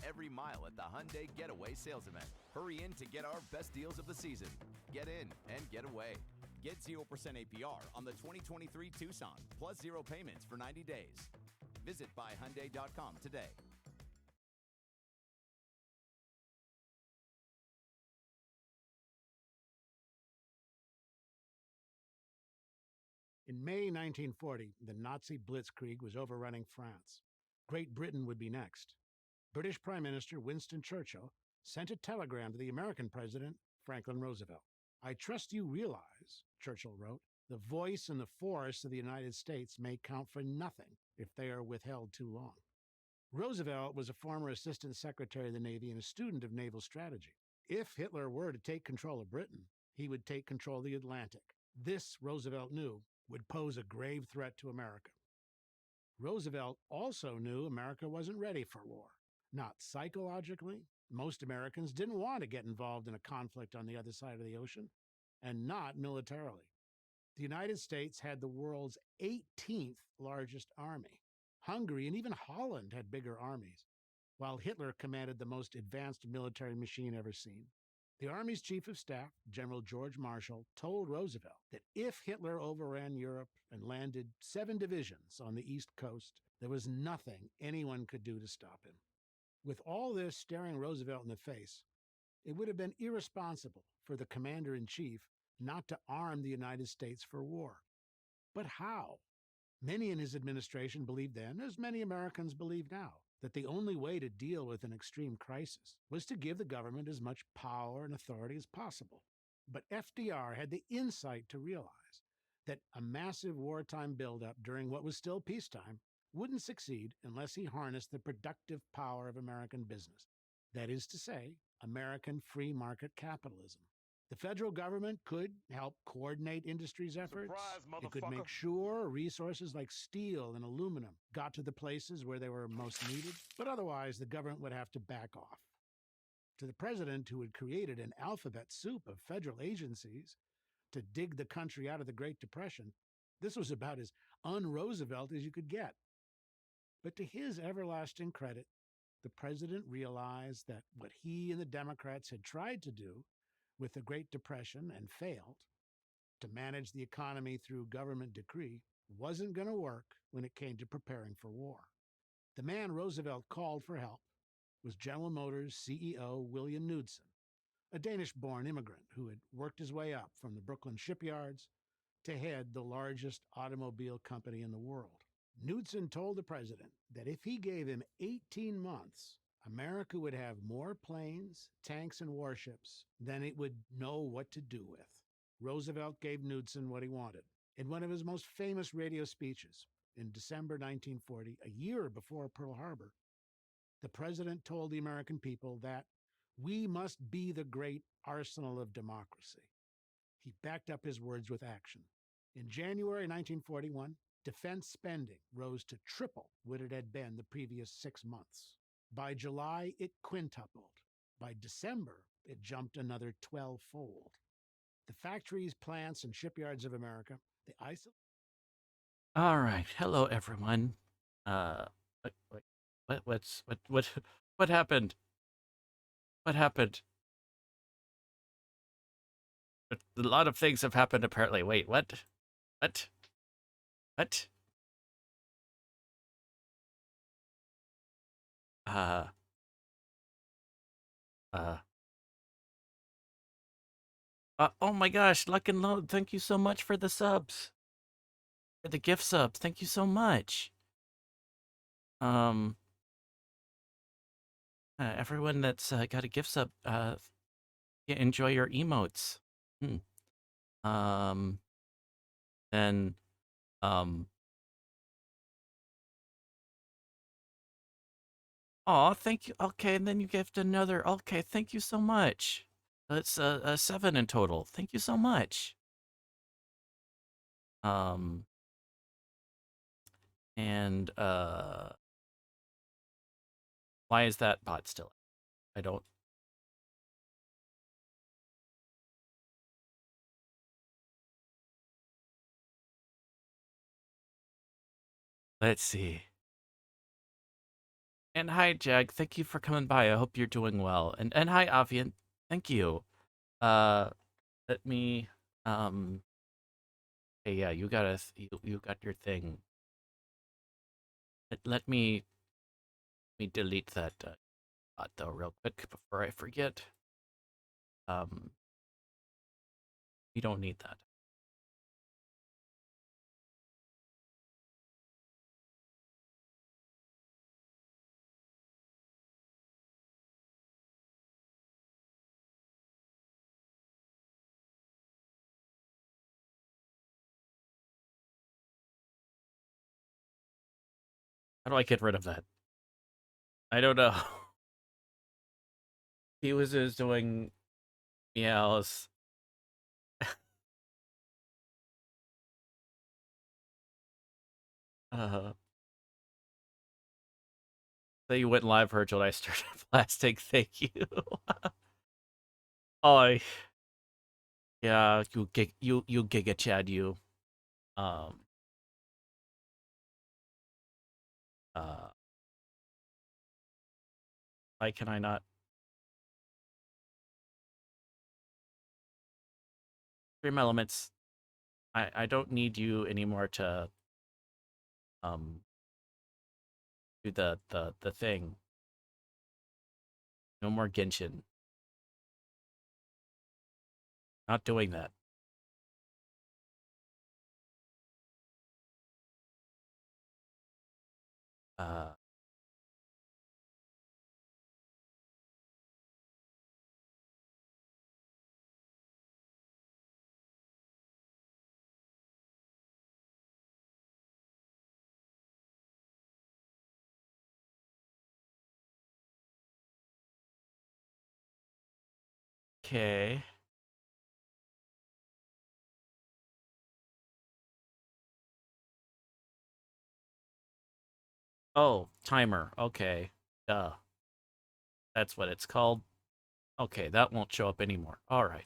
every mile at the Hyundai Getaway Sales Event. Hurry in to get our best deals of the season. Get in and get away. Get 0% APR on the 2023 Tucson, plus 0 payments for 90 days. Visit buyhyundai.com today. In May 1940, the Nazi blitzkrieg was overrunning France. Great Britain would be next. British Prime Minister Winston Churchill sent a telegram to the American President, Franklin Roosevelt. "I trust you realize," Churchill wrote, "the voice and the force of the United States may count for nothing if they are withheld too long." Roosevelt was a former Assistant Secretary of the Navy and a student of naval strategy. If Hitler were to take control of Britain, he would take control of the Atlantic. This, Roosevelt knew, would pose a grave threat to America. Roosevelt also knew America wasn't ready for war. Not psychologically. Most Americans didn't want to get involved in a conflict on the other side of the ocean, and not militarily. The United States had the world's 18th largest army. Hungary and even Holland had bigger armies, while Hitler commanded the most advanced military machine ever seen. The Army's Chief of Staff, General George Marshall, told Roosevelt that if Hitler overran Europe and landed 7 divisions on the East Coast, there was nothing anyone could do to stop him. With all this staring Roosevelt in the face, it would have been irresponsible for the commander-in-chief not to arm the United States for war. But how? Many in his administration believed then, as many Americans believe now, that the only way to deal with an extreme crisis was to give the government as much power and authority as possible. But FDR had the insight to realize that a massive wartime buildup during what was still peacetime wouldn't succeed unless he harnessed the productive power of American business. That is to say, American free market capitalism. The federal government could help coordinate industry's efforts. Surprise, It could motherfucker. make sure resources like steel and aluminum got to the places where they were most needed, but otherwise the government would have to back off. To the president who had created an alphabet soup of federal agencies to dig the country out of the Great Depression, this was about as un-Roosevelt as you could get. But to his everlasting credit, the president realized that what he and the Democrats had tried to do with the Great Depression and failed, to manage the economy through government decree, wasn't going to work when it came to preparing for war. The man Roosevelt called for help was General Motors CEO William Knudsen, a Danish-born immigrant who had worked his way up from the Brooklyn shipyards to head the largest automobile company in the world. Knudsen told the president that if he gave him 18 months, America would have more planes, tanks, and warships than it would know what to do with. Roosevelt gave Knudsen what he wanted. In one of his most famous radio speeches in December 1940, a year before Pearl Harbor, the president told the American people that we must be the great arsenal of democracy. He backed up his words with action. In January 1941, defense spending rose to triple what it had been the previous 6 months. By July, it quintupled. By December, it jumped another 12-fold. The factories, plants, and shipyards of America, the All right. Hello, everyone. What happened? What happened? A lot of things have happened, apparently. Wait, what? What? What? Oh my gosh, Luck and Load, thank you so much for the subs. For the gift subs, thank you so much. Everyone that's got a gift sub, enjoy your emotes. And, thank you. Okay, and then you gift another. Okay, thank you so much. That's 7 in total. Thank you so much. And why is that bot still? I don't. Let's see. And hi, Jag. Thank you for coming by. I hope you're doing well. And hi, Avian. Thank you. Uh, let me Hey, yeah, you got your thing. Let me delete that bot though real quick before I forget. Um, you don't need that. How do I get rid of that? I don't know. He was just doing meows. Uh, so you went live, Virgil. I started blasting. Thank you. Oh, yeah, you Giga Chad, you. Um, uh, why can I not stream elements? I don't need you anymore to um do the thing. No more Genshin. Not doing that. Uh, okay. Oh, timer. Okay. Duh. That's what it's called. Okay, that won't show up anymore. All right.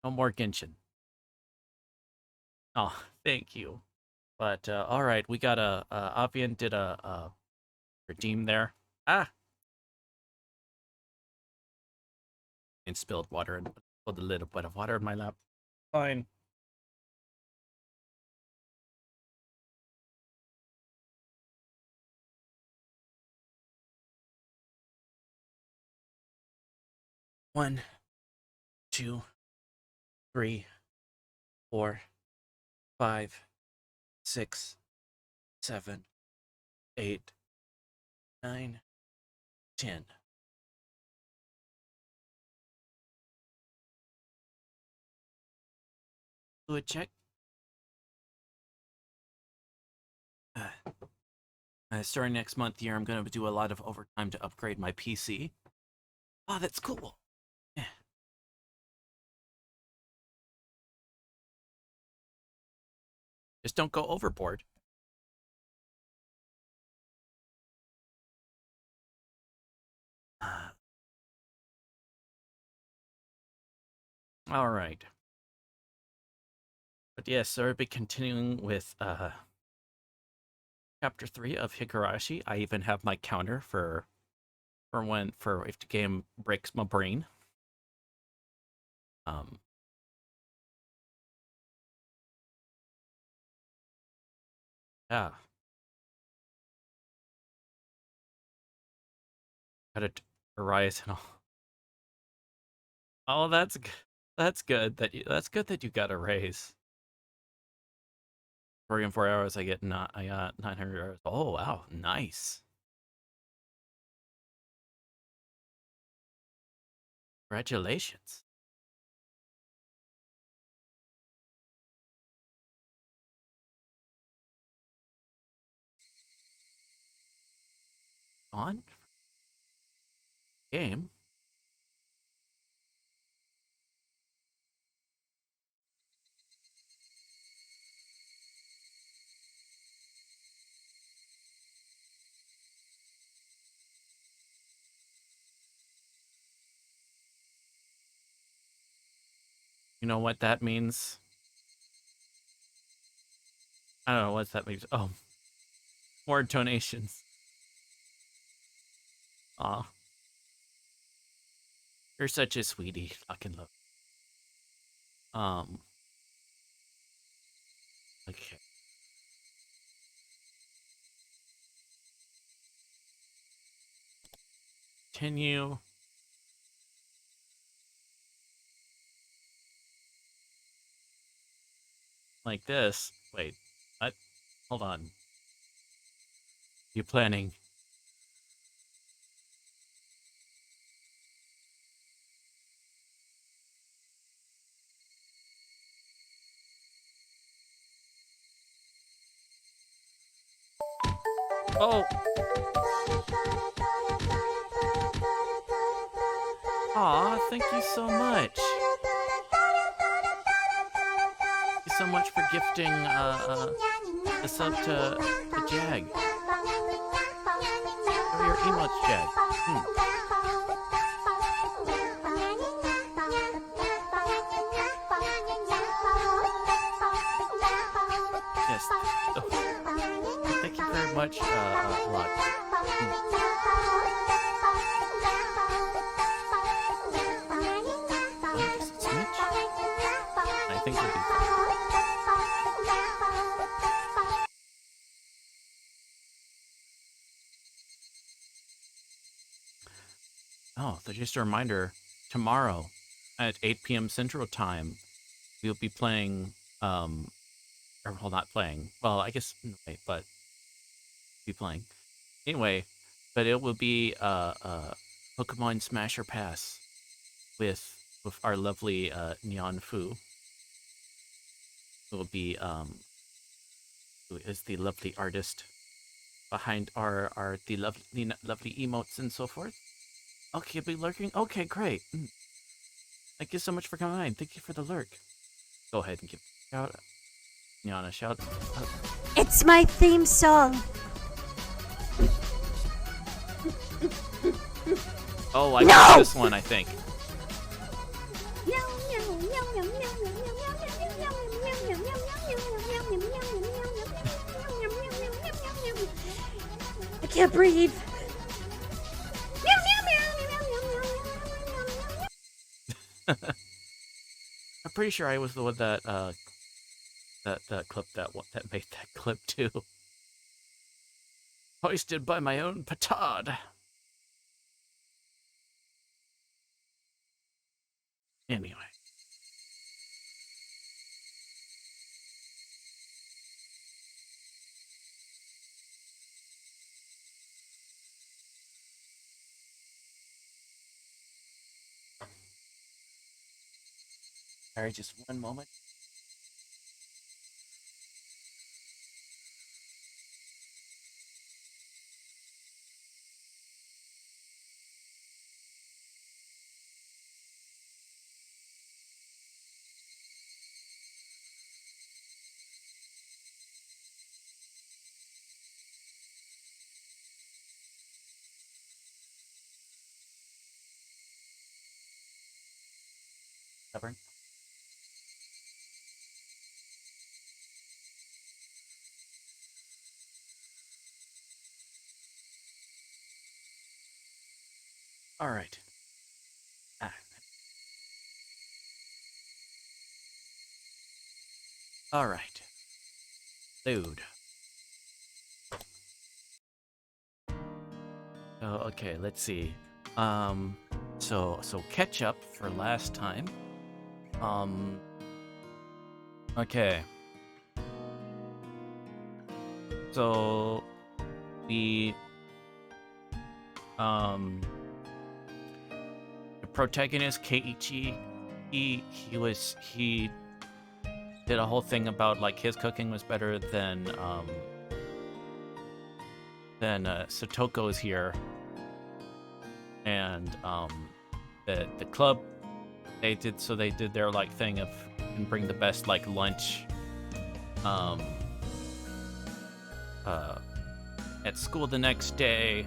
No more Genshin. Oh, thank you. But all right, we got a Avian did a redeem there. Ah, and spilled water and put a little bit of water in my lap. Fine. One, two, three, 4, 5, 6, 7, 8, 9, 10. Do a check. Starting next month here, I'm gonna do a lot of overtime to upgrade my PC. Oh, that's cool. Yeah. Just don't go overboard. All right. But yes, so I'll be continuing with chapter 3 of Higurashi. I even have my counter for if the game breaks my brain. Um yeah. Got it Horizon. Oh, that's good that you got a raise. 4 hours, I got 900 hours. Oh wow, nice. Congratulations. On game. You know what that means? I don't know what that means. Oh, more donations. Aw. You're such a sweetie. Fucking love. Okay. Continue. Like this. Wait. What? Hold on. You planning? Oh. Aw, thank you so much. Thank you so much for gifting the sub to Jag. Oh, your emotes, Jag. Yes. Oh. Thank you very much, Lot. I think we'll be fine. Oh, so just a reminder, tomorrow at 8 p.m. Central Time, we'll be playing, or well, not playing. Well, I guess, wait, but be playing. Anyway, but it will be Pokemon Smasher Pass with our lovely Neon Fu. Who will be who is the lovely artist behind the lovely emotes and so forth. Okay, be lurking. Okay, great. Thank you so much for coming in. Thank you for the lurk. Go ahead and give a shout. Neon a shout. It's my theme song. Oh, I know this one, I think. I can't breathe. I'm pretty sure I was the one that clip that made that clip too. Hoisted by my own petard. Anyway. Sorry, just one moment. Stubborn. All right. All right. Dude. Oh, okay, let's see. So catch up for last time. Okay. So the protagonist Keiichi, he did a whole thing about like his cooking was better than Satoko is here, and the club they did their like thing of and bring the best like lunch at school the next day,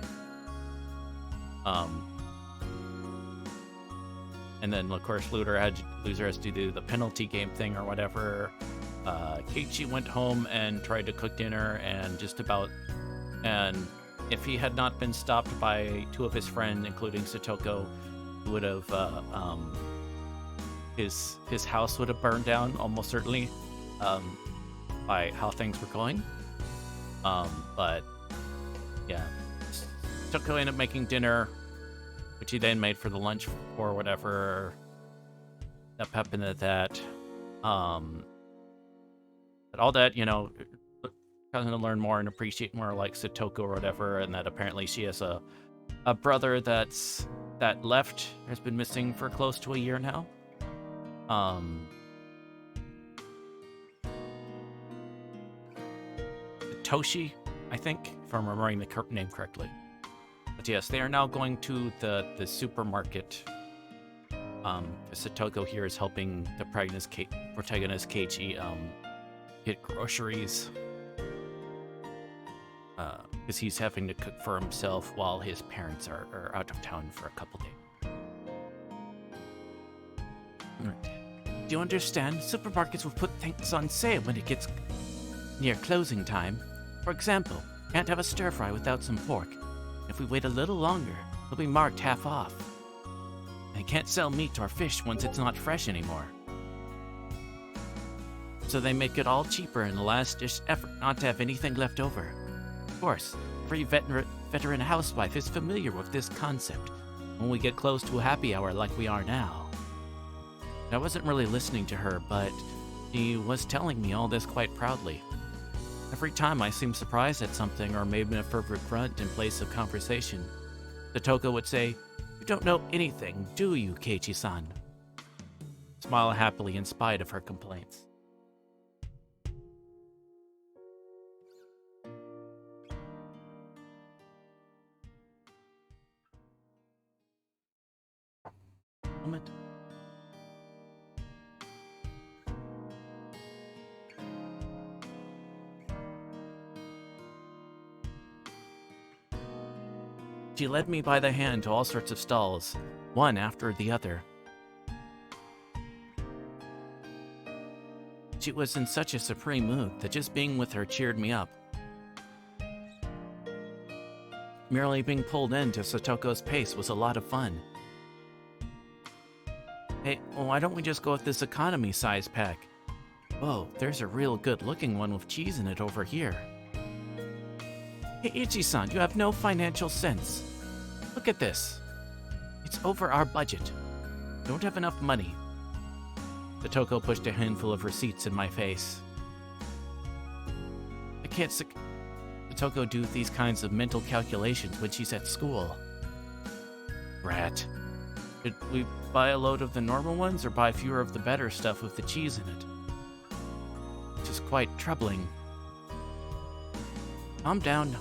and then of course loser has to do the penalty game thing or whatever. Keiichi went home and tried to cook dinner and if he had not been stopped by two of his friends, including Satoko, he would have his house would have burned down almost certainly, by how things were going. But yeah, Satoko ended up making dinner, which he then made for the lunch or whatever. That happened at that. But all that, kind of learn more and appreciate more like Satoko or whatever, and that apparently she has a brother that left, has been missing for close to a year now. Toshi, I think, if I'm remembering the name correctly. But yes, they are now going to the supermarket. Satoko here is helping the protagonist Keiichi get groceries. Because he's having to cook for himself while his parents are out of town for a couple days. Do you understand? Supermarkets will put things on sale when it gets near closing time. For example, can't have a stir fry without some pork. If we wait a little longer, it'll be marked half off. And can't sell meat or fish once it's not fresh anymore. So they make it all cheaper in the last-ditch effort not to have anything left over. Of course, every veteran housewife is familiar with this concept when we get close to a happy hour like we are now. I wasn't really listening to her, but she was telling me all this quite proudly. Every time I seemed surprised at something or made a fervent grunt in place of conversation, Satoko would say, "You don't know anything, do you, Keiichi-san?" Smile happily in spite of her complaints. Moment. She led me by the hand to all sorts of stalls, one after the other. She was in such a supreme mood that just being with her cheered me up. Merely being pulled into Satoko's pace was a lot of fun. Hey, why don't we just go with this economy size pack? Whoa, there's a real good looking one with cheese in it over here. Hey, Ichi-san, you have no financial sense. Look at this. It's over our budget. Don't have enough money. Satoko pushed a handful of receipts in my face. I can't Satoko do these kinds of mental calculations when she's at school. Brat. Should we buy a load of the normal ones or buy fewer of the better stuff with the cheese in it? Which is quite troubling. Calm down.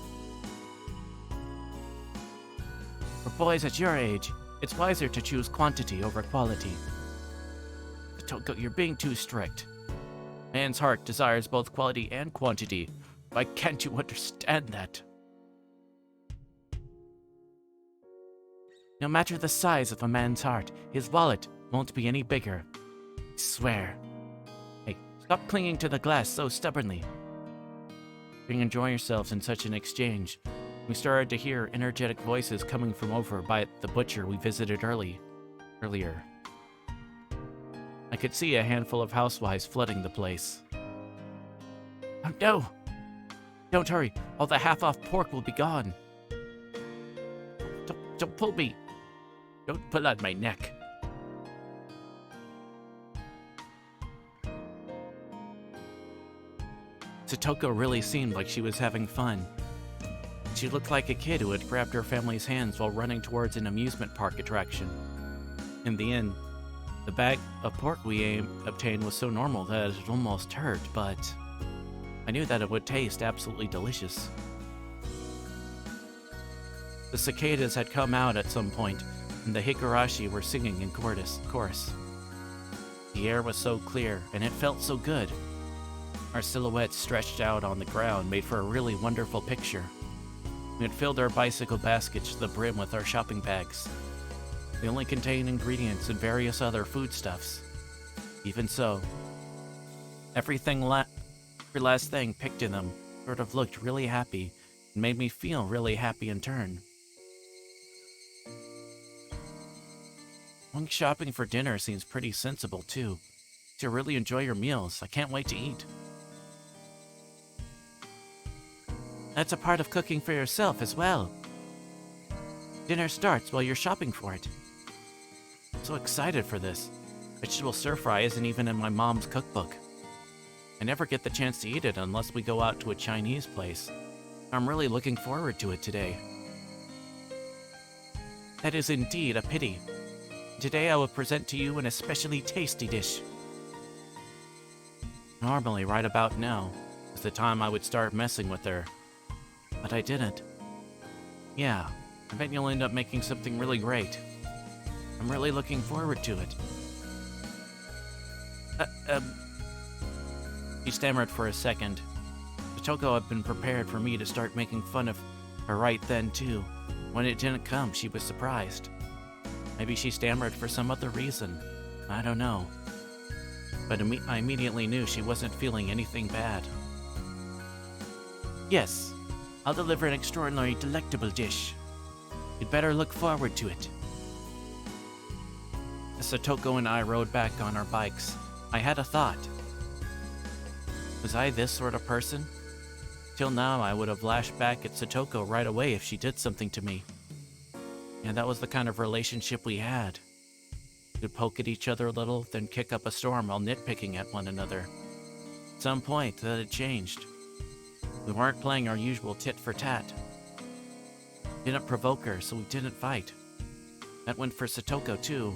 For boys at your age, it's wiser to choose quantity over quality. Satoko, you're being too strict. Man's heart desires both quality and quantity. Why can't you understand that? No matter the size of a man's heart, his wallet won't be any bigger. I swear. Hey, stop clinging to the glass so stubbornly. Being enjoying yourselves in such an exchange, we started to hear energetic voices coming from over by the butcher we visited earlier. I could see a handful of housewives flooding the place. Oh no! Don't hurry, all the half-off pork will be gone. Don't pull me! Don't pull on my neck. Satoko really seemed like she was having fun. She looked like a kid who had grabbed her family's hands while running towards an amusement park attraction. In the end, the bag of pork we obtained was so normal that it almost hurt, but I knew that it would taste absolutely delicious. The cicadas had come out at some point, and the Higurashi were singing in chorus. The air was so clear, and it felt so good. Our silhouettes stretched out on the ground made for a really wonderful picture. We had filled our bicycle baskets to the brim with our shopping bags. They only contained ingredients and various other foodstuffs. Even so, every last thing picked in them sort of looked really happy It made me feel really happy in turn. Going shopping for dinner seems pretty sensible too. To really enjoy your meals, I can't wait to eat. That's a part of cooking for yourself as well. Dinner starts while you're shopping for it. I'm so excited for this. Vegetable stir-fry isn't even in my mom's cookbook. I never get the chance to eat it unless we go out to a Chinese place. I'm really looking forward to it today. That is indeed a pity. Today I will present to you an especially tasty dish. Normally, right about now is the time I would start messing with her. But I didn't. Yeah, I bet you'll end up making something really great. I'm really looking forward to it. He stammered for a second. Satoko had been prepared for me to start making fun of her right then, too. When it didn't come, she was surprised. Maybe she stammered for some other reason. I don't know. But I immediately knew she wasn't feeling anything bad. Yes, I'll deliver an extraordinary, delectable dish. You'd better look forward to it. As Satoko and I rode back on our bikes, I had a thought. Was I this sort of person? Till now, I would have lashed back at Satoko right away if she did something to me. And that was the kind of relationship we had. We'd poke at each other a little, then kick up a storm while nitpicking at one another. At some point, that had changed. We weren't playing our usual tit for tat. Didn't provoke her, so we didn't fight. That went for Satoko, too.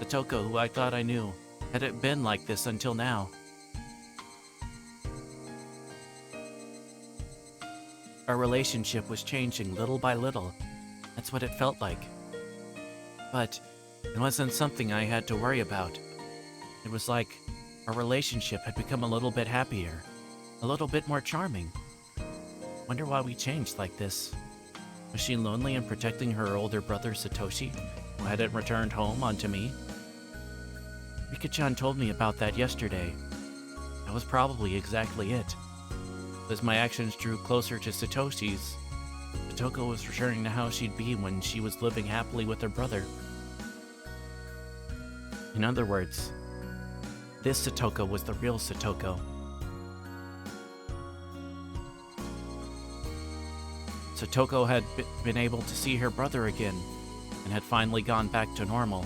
Satoko, who I thought I knew, hadn't been like this until now. Our relationship was changing little by little. That's what it felt like. But it wasn't something I had to worry about. It was like our relationship had become a little bit happier, a little bit more charming. Wonder why we changed like this. Was she lonely and protecting her older brother Satoshi, who hadn't returned home onto me? Rika-chan told me about that yesterday. That was probably exactly it. As my actions drew closer to Satoshi's, Satoko was returning to how she'd be when she was living happily with her brother. In other words, this Satoko was the real Satoko. Satoko had been able to see her brother again, and had finally gone back to normal.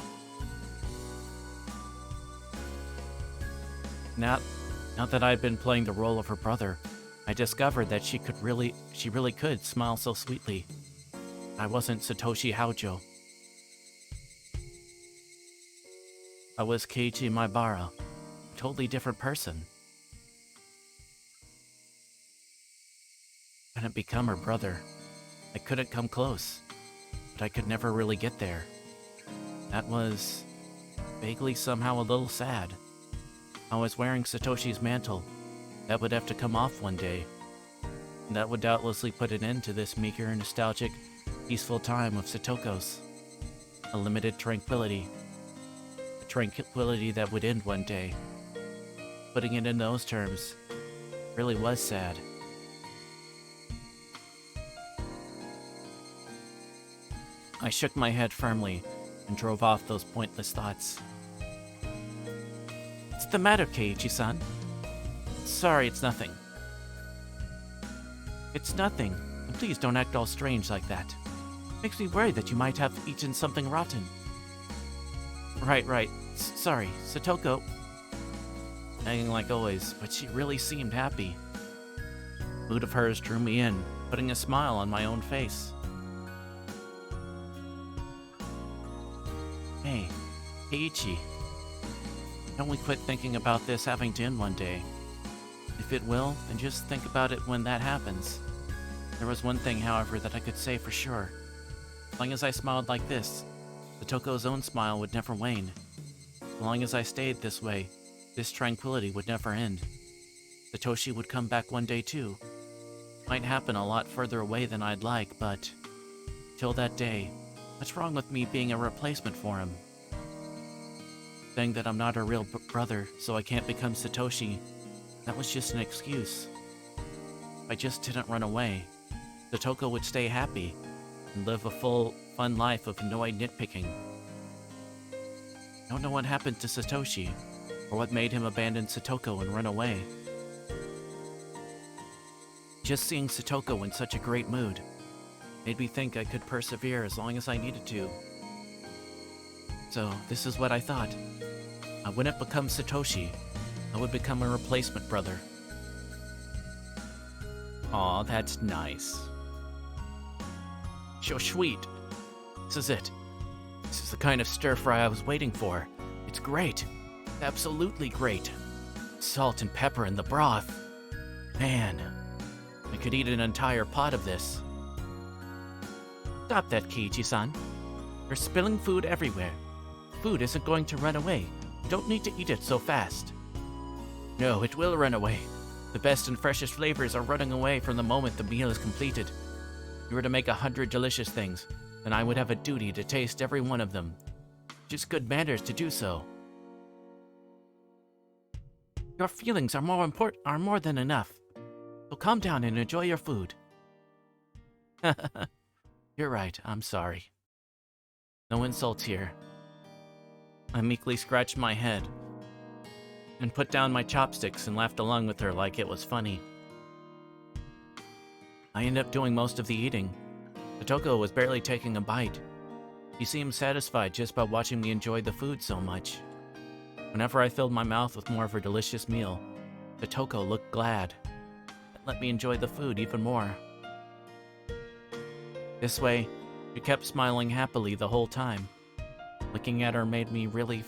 Now that I'd been playing the role of her brother, I discovered that she really could smile so sweetly. I wasn't Satoshi Haujo. I was Keiichi Maibara, a totally different person. I couldn't become her brother. I couldn't come close, but I could never really get there. That was vaguely somehow a little sad. I was wearing Satoshi's mantle. That would have to come off one day. And that would doubtlessly put an end to this meager, nostalgic, peaceful time of Satoko's. A limited tranquility. A tranquility that would end one day. Putting it in those terms really was sad. I shook my head firmly and drove off those pointless thoughts. What's the matter, Keiichi-san? Sorry, it's nothing. It's nothing. And please don't act all strange like that. Makes me worried that you might have eaten something rotten. Right. Sorry, Satoko. Hanging like always, but she really seemed happy. Mood of hers drew me in, putting a smile on my own face. Hey, Keiichi. Don't we quit thinking about this having to end one day? If it will, then just think about it when that happens. There was one thing, however, that I could say for sure. As long as I smiled like this, Satoko's own smile would never wane. As long as I stayed this way, this tranquility would never end. Satoshi would come back one day too. Might happen a lot further away than I'd like, but till that day, what's wrong with me being a replacement for him? Saying that I'm not a real brother, so I can't become Satoshi, that was just an excuse. If I just didn't run away, Satoko would stay happy and live a full, fun life of annoyed nitpicking. I don't know what happened to Satoshi, or what made him abandon Satoko and run away. Just seeing Satoko in such a great mood made me think I could persevere as long as I needed to. So, this is what I thought. I wouldn't become Satoshi, I would become a replacement brother. Aw, that's nice. So sweet. This is it. This is the kind of stir-fry I was waiting for. It's great. Absolutely great. Salt and pepper in the broth. Man, I could eat an entire pot of this. Stop that, Keiichi-san. You're spilling food everywhere. Food isn't going to run away. You don't need to eat it so fast. No, it will run away. The best and freshest flavors are running away from the moment the meal is completed. If you were to make 100 delicious things, then I would have a duty to taste every one of them. Just good manners to do so. Your feelings are more than enough. So calm down and enjoy your food. You're right, I'm sorry. No insults here. I meekly scratched my head and put down my chopsticks and laughed along with her like it was funny. I ended up doing most of the eating. Satoko was barely taking a bite. He seemed satisfied just by watching me enjoy the food so much. Whenever I filled my mouth with more of her delicious meal, Satoko looked glad. It let me enjoy the food even more. This way, she kept smiling happily the whole time. Looking at her made me really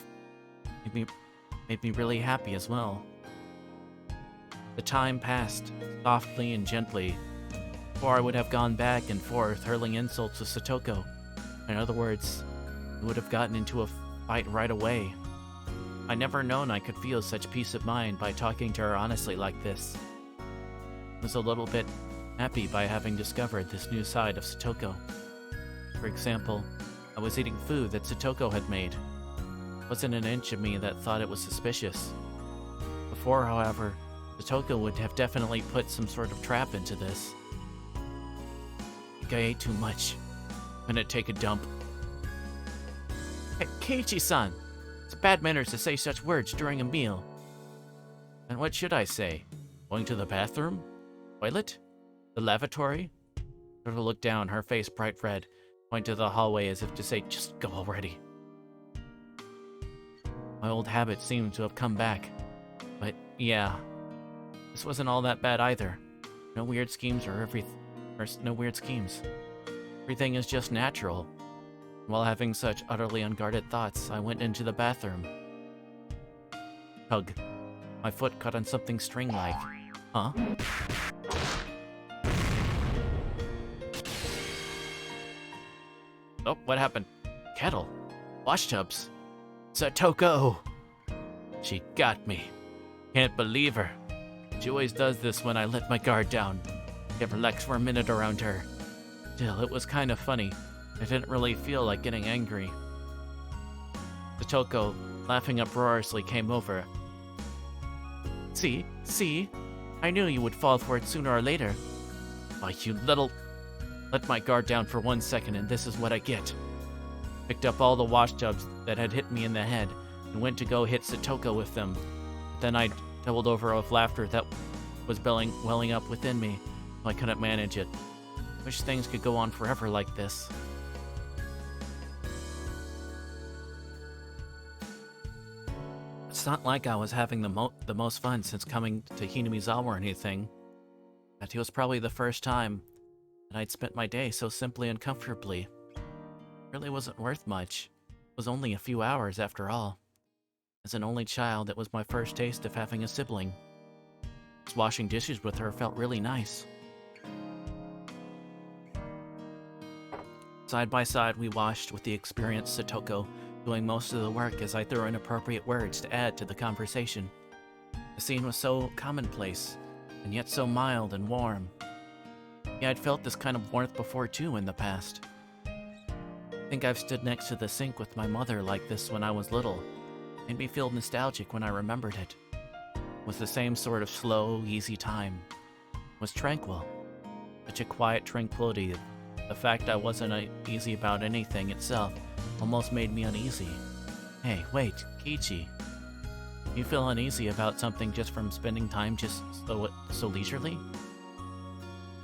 happy as well. The time passed, softly and gently, before I would have gone back and forth hurling insults to Satoko. In other words, we would have gotten into a fight right away. I never known I could feel such peace of mind by talking to her honestly like this. I was a little bit happy by having discovered this new side of Satoko. For example, I was eating food that Satoko had made. There wasn't an inch of me that thought it was suspicious. Before, however, Satoko would have definitely put some sort of trap into this. I think I ate too much. I'm gonna take a dump. Hey, Keiichi-san! It's bad manners to say such words during a meal. And what should I say? Going to the bathroom? Toilet? The lavatory? Turtle looked down, her face bright red, pointed to the hallway as if to say, just go already. My old habit seemed to have come back. But yeah, this wasn't all that bad either. No weird schemes no weird schemes. Everything is just natural. While having such utterly unguarded thoughts, I went into the bathroom. Hug. My foot caught on something string-like. Huh? Oh, what happened? Kettle. Wash tubs. Satoko! She got me. Can't believe her. She always does this when I let my guard down. Never relax for a minute around her. Still, it was kind of funny. I didn't really feel like getting angry. Satoko, laughing uproariously, came over. See? I knew you would fall for it sooner or later. Why, you little... Let my guard down for 1 second and this is what I get. Picked up all the wash tubs that had hit me in the head and went to go hit Satoko with them. But then I doubled over with laughter that was welling up within me. I couldn't manage it. Wish things could go on forever like this. It's not like I was having the most fun since coming to Hinamizawa or anything. But it was probably the first time that I'd spent my day so simply and comfortably. It really wasn't worth much. It was only a few hours after all. As an only child, it was my first taste of having a sibling. Just washing dishes with her felt really nice. Side by side, we washed with the experienced Satoko, doing most of the work as I threw in appropriate words to add to the conversation. The scene was so commonplace, and yet so mild and warm. Yeah, I'd felt this kind of warmth before too in the past. I think I've stood next to the sink with my mother like this when I was little. Made me feel nostalgic when I remembered it. It was the same sort of slow, easy time. It was tranquil. Such a quiet tranquility. The fact I wasn't easy about anything itself almost made me uneasy. Hey, wait, Kiichi. You feel uneasy about something just from spending time just so leisurely?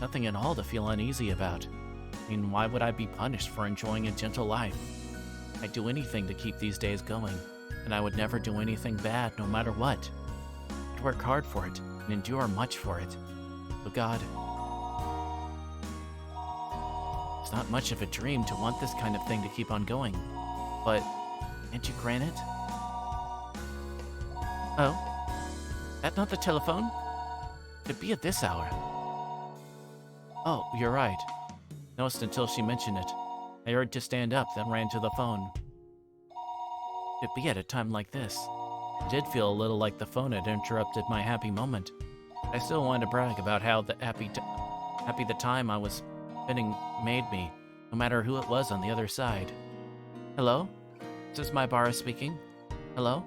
Nothing at all to feel uneasy about. I mean, why would I be punished for enjoying a gentle life? I'd do anything to keep these days going, and I would never do anything bad no matter what. I'd work hard for it and endure much for it. But God, it's not much of a dream to want this kind of thing to keep on going. But can't you grant it? Oh? That not the telephone? It'd be at this hour. Oh, you're right. Noticed until she mentioned it. I heard to stand up, then ran to the phone. It'd be at a time like this. It did feel a little like the phone had interrupted my happy moment. I still wanted to brag about how happy the time I was spending made me, no matter who it was on the other side. Hello? This is Maibara speaking. Hello?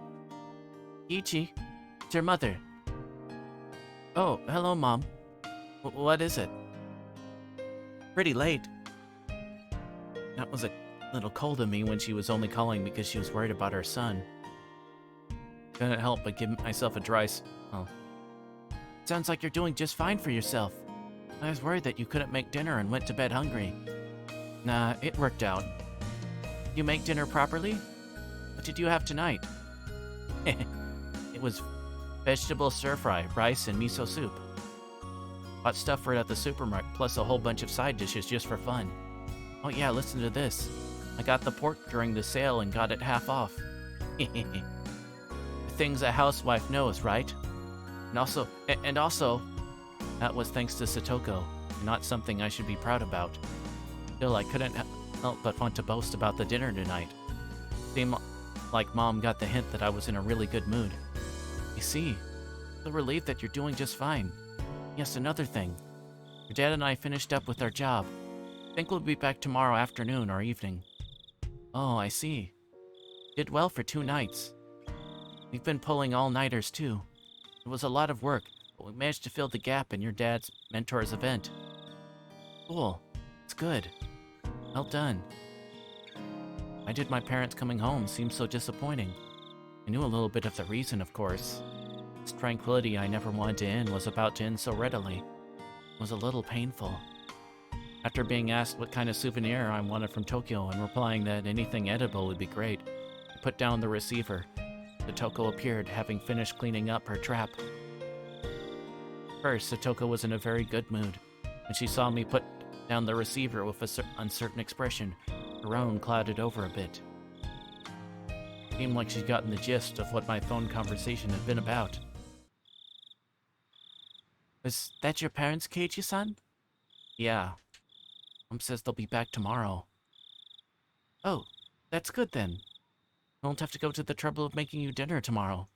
Ichi, it's your mother. Oh, hello, Mom. What is it? Pretty late. That was a little cold of me when she was only calling because she was worried about her son. Couldn't help but give myself a dry oh. Sounds like you're doing just fine for yourself. I was worried that you couldn't make dinner and went to bed hungry. Nah, it worked out. You make dinner properly? What did you have tonight? It was vegetable stir-fry, rice, and miso soup. Bought stuff for it at the supermarket, plus a whole bunch of side dishes just for fun. Oh yeah, listen to this. I got the pork during the sale and got it half off. Things a housewife knows, right? And also, that was thanks to Satoko, not something I should be proud about. Still, I couldn't help but want to boast about the dinner tonight. Seemed like Mom got the hint that I was in a really good mood. I see. So relieved that you're doing just fine. Yes, another thing. Your dad and I finished up with our job. Think we'll be back tomorrow afternoon or evening. Oh, I see. Did well for 2 nights. We've been pulling all-nighters too. It was a lot of work, but we managed to fill the gap in your dad's mentor's event. Cool. It's good. Well done. Why did my parents coming home seem so disappointing? I knew a little bit of the reason, of course. This tranquility I never wanted to end was about to end so readily. It was a little painful. After being asked what kind of souvenir I wanted from Tokyo and replying that anything edible would be great, I put down the receiver. Satoko appeared, having finished cleaning up her trap. First, Satoko was in a very good mood. When she saw me put down the receiver with an uncertain expression, her own clouded over a bit. It seemed like she'd gotten the gist of what my phone conversation had been about. Was that your parents, Keiichi-san? Yeah. Mom says they'll be back tomorrow. Oh, that's good then. I won't have to go to the trouble of making you dinner tomorrow.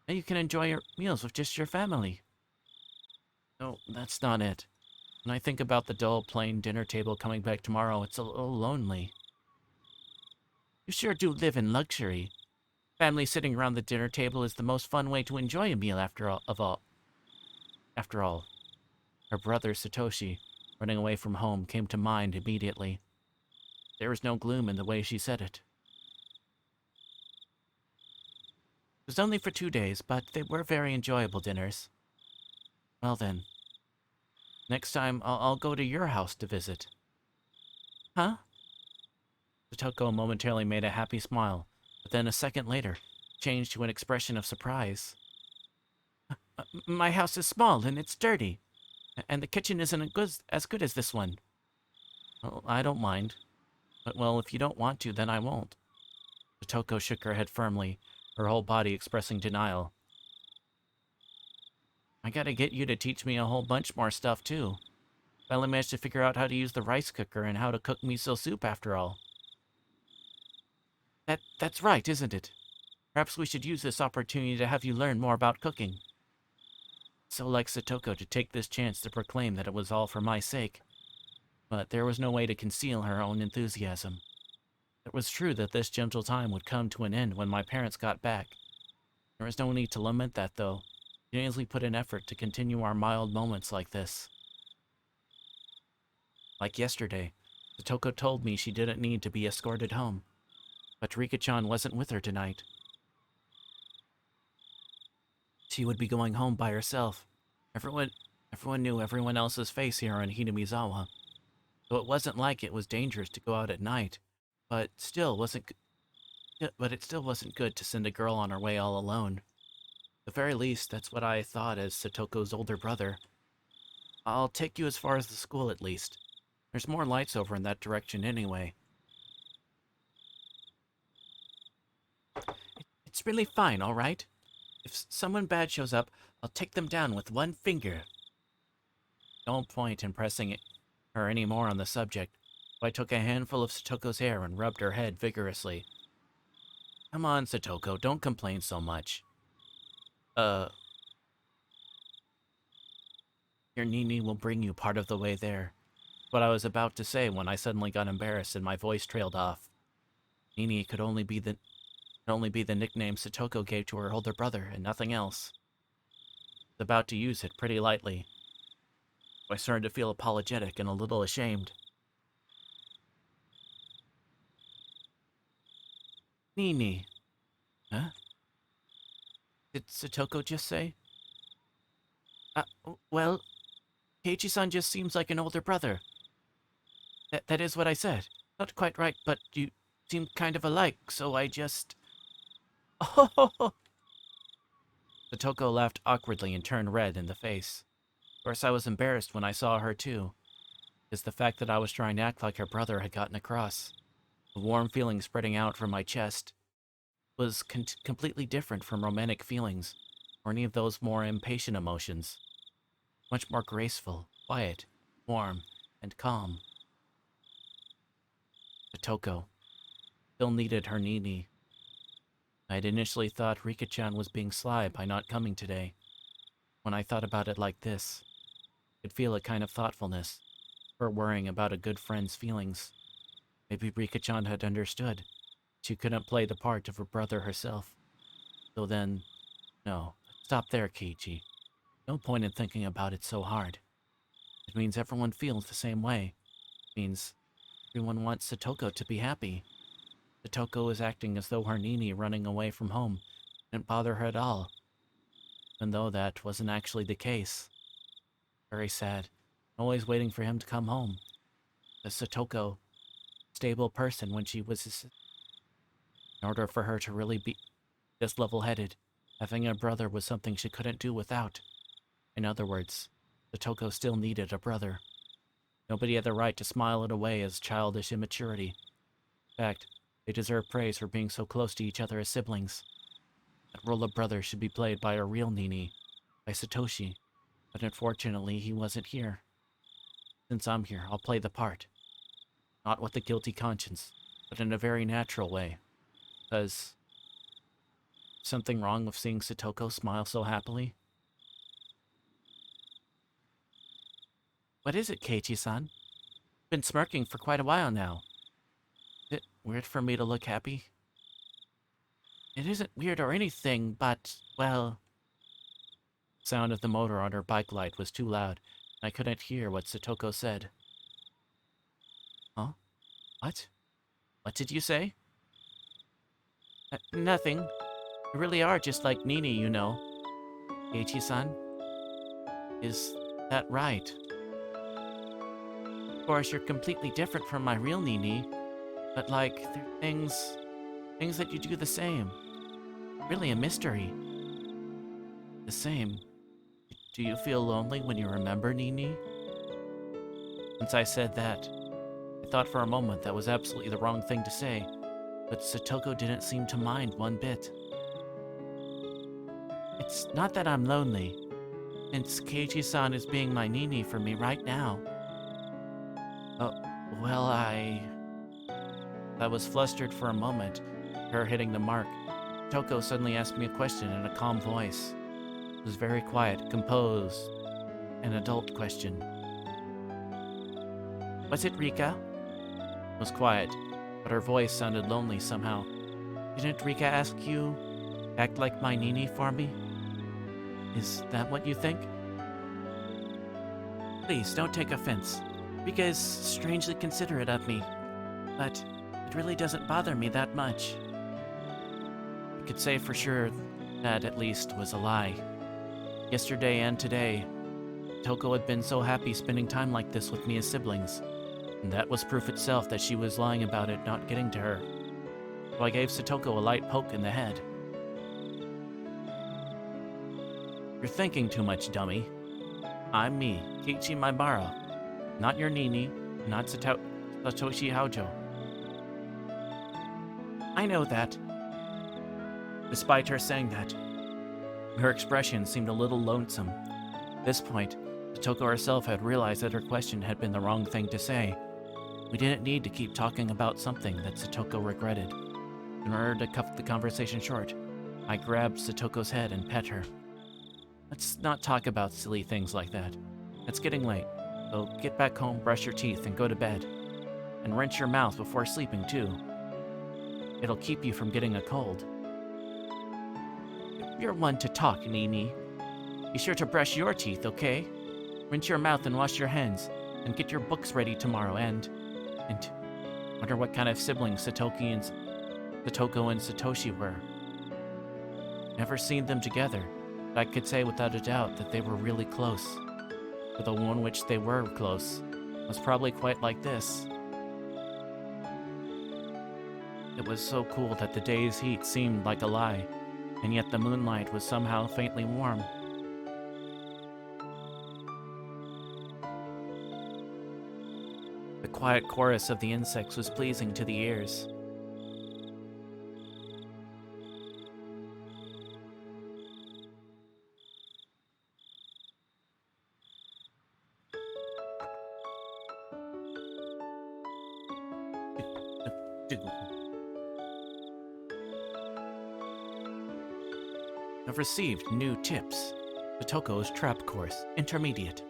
Now you can enjoy your meals with just your family. No, that's not it. When I think about the dull, plain dinner table coming back tomorrow, it's a little lonely. You sure do live in luxury. Family sitting around the dinner table is the most fun way to enjoy a meal after all. Her brother Satoshi, running away from home, came to mind immediately. There was no gloom in the way she said it. It was only for 2 days, but they were very enjoyable dinners. Well then, next time I'll go to your house to visit. Huh? Satoko momentarily made a happy smile, but then a second later, changed to an expression of surprise. My house is small and it's dirty, and the kitchen isn't as good as this one. Well, I don't mind. But, well, if you don't want to, then I won't. Satoko shook her head firmly, her whole body expressing denial. I gotta get you to teach me a whole bunch more stuff, too. I only managed to figure out how to use the rice cooker and how to cook miso soup, after all. That's right, isn't it? Perhaps we should use this opportunity to have you learn more about cooking. So like Satoko to take this chance to proclaim that it was all for my sake. But there was no way to conceal her own enthusiasm. It was true that this gentle time would come to an end when my parents got back. There was no need to lament that, though. We easily put in effort to continue our mild moments like this. Like yesterday, Satoko told me she didn't need to be escorted home. But Rika-chan wasn't with her tonight. She would be going home by herself. Everyone knew everyone else's face here in Hinamizawa. So it wasn't like it was dangerous to go out at night, but it still wasn't good to send a girl on her way all alone. At the very least, that's what I thought as Satoko's older brother. I'll take you as far as the school at least. There's more lights over in that direction anyway. It's really fine, all right? If someone bad shows up, I'll take them down with one finger. No point in pressing her any more on the subject, so I took a handful of Satoko's hair and rubbed her head vigorously. Come on, Satoko, don't complain so much. Your Nini will bring you part of the way there. What I was about to say when I suddenly got embarrassed and my voice trailed off. Nini could only be the nickname Satoko gave to her older brother and nothing else. I was about to use it pretty lightly. I started to feel apologetic and a little ashamed. Nini. Huh? Did Satoko just say? Well, Keiichi-san just seems like an older brother. That is what I said. Not quite right, but you seem kind of alike, so I just... Oh! Satoko laughed awkwardly and turned red in the face. Of course, I was embarrassed when I saw her too. It's the fact that I was trying to act like her brother had gotten across. The warm feeling spreading out from my chest was completely different from romantic feelings, or any of those more impatient emotions. Much more graceful, quiet, warm, and calm. Satoko still needed her Nini. I had initially thought Rika-chan was being sly by not coming today. When I thought about it like this, I could feel a kind of thoughtfulness, her worrying about a good friend's feelings. Maybe Rika-chan had understood. She couldn't play the part of her brother herself. So then, no, stop there, Keiichi. No point in thinking about it so hard. It means everyone feels the same way. It means everyone wants Satoko to be happy. Satoko is acting as though her Nini running away from home didn't bother her at all, even though that wasn't actually the case. Very sad. Always waiting for him to come home. The Satoko, stable person when she was in order for her to really be this level-headed, having a brother was something she couldn't do without. In other words, Satoko still needed a brother. Nobody had the right to smile it away as childish immaturity. In fact, they deserve praise for being so close to each other as siblings. That role of brother should be played by a real Nini, by Satoshi, but unfortunately he wasn't here. Since I'm here, I'll play the part. Not with a guilty conscience, but in a very natural way. Because... something wrong with seeing Satoko smile so happily? What is it, Keiichi-san? Been smirking for quite a while now. Is it weird for me to look happy? It isn't weird or anything, but, well... The sound of the motor on her bike light was too loud, and I couldn't hear what Satoko said. Huh? What? What did you say? Nothing. You really are just like Nini, you know. Keiichi-san? Is that right? Of course, you're completely different from my real Nini, but like, there are things that you do the same. Really a mystery. The same. Do you feel lonely when you remember Nini? Since I said that, I thought for a moment that was absolutely the wrong thing to say, but Satoko didn't seem to mind one bit. It's not that I'm lonely, since Keiichi-san is being my Nini for me right now. Well, I was flustered for a moment, her hitting the mark. Satoko suddenly asked me a question in a calm voice. It was very quiet, composed, an adult question. Was it Rika? It was quiet, but her voice sounded lonely somehow. Didn't Rika ask you, act like my Nini for me? Is that what you think? Please, don't take offense. Rika is strangely considerate of me, but it really doesn't bother me that much. I could say for sure that at least was a lie. Yesterday and today, Toko had been so happy spending time like this with me as siblings, and that was proof itself that she was lying about it not getting to her. So I gave Satoko a light poke in the head. You're thinking too much, dummy. I'm me, Kiichi Maibara, not your Nini, not Satoshi Haojo. I know that. Despite her saying that, her expression seemed a little lonesome. At this point, Satoko herself had realized that her question had been the wrong thing to say. We didn't need to keep talking about something that Satoko regretted. In order to cut the conversation short, I grabbed Satoko's head and pet her. Let's not talk about silly things like that. It's getting late, so get back home, brush your teeth, and go to bed. And rinse your mouth before sleeping, too. It'll keep you from getting a cold. You're one to talk, Nini. Be sure to brush your teeth, okay? Rinse your mouth and wash your hands, and get your books ready tomorrow, and wonder what kind of siblings Satoko and Satoshi were. Never seen them together, but I could say without a doubt that they were really close. For the one which they were close was probably quite like this. It was so cool that the day's heat seemed like a lie, and yet the moonlight was somehow faintly warm. The quiet chorus of the insects was pleasing to the ears. I've received new tips. Satoko's Trap Course, Intermediate.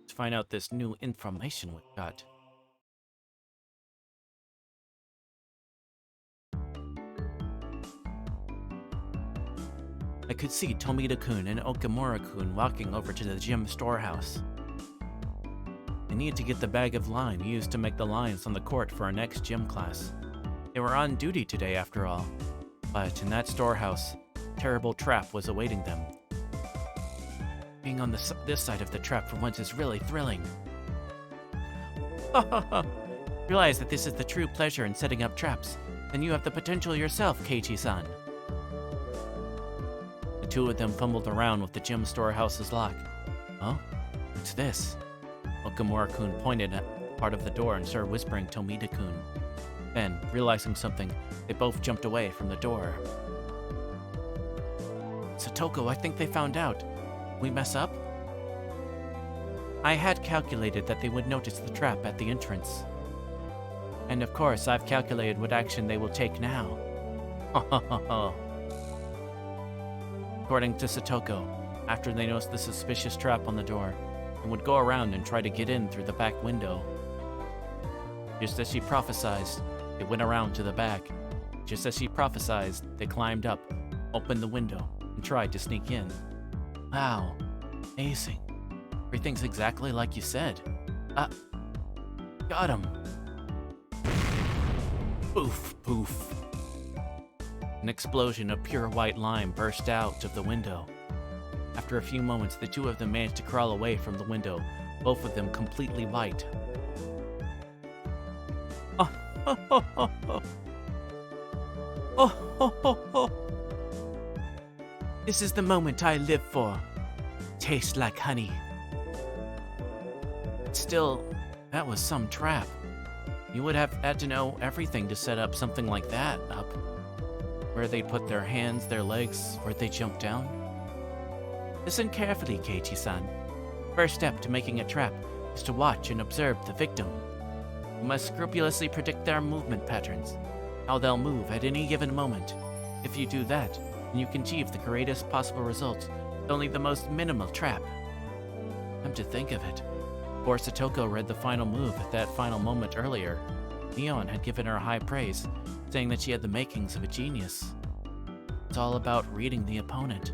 Let's find out this new information we got. I could see Tomita-kun and Okamura-kun walking over to the gym storehouse. I need to get the bag of lime used to make the lines on the court for our next gym class. They were on duty today, after all. But in that storehouse, a terrible trap was awaiting them. Being on this side of the trap for once is really thrilling. Realize that this is the true pleasure in setting up traps. Then you have the potential yourself, Keiichi-san. The two of them fumbled around with the gym storehouse's lock. Oh? What's this? Okamura-kun pointed at part of the door and started whispering Tomita-kun. Then, realizing something, they both jumped away from the door. Satoko, I think they found out. We mess up? I had calculated that they would notice the trap at the entrance. And of course, I've calculated what action they will take now. According to Satoko, after they noticed the suspicious trap on the door, they would go around and try to get in through the back window. Just as she prophesied, they went around to the back. Just as she prophesied, they climbed up, opened the window, and tried to sneak in. Wow, amazing. Everything's exactly like you said. Got him. Poof, poof. An explosion of pure white lime burst out of the window. After a few moments, the two of them managed to crawl away from the window, both of them completely white. This is the moment I live for. Tastes like honey. Still, that was some trap. You would have had to know everything to set up something like that up. Where they put their hands, their legs, where they jump down. Listen carefully, Keiichi-san. First step to making a trap is to watch and observe the victim. You must scrupulously predict their movement patterns, how they'll move at any given moment. If you do that, then you can achieve the greatest possible results with only the most minimal trap. Come to think of it, before Satoko read the final move at that final moment earlier, Neon had given her high praise, saying that she had the makings of a genius. It's all about reading the opponent.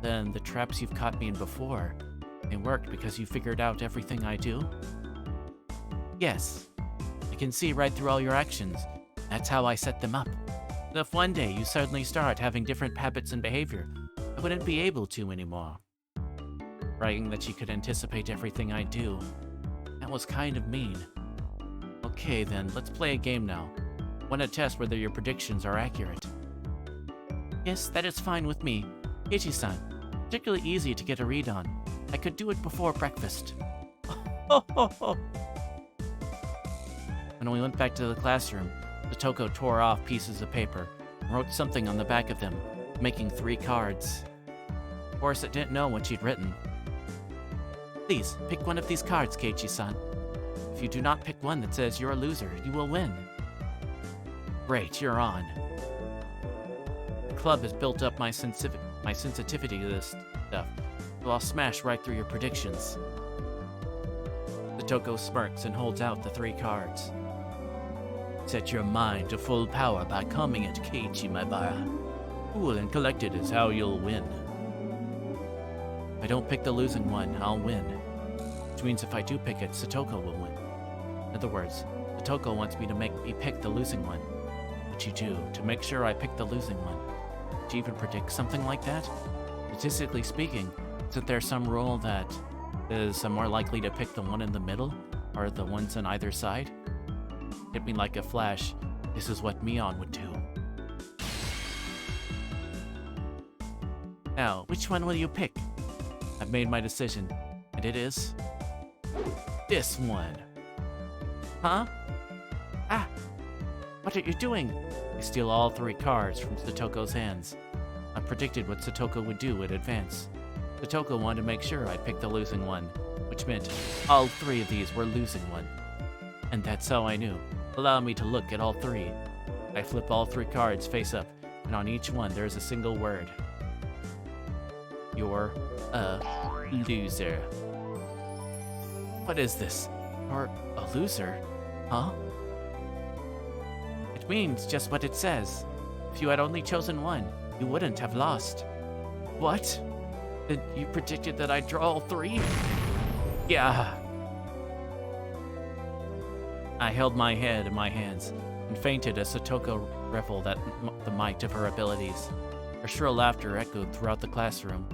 Then the traps you've caught me in before, they worked because you figured out everything I do? Yes. I can see right through all your actions. That's how I set them up. And if one day you suddenly start having different habits and behavior, I wouldn't be able to anymore. Bragging that you could anticipate everything I do. That was kind of mean. Okay then, let's play a game now. Want to test whether your predictions are accurate. Yes, that is fine with me. Ichi-san, particularly easy to get a read on. I could do it before breakfast. When we went back to the classroom, Satoko tore off pieces of paper and wrote something on the back of them, making 3 cards. Of course, it didn't know what she'd written. Please, pick one of these cards, Keiichi-san. If you do not pick one that says you're a loser, you will win. Great, you're on. The club has built up my sensitivity to this stuff, so I'll smash right through your predictions. Satoko smirks and holds out the 3 cards. Set your mind to full power by calming it, Keiichi Maibara. Cool and collected is how you'll win. If I don't pick the losing one, I'll win. Which means if I do pick it, Satoko will win. In other words, Satoko wants me to make me pick the losing one. What you do to make sure I pick the losing one? Do you even predict something like that? Statistically speaking, isn't there some rule that is more likely to pick the one in the middle, or the ones on either side? Hit me like a flash. This is what Mion would do. Now, which one will you pick? I've made my decision, and it is this one. Huh? Ah! What are you doing? I steal all 3 cards from Satoko's hands. I predicted what Satoko would do in advance. Satoko wanted to make sure I picked the losing one, which meant all 3 of these were losing one. And that's how I knew. Allow me to look at all 3. I flip all 3 cards face up, and on each one there is a single word. You're a loser. What is this? You're a loser? Huh? It means just what it says. If you had only chosen one, you wouldn't have lost. What? Then you predicted that I'd draw all 3? Yeah. I held my head in my hands and fainted as Satoko reveled at the might of her abilities. Her shrill laughter echoed throughout the classroom.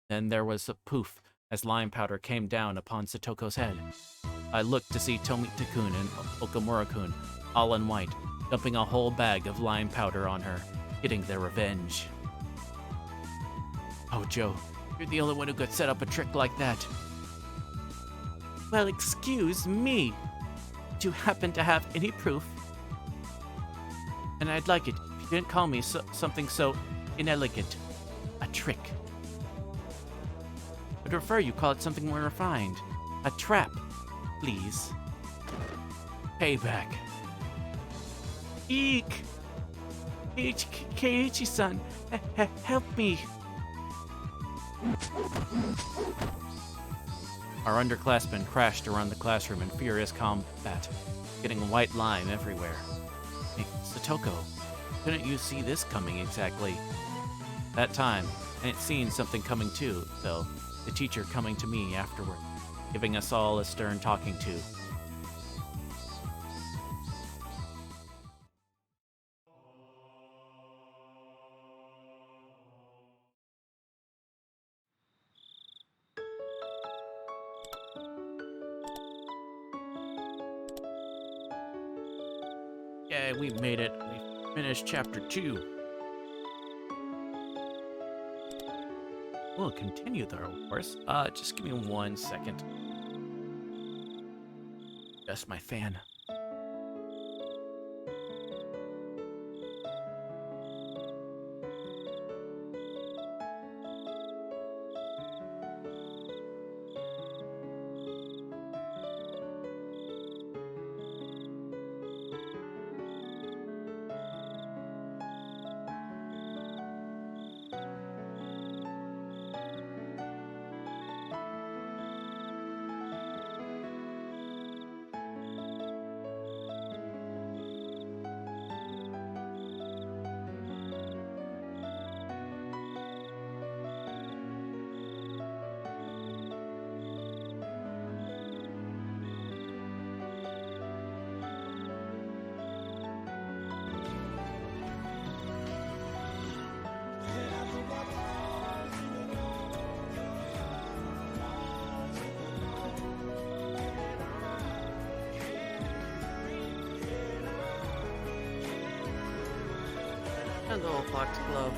Then there was a poof as lime powder came down upon Satoko's head. I looked to see Tomita-kun and Okamura-kun, all in white, dumping a whole bag of lime powder on her, getting their revenge. Oh, Joe, you're the only one who could set up a trick like that. Well, excuse me. Do you happen to have any proof? And I'd like it if you didn't call me something so inelegant. A trick. I'd prefer you call it something more refined. A trap, please. Payback. Eek! Keiichi-san, help me! Our underclassmen crashed around the classroom in furious combat, getting white lime everywhere. Hey, Satoko, couldn't you see this coming exactly? That time, I had seen something coming too, though, the teacher coming to me afterward, giving us all a stern talking to. Yeah, we made it. We finished chapter 2. We'll continue there, of course. Just give me 1 second. Adjust my fan. Little foxglove.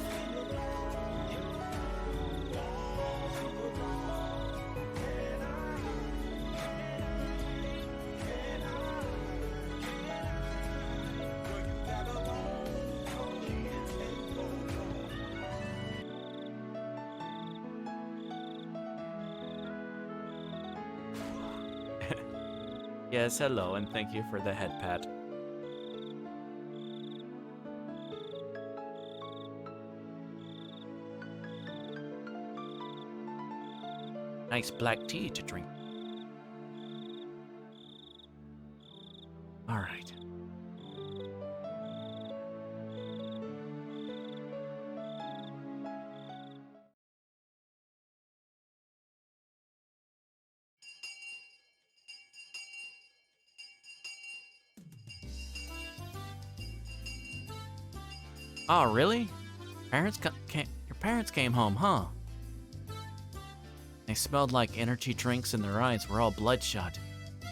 Yes, hello, and thank you for the head pat. Nice black tea to drink. All right. Oh, really? Your parents came home, huh? They smelled like energy drinks and their eyes were all bloodshot.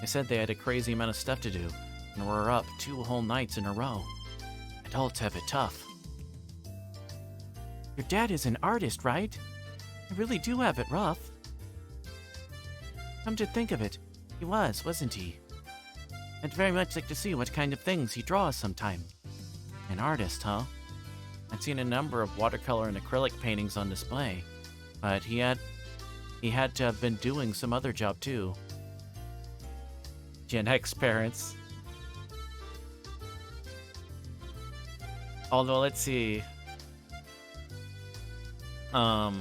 They said they had a crazy amount of stuff to do and were up 2 whole nights in a row. Adults have it tough. Your dad is an artist, right? You really do have it rough. Come to think of it, he wasn't he? I'd very much like to see what kind of things he draws sometime. An artist, huh? I'd seen a number of watercolor and acrylic paintings on display, but he had to have been doing some other job too. Gen X parents. Although, let's see. I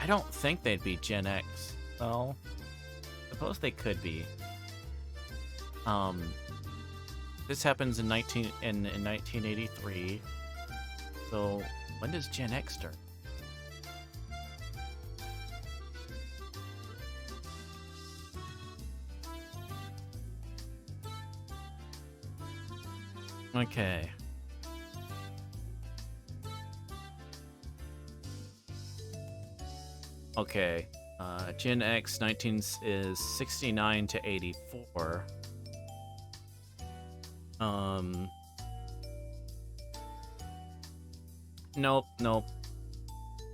don't think they'd be Gen X. Well, suppose they could be. This happens in 1983. So, when does Gen X start? Okay. Okay. Gen X is 69 to 84. Nope.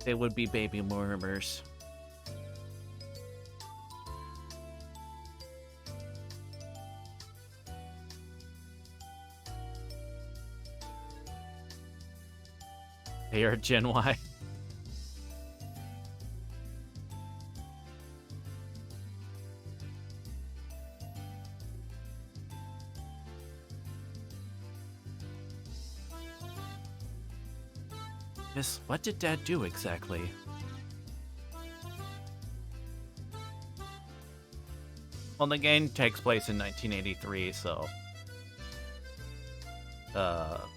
They would be baby boomers. They are Gen Y. Miss, what did Dad do exactly? Well, the game takes place in 1983, so... Oh,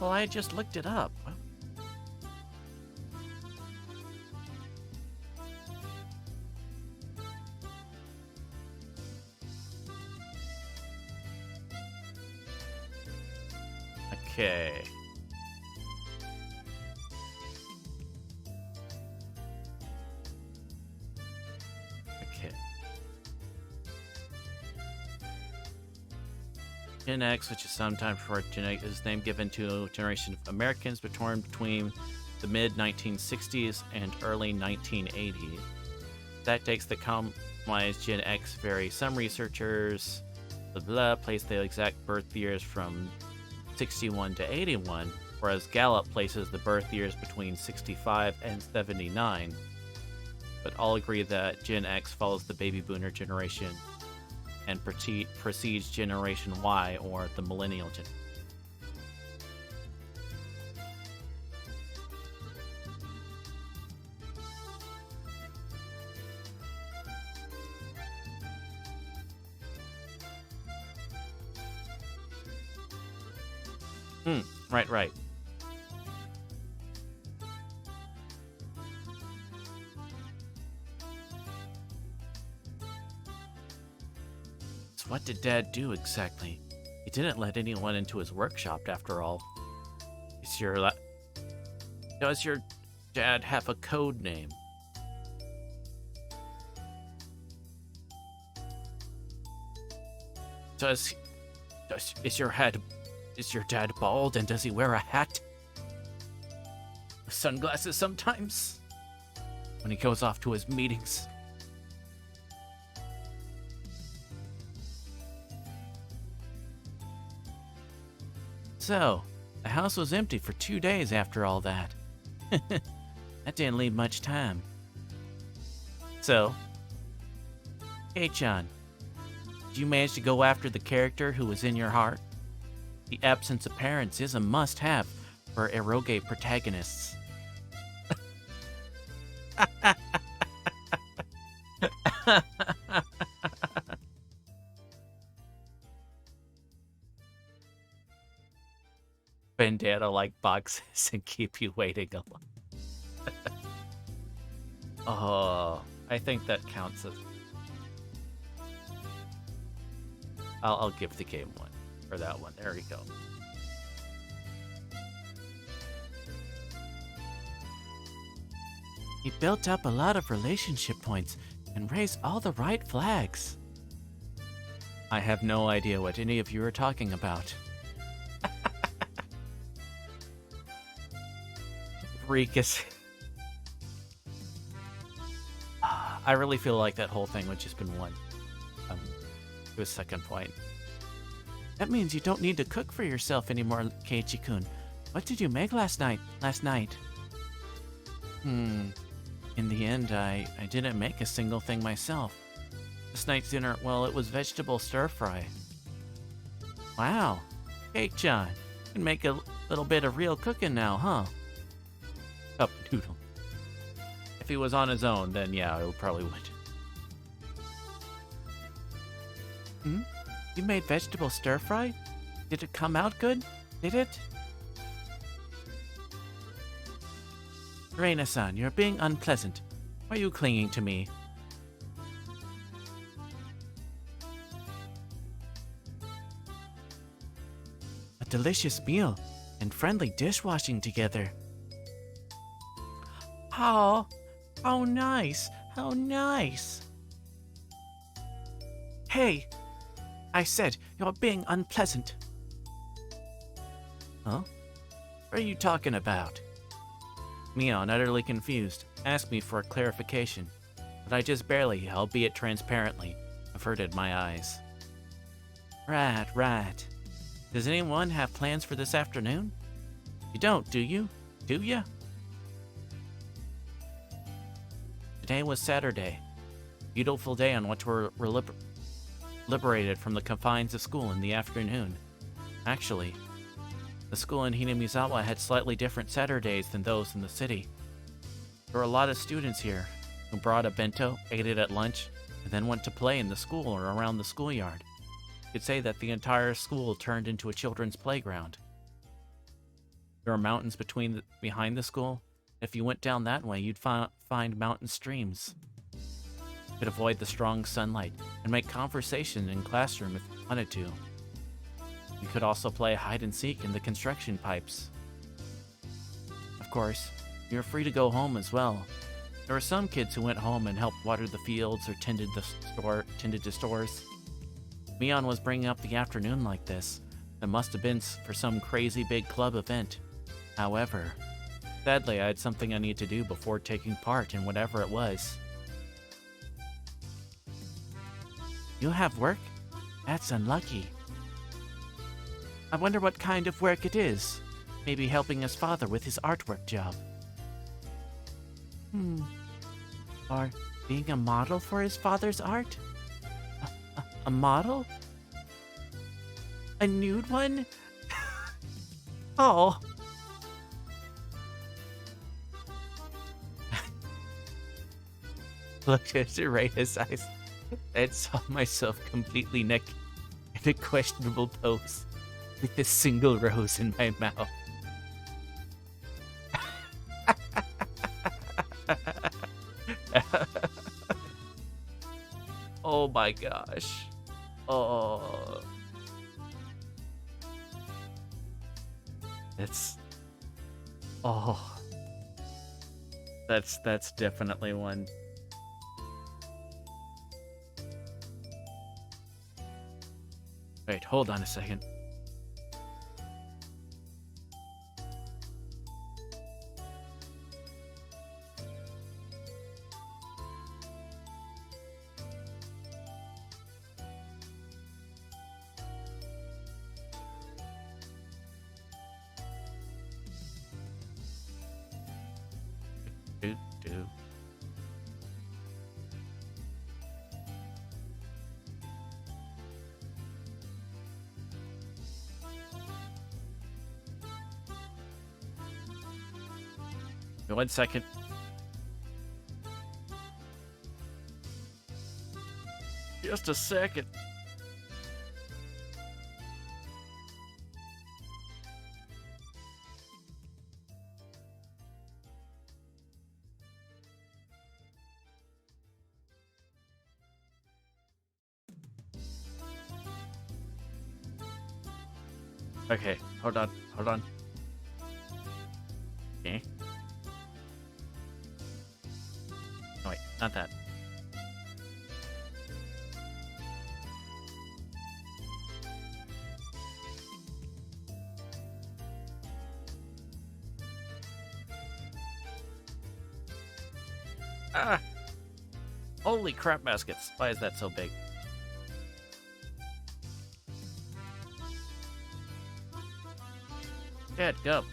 well, I just looked it up. Okay. Gen X, which is sometimes referred to as name given to a generation of Americans born between the mid-1960s and early 1980s. That takes the compromised Gen X vary. Some researchers place the exact birth years from 61 to 81, whereas Gallup places the birth years between 65 and 79. But all agree that Gen X follows the baby boomer generation and precedes Generation Y, or the millennial generation. Right. So what did Dad do exactly? He didn't let anyone into his workshop after all. Does your dad have a code name? Is your dad bald, and does he wear a hat? Sunglasses sometimes? When he goes off to his meetings? So, the house was empty for 2 days after all that. That didn't leave much time. So, Kei-chan, did you manage to go after the character who was in your heart? The absence of parents is a must-have for eroge protagonists. Bandana-like boxes and keep you waiting a lot. Oh, I think that counts as... I'll give the game one for that one. There we go. He built up a lot of relationship points and raised all the right flags. I have no idea what any of you are talking about. Reek is... I really feel like that whole thing would just been one. To a second point. That means you don't need to cook for yourself anymore, Keiichi-kun. What did you make last night? In the end, I didn't make a single thing myself. This night's dinner, well, it was vegetable stir-fry. Wow, Kei-chan, you can make a little bit of real cooking now, huh? Cup noodle. If he was on his own, then yeah, it probably would. You made vegetable stir-fry? Did it come out good? Did it? Reina-san, you're being unpleasant. Why are you clinging to me? A delicious meal and friendly dishwashing together. Oh, how nice, how nice. Hey, I said you're being unpleasant. Huh? What are you talking about? Mion, utterly confused, asked me for a clarification, but I just barely, albeit transparently, averted my eyes. Right. Does anyone have plans for this afternoon? You don't, do you? Do ya? Today was Saturday. Beautiful day on which we're liberated from the confines of school in the afternoon. Actually, the school in Hinamizawa had slightly different Saturdays than those in the city. There were a lot of students here who brought a bento, ate it at lunch, and then went to play in the school or around the schoolyard. You could say that the entire school turned into a children's playground. There are mountains behind the school. If you went down that way, you'd find mountain streams. You could avoid the strong sunlight and make conversation in classroom if you wanted to. You could also play hide-and-seek in the construction pipes. Of course, you're free to go home as well. There were some kids who went home and helped water the fields or tended to stores. Mion was bringing up the afternoon like this. It must have been for some crazy big club event. However, sadly, I had something I need to do before taking part in whatever it was. You have work? That's unlucky. I wonder what kind of work it is. Maybe helping his father with his artwork job. Or being a model for his father's art? A model? A nude one? Oh. Looked into Reina's eyes and saw myself completely naked in a questionable pose with a single rose in my mouth. Oh my gosh. Oh. Oh, that's definitely one. Wait, hold on a second. Do. One second. Just a second. Okay, hold on. Okay. Oh, wait, not that. Ah! Holy crap baskets. Why is that so big? Dad, go.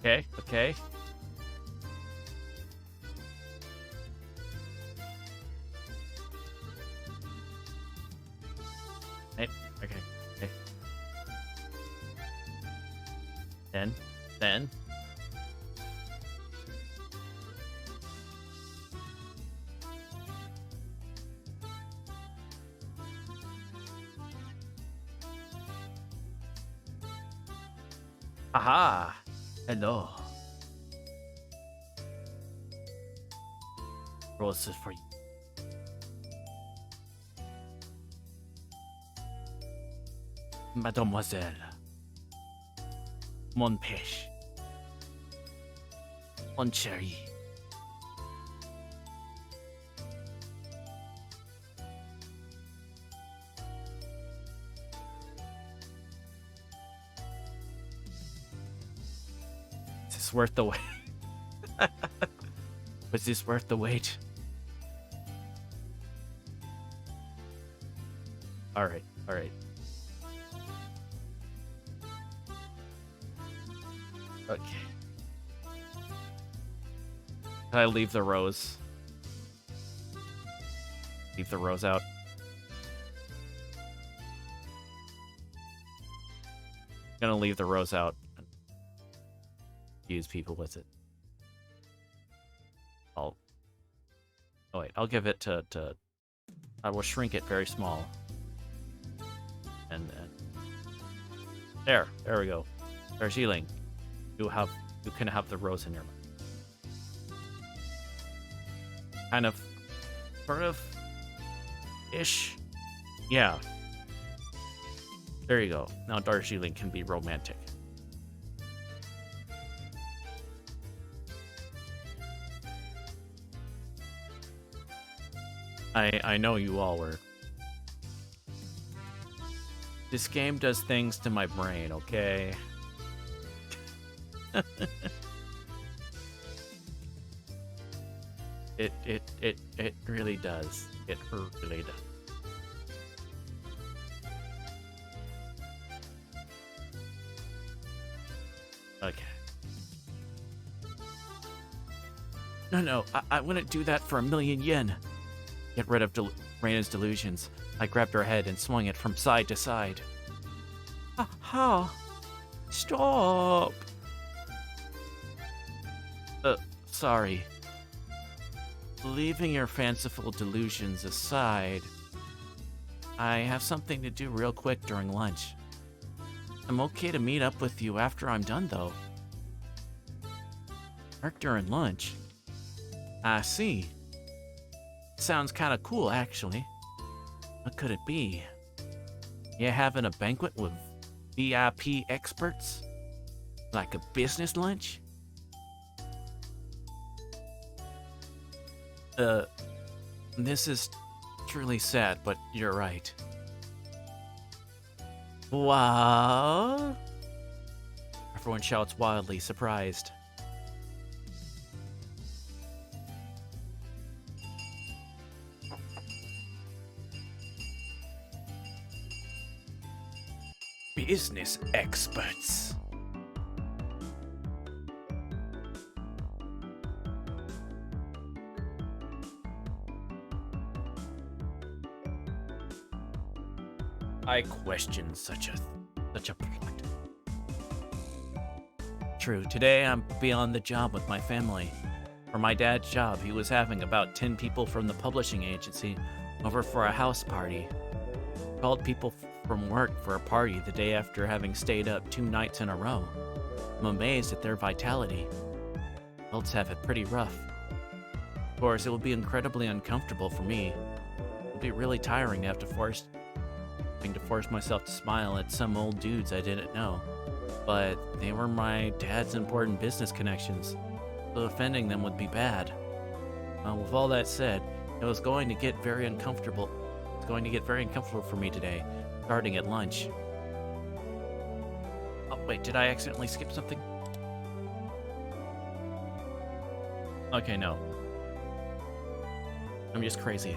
Okay. Hey, okay. Then. Aha! Hello. Roses for you. Mademoiselle. Mon pêche. Mon chéri. Is this worth the wait? Was this worth the wait? All right. Okay. Can I leave the rose? Leave the rose out. Gonna leave the rose out. Use people with it. I'll give it to I will shrink it very small. And there we go. Darjeeling. You can have the rose in your mouth. Kind of, sort of, ish. Yeah. There you go. Now Darjeeling can be romantic. I know you all were. This game does things to my brain, okay? It really does. It really does. Okay. No, I wouldn't do that for 1,000,000 yen. Get rid of Reina's delusions. I grabbed her head and swung it from side to side. How? Stop! Sorry. Leaving your fanciful delusions aside, I have something to do real quick during lunch. I'm okay to meet up with you after I'm done, though. Work during lunch? I see. Sounds kind of cool, actually. What could it be? You having a banquet with VIP experts? Like a business lunch? This is truly sad, but you're right. What? Everyone shouts wildly, surprised. Business experts. I question such a plot. True, today I'm beyond the job with my family. For my dad's job, he was having about 10 people from the publishing agency over for a house party. Called people from work for a party the day after having stayed up 2 nights in a row. I'm amazed at their vitality. Adults have it pretty rough. Of course, it will be incredibly uncomfortable for me. It will be really tiring to have to force myself to smile at some old dudes I didn't know. But they were my dad's important business connections, so offending them would be bad. With all that said, it was going to get very uncomfortable. It's going to get very uncomfortable for me today, starting at lunch. Oh wait, did I accidentally skip something? Okay, no. I'm just crazy.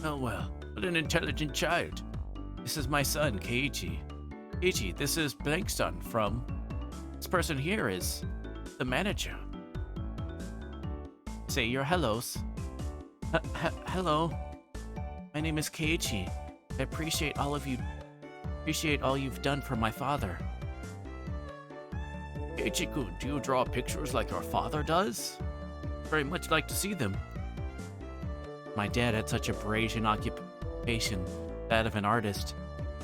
Oh well, what an intelligent child. This is my son, Keiichi. Keiichi, this is Blank's son from... This person here is the manager. Say your hellos. Hello. My name is Keiichi. I appreciate all you've done for my father. Keiichi-kun, do you draw pictures like your father does? Very much like to see them. My dad had such a brazen occupation, that of an artist,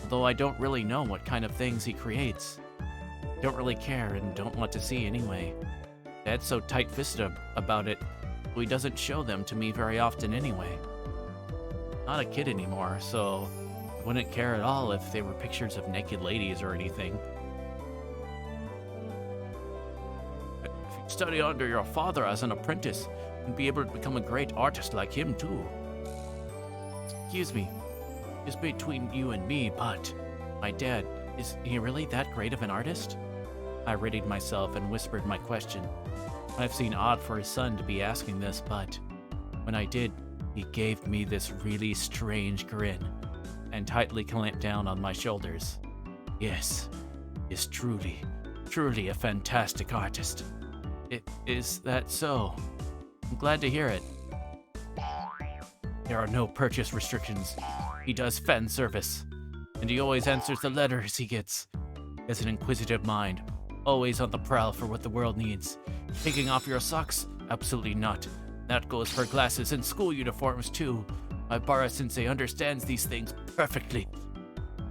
although I don't really know what kind of things he creates. Don't really care and don't want to see anyway. Dad's so tight-fisted about it, so he doesn't show them to me very often anyway. Not a kid anymore, so I wouldn't care at all if they were pictures of naked ladies or anything. If you study under your father as an apprentice, and be able to become a great artist like him too. Excuse me, it's between you and me, but my dad, is he really that great of an artist? I readied myself and whispered my question. I've seen odd for his son to be asking this, but when I did, he gave me this really strange grin and tightly clamped down on my shoulders. Yes, is truly a fantastic artist. Is that so? I'm glad to hear it. There are no purchase restrictions. He does fan service, and he always answers the letters he gets. He has an inquisitive mind, always on the prowl for what the world needs. Taking off your socks? Absolutely not. That goes for glasses and school uniforms too. My Bara-sensei understands these things perfectly.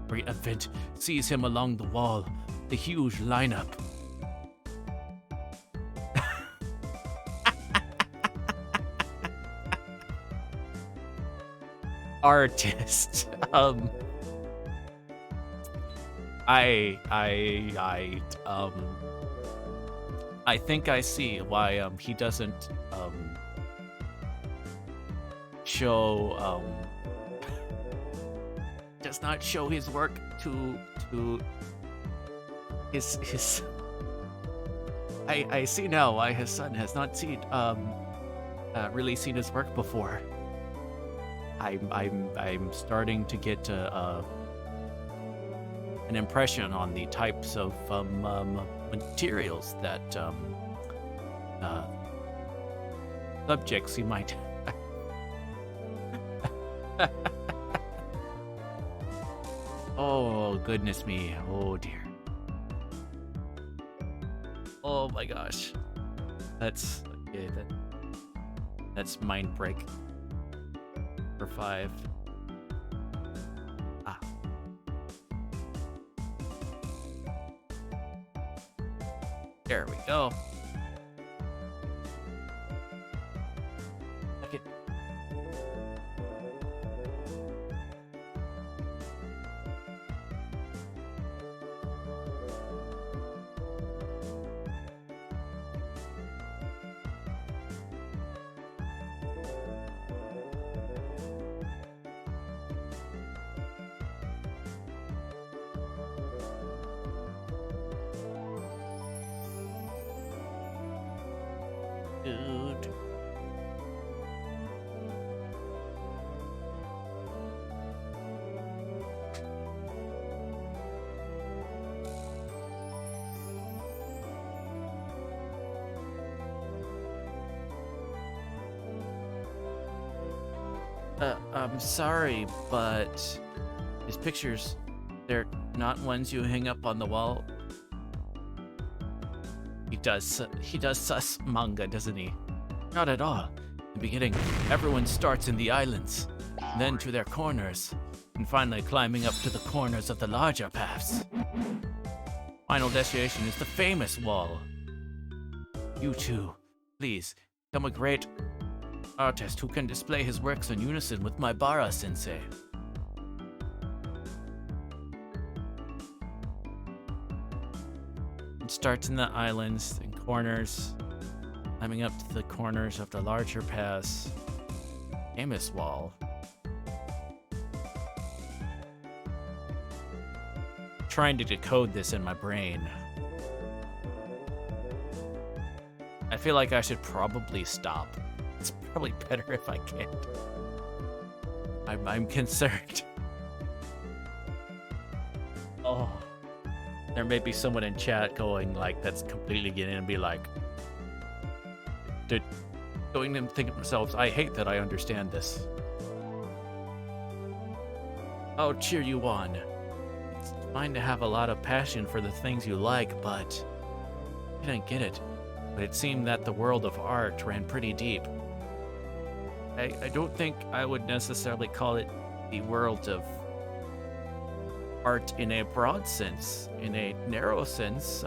Every event sees him along the wall, the huge lineup. Artist. I think I see why he doesn't show does not show his work to his I see now why his son has not seen really seen his work before. I'm starting to get an impression on the types of materials that subjects he might. Oh goodness me! Oh dear! Oh my gosh! That's mind break. For 5. Ah. There we go. I could... Dude. I'm sorry, but his pictures, they're not ones you hang up on the wall. He does sus manga, doesn't he? Not at all. In the beginning, everyone starts in the islands, then to their corners, and finally climbing up to the corners of the larger paths. Final destination is the famous wall. You too, please, become a great artist who can display his works in unison with my Bara-sensei. It starts in the islands and corners, climbing up to the corners of the larger paths. Famous wall. Trying to decode this in my brain. I feel like I should probably stop. It's probably better if I can't. I'm concerned. Oh. There may be someone in chat going like, that's completely getting and be like, going and think of themselves, I hate that I understand this. I'll cheer you on. It's fine to have a lot of passion for the things you like, but I didn't get it. But it seemed that the world of art ran pretty deep. I don't think I would necessarily call it the world of art in a broad sense. In a narrow sense,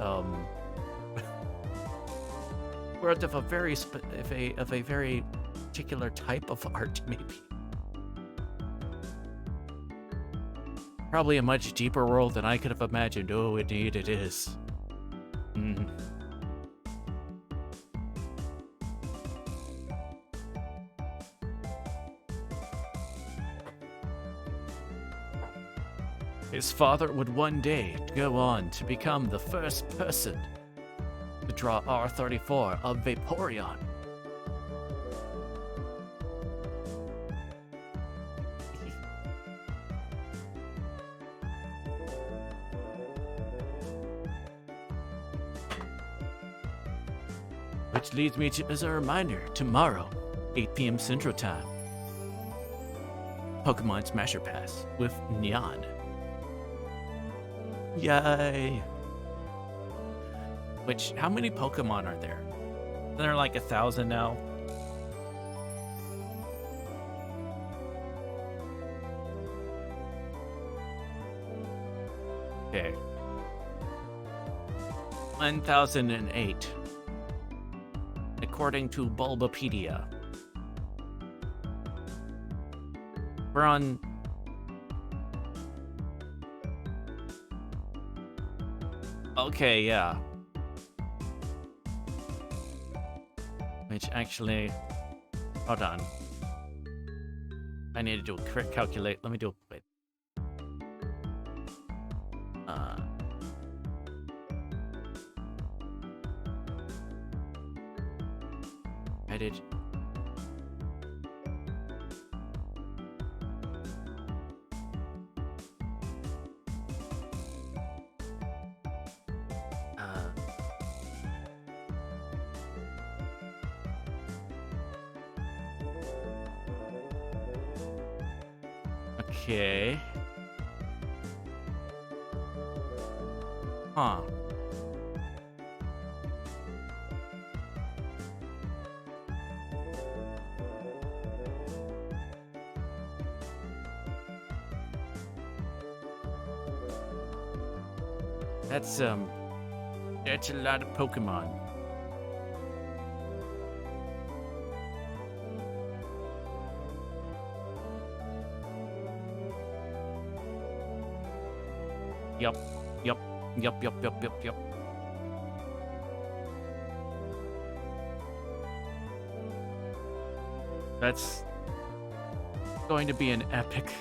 world of a very very particular type of art, maybe. Probably a much deeper world than I could have imagined. Oh, indeed it is. His father would one day go on to become the first person to draw R34 of Vaporeon. Which leads me to, as a reminder, tomorrow, 8 p.m. Central Time, Pokemon Smasher Pass with Nyan. Yay! Which, how many Pokemon are there? Isn't there like 1,000 now? Okay. 1,008. According to Bulbapedia. We're on... Okay, yeah. Which actually... Hold on. I need to do a quick calculate. Let me do a... Wait. I did... Okay. Huh. That's a lot of Pokemon. Yup. That's going to be an epic.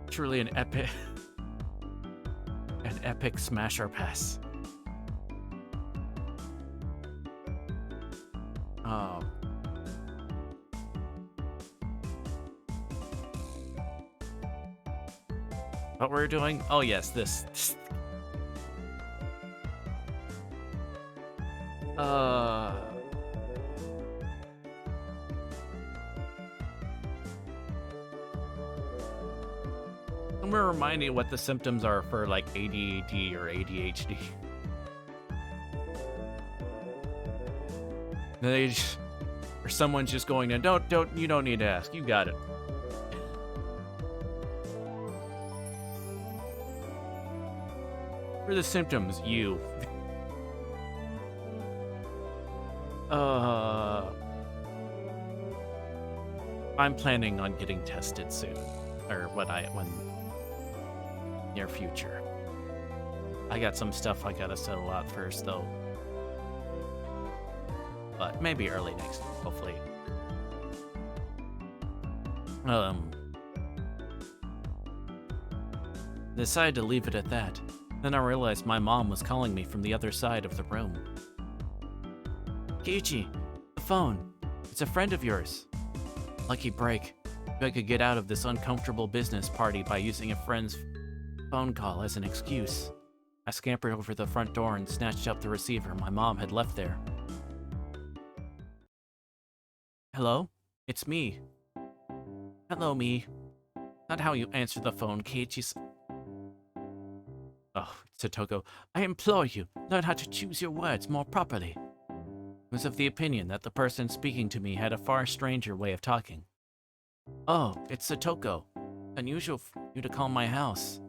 Truly an epic smasher pass. What we're doing? Oh yes, this. I'm gonna remind you what the symptoms are for like ADD or ADHD. Or someone's just going to you don't need to ask. You got it. For the symptoms, you. I'm planning on getting tested soon, or near future. I got some stuff I gotta settle out first, though. But maybe early next week, hopefully. Decided to leave it at that. Then I realized my mom was calling me from the other side of the room. Kiichi, the phone. It's a friend of yours. Lucky break. Maybe I could get out of this uncomfortable business party by using a friend's phone call as an excuse. I scampered over the front door and snatched up the receiver my mom had left there. Hello? It's me. Hello, me. Not how you answer the phone, Keiichi's. Oh, Satoko, I implore you, learn how to choose your words more properly. I was of the opinion that the person speaking to me had a far stranger way of talking. Oh, it's Satoko. Unusual for you to call my house.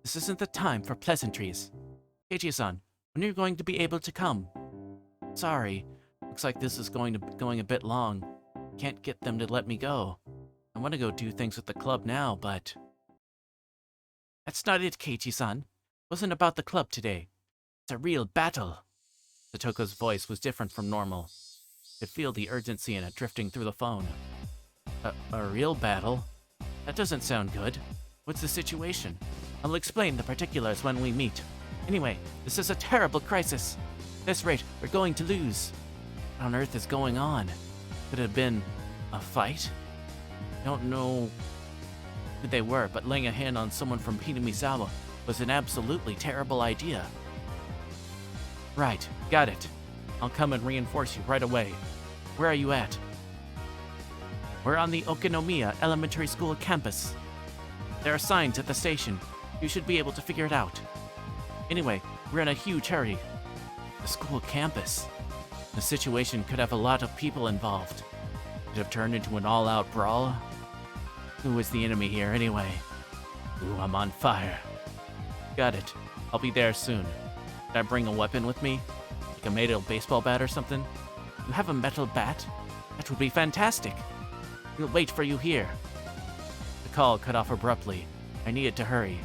This isn't the time for pleasantries. Keiichi-san, when are you going to be able to come? Sorry, looks like this is going a bit long. Can't get them to let me go. I want to go do things with the club now, but... That's not it, Keiichi-san. Wasn't about the club today. It's a real battle. Satoko's voice was different from normal. I could feel the urgency in it drifting through the phone. A real battle? That doesn't sound good. What's the situation? I'll explain the particulars when we meet. Anyway, this is a terrible crisis. At this rate, we're going to lose. What on earth is going on? Could it have been a fight? I don't know who they were, but laying a hand on someone from Hinamizawa was an absolutely terrible idea. Right, got it. I'll come and reinforce you right away. Where are you at? We're on the Okinomiya Elementary School campus. There are signs at the station. You should be able to figure it out. Anyway, we're in a huge hurry. The school campus. The situation could have a lot of people involved. Could have turned into an all-out brawl. Who is the enemy here anyway? Ooh, I'm on fire. Got it. I'll be there soon. Did I bring a weapon with me? Like a metal baseball bat or something? You have a metal bat? That would be fantastic. We'll wait for you here. The call cut off abruptly. I needed to hurry.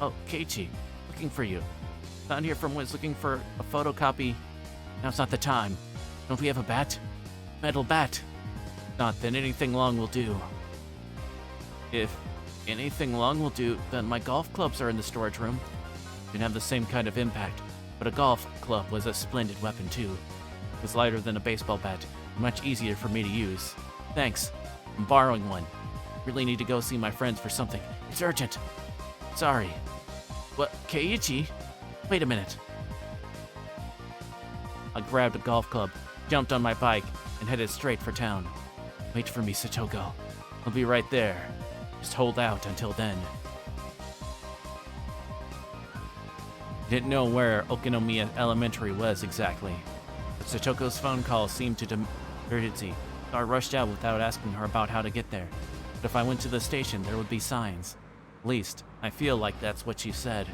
Oh, Keiichi. Looking for you. Found here from was looking for a photocopy. Now's not the time. Don't we have a bat? Metal bat. Not, then anything long will do. If anything long will do, then my golf clubs are in the storage room. Didn't have the same kind of impact, but a golf club was a splendid weapon too. It was lighter than a baseball bat, and much easier for me to use. Thanks. I'm borrowing one. Really need to go see my friends for something. It's urgent. Sorry. What, Keiichi? Wait a minute. I grabbed a golf club, jumped on my bike, and headed straight for town. Wait for me, Satoko. I'll be right there. Just hold out until then. Didn't know where Okinomiya Elementary was exactly, but Satoko's phone call seemed to urgency, so I rushed out without asking her about how to get there. But if I went to the station, there would be signs. At least, I feel like that's what she said,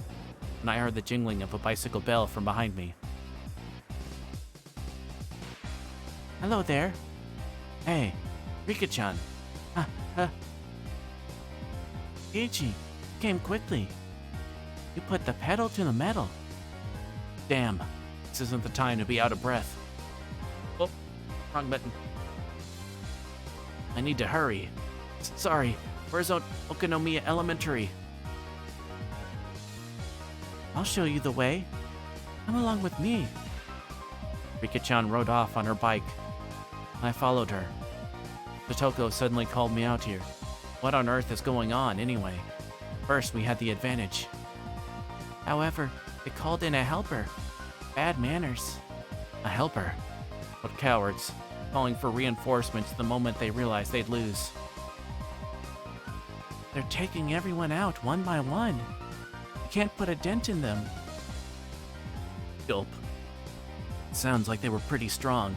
and I heard the jingling of a bicycle bell from behind me. Hello there. Hey, Rika-chan. Ichi, you came quickly. You put the pedal to the metal. Damn, this isn't the time to be out of breath. Oh, wrong button. I need to hurry. Sorry, where's Okonomiya Elementary? I'll show you the way. Come along with me. Rika-chan rode off on her bike. I followed her. Totoko suddenly called me out here. What on earth is going on, anyway? First, we had the advantage. However, they called in a helper. Bad manners. A helper? What cowards, calling for reinforcements the moment they realized they'd lose. They're taking everyone out one by one. You can't put a dent in them. Gulp. Sounds like they were pretty strong.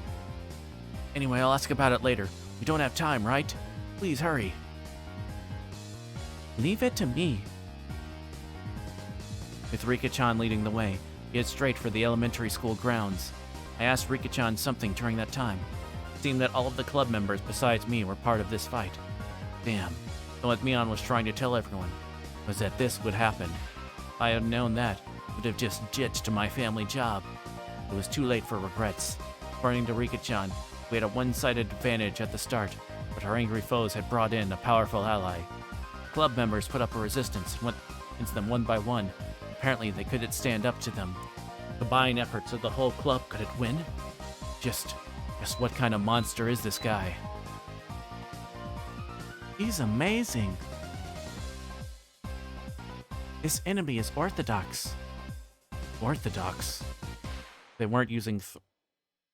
Anyway, I'll ask about it later. We don't have time, right? Please hurry. Leave it to me. With Rika-chan leading the way, we head straight for the elementary school grounds. I asked Rika-chan something during that time. It seemed that all of the club members besides me were part of this fight. Damn. So what Mion was trying to tell everyone was that this would happen. If I had known that, I would have just ditched to my family job. It was too late for regrets. According to Rika-chan, we had a one-sided advantage at the start, but our angry foes had brought in a powerful ally. Club members put up a resistance and went against them one by one. Apparently, they couldn't stand up to them. Combined efforts of the whole club, could it win? Just what kind of monster is this guy? He's amazing. This enemy is orthodox. Orthodox? They weren't using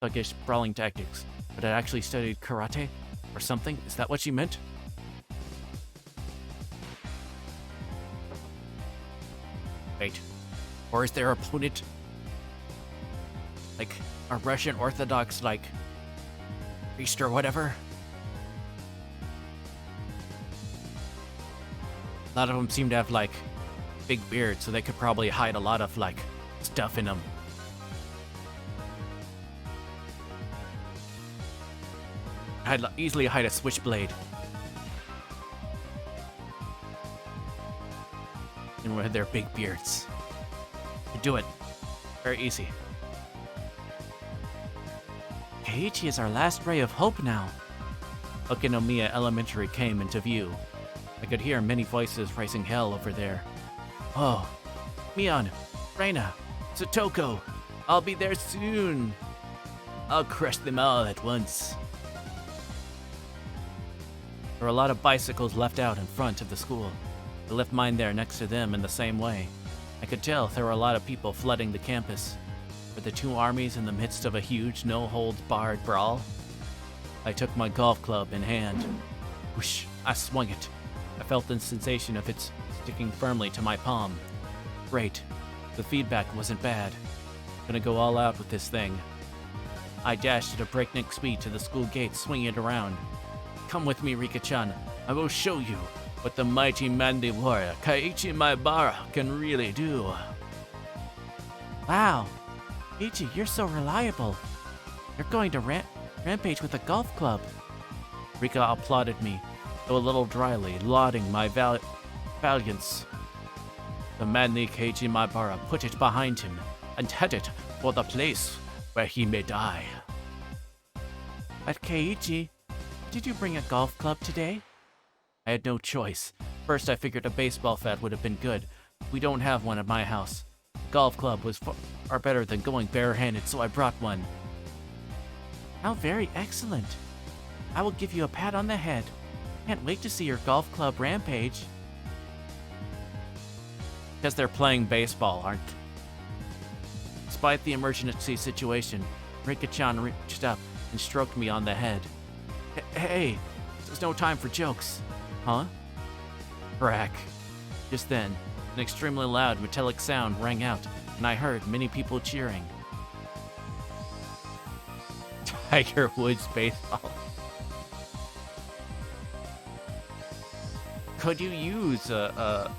thuggish brawling tactics, but had actually studied karate or something? Is that what she meant? Wait, or is their opponent like a Russian Orthodox, like, priest or whatever? A lot of them seem to have, like, big beards, so they could probably hide a lot of, like, stuff in them. I'd easily hide a switchblade. And with their big beards. You do it. Very easy. Keiichi is our last ray of hope now. Okonomiya Elementary came into view. I could hear many voices raising hell over there. Oh, Mion, Reina, Satoko, I'll be there soon. I'll crush them all at once. There were a lot of bicycles left out in front of the school. I left mine there next to them in the same way. I could tell there were a lot of people flooding the campus. Were the two armies in the midst of a huge no-holds-barred brawl? I took my golf club in hand. Whoosh, I swung it. I felt the sensation of it sticking firmly to my palm. Great. The feedback wasn't bad. Gonna go all out with this thing. I dashed at a breakneck speed to the school gate, swinging it around. Come with me, Rika-chan. I will show you what the mighty manly warrior Keiichi Maibara can really do. Wow. Ichi, you're so reliable. You're going to rampage with a golf club. Rika applauded me, though a little dryly, lauding my valiance. The manly Keiichi Maibara put it behind him and headed for the place where he may die. But Keiichi, did you bring a golf club today? I had no choice. First, I figured a baseball bat would have been good. We don't have one at my house. A golf club was far better than going barehanded, so I brought one. How very excellent. I will give you a pat on the head. Can't wait to see your golf club rampage. Because they're playing baseball, aren't they? Despite the emergency situation, Rika-chan reached up and stroked me on the head. Hey, there's no time for jokes. Huh? Crack. Just then, an extremely loud metallic sound rang out, and I heard many people cheering. Tiger Woods baseball. Could you use a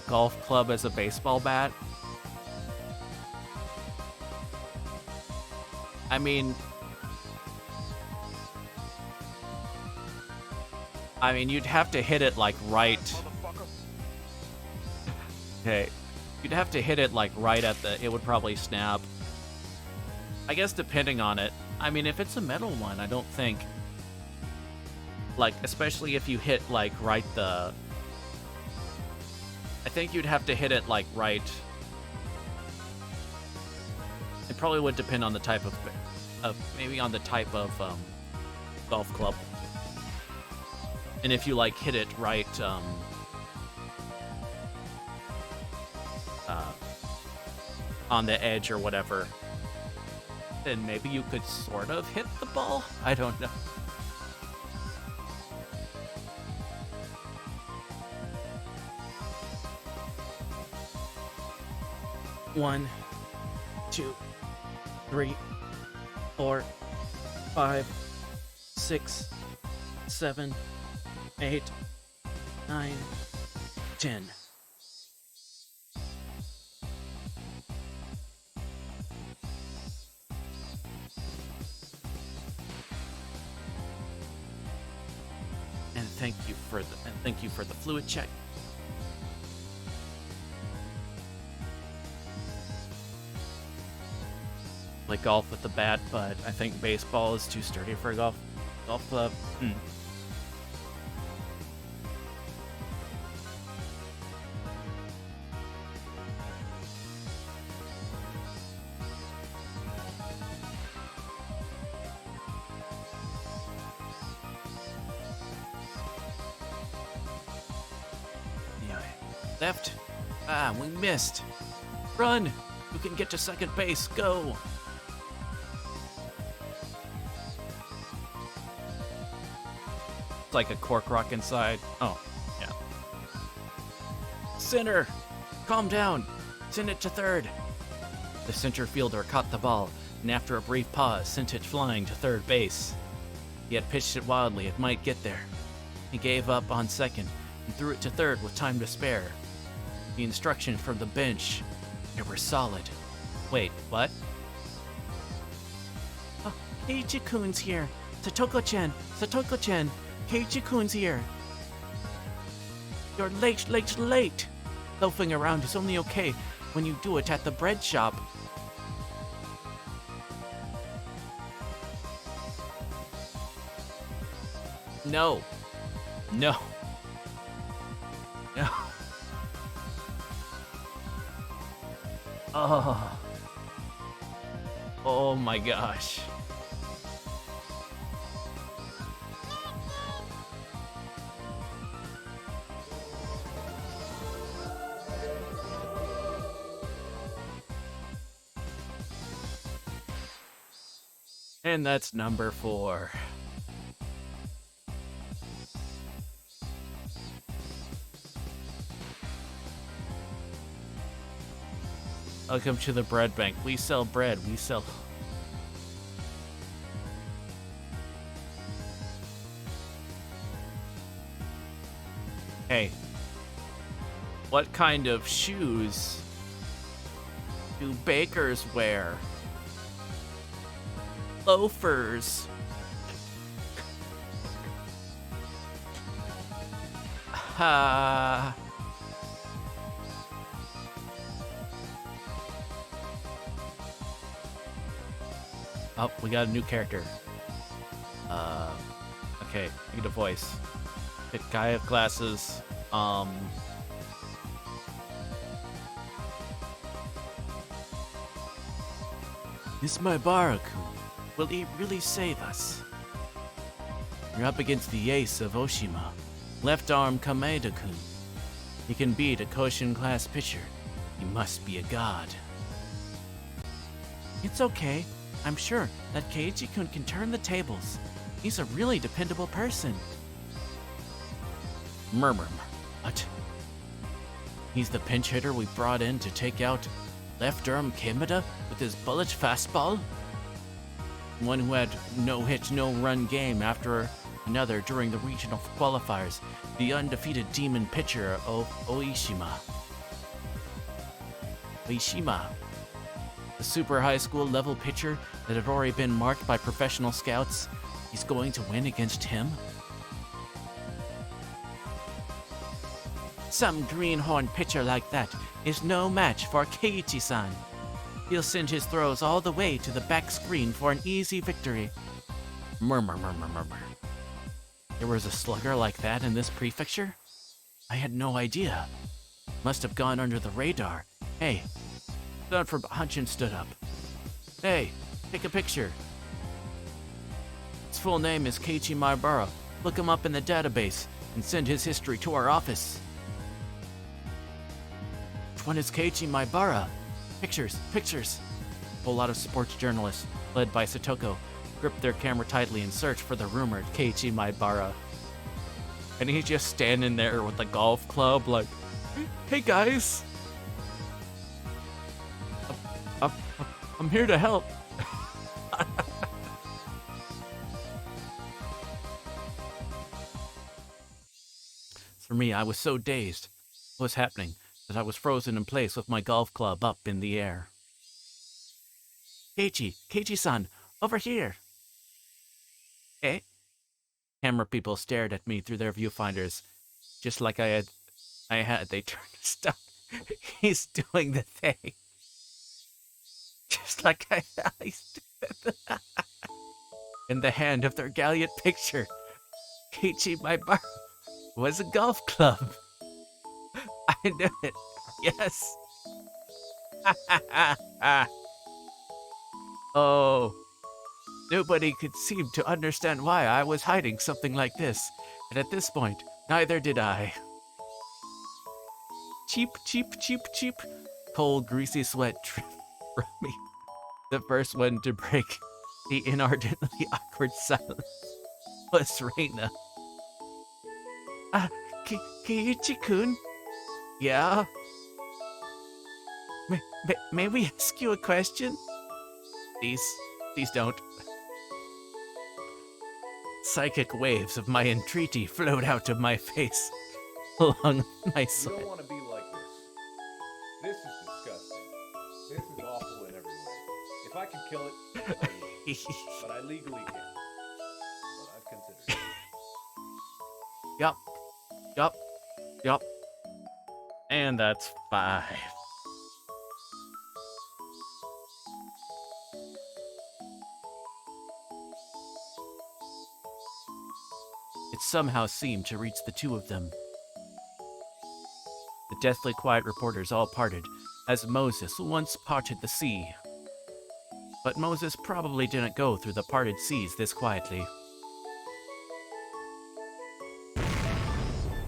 golf club as a baseball bat? I mean, you'd have to hit it like right. Okay, you'd have to hit it like right at the. It would probably snap. I guess depending on it. I mean, if it's a metal one, I don't think. Like, especially if you hit like right the. I think you'd have to hit it like right. It probably would depend on the type of maybe on the type of golf club. And if you like hit it right on the edge or whatever, then maybe you could sort of hit the ball. I don't know. One, 2, 3, 4, 5, 6, 7, 8, 9, 10. And thank you for the fluid check. Play golf with the bat, but I think baseball is too sturdy for a golf club. Left. Ah, we missed. Run! You can get to second base. Go! It's like a cork rock inside. Oh, yeah. Center! Calm down. Send it to third. The center fielder caught the ball, and after a brief pause, sent it flying to third base. He had pitched it wildly. It might get there. He gave up on second and threw it to third with time to spare. The instructions from the bench, they were solid. Wait, what? Oh, Keiji-kun's here. Satoko-chan, Keiji-kun's here. You're late. Loafing around is only okay when you do it at the bread shop. No. Oh my gosh. And that's number 4. Welcome to the bread bank. We sell bread. Hey. What kind of shoes do bakers wear? Loafers. Ha. Oh, we got a new character. Okay, need a voice. Big guy of glasses. This my Baraku. Will he really save us? You're up against the ace of Oshima, left arm Kameda-kun. He can beat a Koshin-class pitcher. He must be a god. It's okay. I'm sure that Keiji-kun can turn the tables. He's a really dependable person. Murmur. What? He's the pinch hitter we brought in to take out left arm Kameda with his bullet fastball? One who had no hit, no run game after another during the regional qualifiers, the undefeated demon pitcher Oishima. Oishima, the super high school level pitcher that had already been marked by professional scouts. He's going to win against him? Some greenhorn pitcher like that is no match for Keiichi-san. He'll send his throws all the way to the back screen for an easy victory. Murmur. There was a slugger like that in this prefecture? I had no idea. Must have gone under the radar. Hey, Don from Hunchin stood up. Hey, take a picture. His full name is Keiichi Maibara. Look him up in the database and send his history to our office. Which one is Keiichi Maibara? Pictures. A whole lot of sports journalists, led by Satoko, gripped their camera tightly and searched for the rumored Keiichi Maibara. And he's just standing there with a golf club like, hey guys! I'm here to help. For me, I was so dazed. What was happening that I was frozen in place with my golf club up in the air. Keiichi-san, over here. Eh? Camera people stared at me through their viewfinders, just like I had. They turned to stop. He's doing the thing. Just like I had. He's doing the In the hand of their gallant picture, Keiichi Maibara was a golf club. I knew it. Yes. Oh. Nobody could seem to understand why I was hiding something like this, and at this point, neither did I. Cheep. Cold, greasy sweat dripped from me. The first one to break the inordinately awkward silence was Reina. Keiichi-kun? Yeah? May we ask you a question? Please don't. Psychic waves of my entreaty flowed out of my face, along my sweat. You don't want to be like this. This is disgusting. This is awful in every way. If I could kill it, I would. But I legally can't. But I've considered it. Yup. And that's 5. It somehow seemed to reach the two of them. The deathly quiet reporters all parted, as Moses once parted the sea. But Moses probably didn't go through the parted seas this quietly.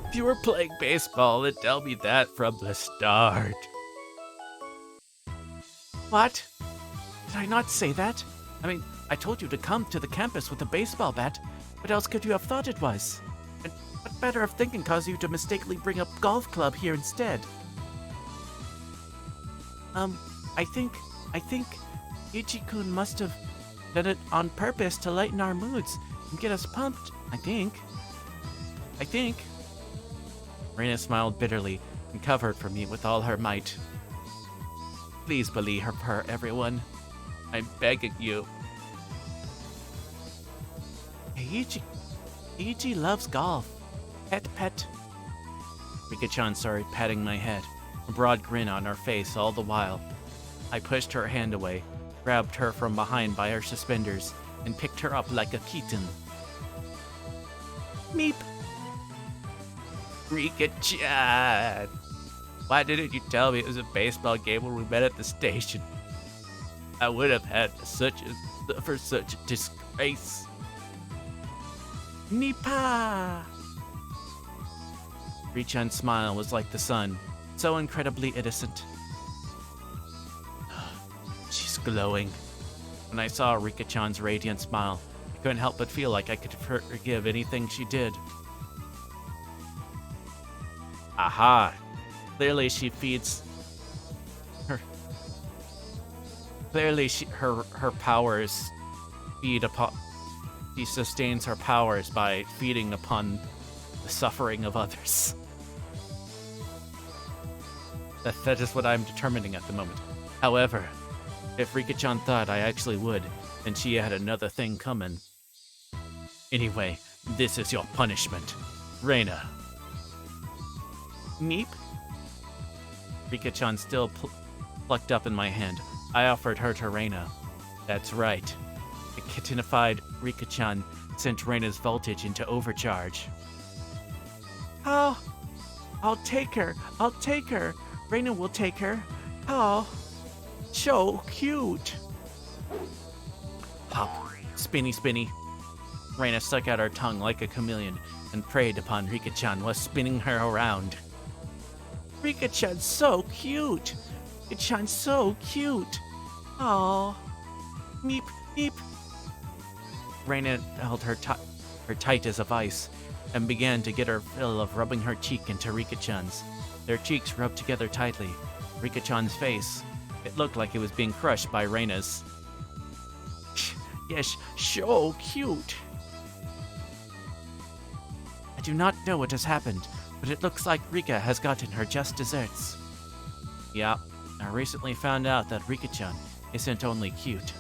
If you were playing baseball, then tell me that from the start. What? Did I not say that? I mean, I told you to come to the campus with a baseball bat. What else could you have thought it was? And what better of thinking caused you to mistakenly bring a golf club here instead? I think Ichi-kun must have done it on purpose to lighten our moods and get us pumped, I think. Reina smiled bitterly and covered for me with all her might. Please believe her, everyone. I'm begging you. Keiichi loves golf. Pet. Rika-chan started patting my head, a broad grin on her face all the while. I pushed her hand away, grabbed her from behind by her suspenders, and picked her up like a kitten. Meep. Rika-chan! Why didn't you tell me it was a baseball game when we met at the station? I would have had such a disgrace. Nipa! Richan's smile was like the sun, so incredibly innocent. She's glowing. When I saw Rika-chan's radiant smile, I couldn't help but feel like I could forgive anything she did. Aha! Clearly she feeds her. Clearly her powers feed She sustains her powers by feeding upon the suffering of others. That is what I'm determining at the moment. However, if Rika-chan thought I actually would, then she had another thing coming. Anyway, this is your punishment. Reina. Meep? Rika-chan still plucked up in my hand. I offered her to Reina. That's right. The kittenified Rika-chan sent Reina's voltage into overcharge. Oh, I'll take her. I'll take her. Reina will take her. Oh, so cute. Hop, spinny, spinny. Reina stuck out her tongue like a chameleon and preyed upon Rika-chan while spinning her around. Rika-chan's so cute. Rika-chan's so cute. Oh, meep, meep. Reina held her tight as a vice and began to get her fill of rubbing her cheek into Rika-chan's. Their cheeks rubbed together tightly. Rika-chan's face, it looked like it was being crushed by Reina's. Yes, so cute. I do not know what has happened, but it looks like Rika has gotten her just desserts. Yeah, I recently found out that Rika-chan isn't only cute.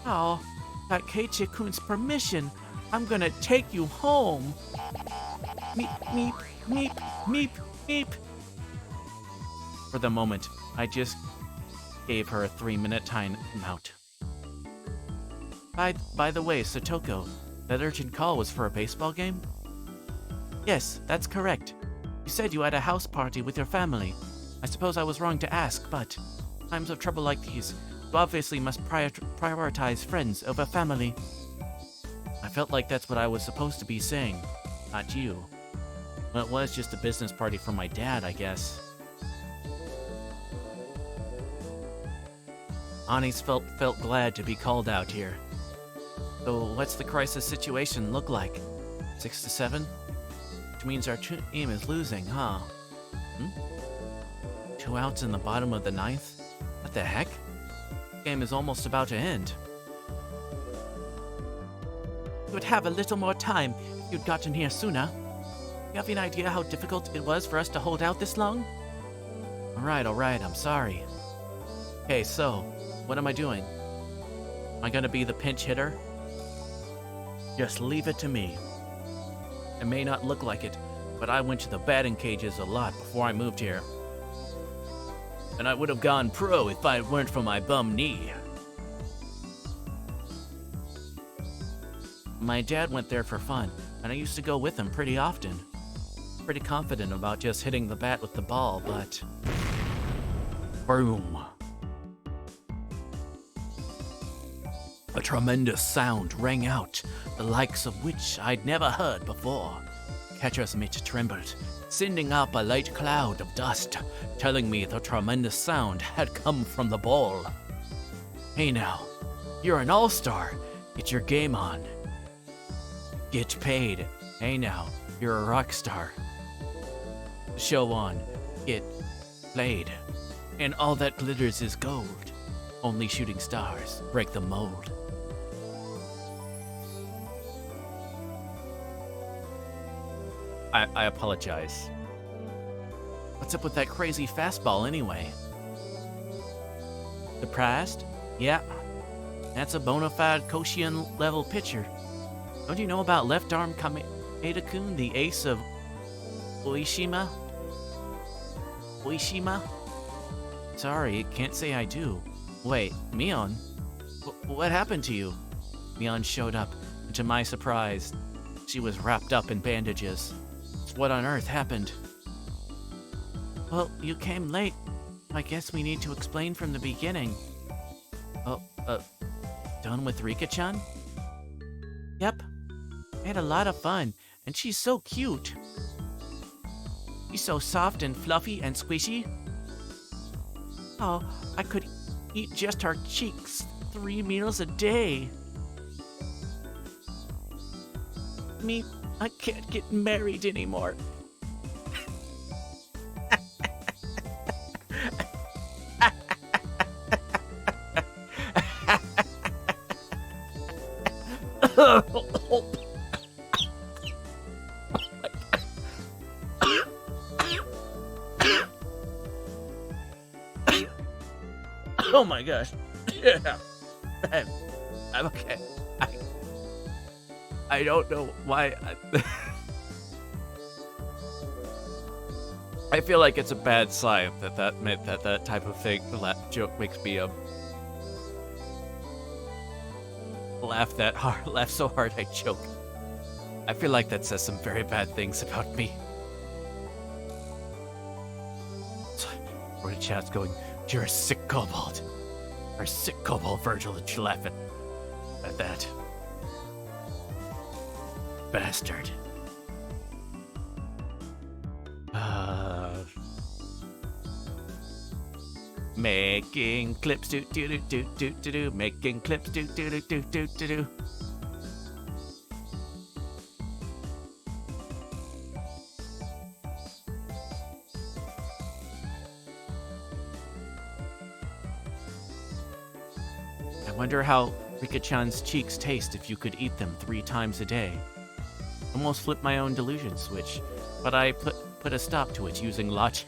Oh, got Keiichi-kun's permission. I'm gonna take you home. Meep, meep, meep, meep, meep. For the moment, I just gave her a 3-minute time out. By the way, Satoko, that urgent call was for a baseball game? Yes, that's correct. You said you had a house party with your family. I suppose I was wrong to ask, but times of trouble like these, you obviously must prioritize friends over family. I felt like that's what I was supposed to be saying, not you. Well, it was just a business party for my dad, I guess. Anis felt glad to be called out here. So what's the crisis situation look like? 6-7? Which means our team is losing, huh? 2 outs in the bottom of the 9th? What the heck? The game is almost about to end. You would have a little more time if you'd gotten here sooner. You have any idea how difficult it was for us to hold out this long? Alright, I'm sorry. Okay, so, what am I doing? Am I gonna be the pinch hitter? Just leave it to me. It may not look like it, but I went to the batting cages a lot before I moved here. And I would have gone pro if I weren't for my bum knee. My dad went there for fun, and I used to go with him pretty often. Pretty confident about just hitting the bat with the ball, but... Boom. A tremendous sound rang out, the likes of which I'd never heard before. Catcher's mitt trembled, sending up a light cloud of dust, telling me the tremendous sound had come from the ball. Hey now, you're an all-star. Get your game on. Get paid. Hey now, you're a rock star. Show on. Get played. And all that glitters is gold. Only shooting stars break the mold. I apologize. What's up with that crazy fastball anyway? Surprised? Yeah. That's a bona fide Koshian level pitcher. Don't you know about left arm Kameda-kun, the ace of Oishima? Oishima? Sorry, can't say I do. Wait, Mion? What happened to you? Mion showed up, and to my surprise, she was wrapped up in bandages. What on earth happened? Well, you came late. I guess we need to explain from the beginning. Oh, done with Rika-chan? Yep. I had a lot of fun, and she's so cute. She's so soft and fluffy and squishy. Oh, I could eat just her cheeks 3 meals a day. Me, I can't get married anymore. Oh my gosh. Yeah. I'm okay. I don't know why. I feel like it's a bad sign that type of thing, joke makes me laugh that hard, laugh so hard I choke. I feel like that says some very bad things about me. Where the chat's going, you're a sick kobold. Or sick kobold, Virgil, that you're laughing at that. Bastard. Making clips, do do do do do do do. Making clips, do do do do do do do. I wonder how Rika-chan's cheeks taste if you could eat them 3 times a day. Almost flipped my own delusion switch, but I put a stop to it using logic.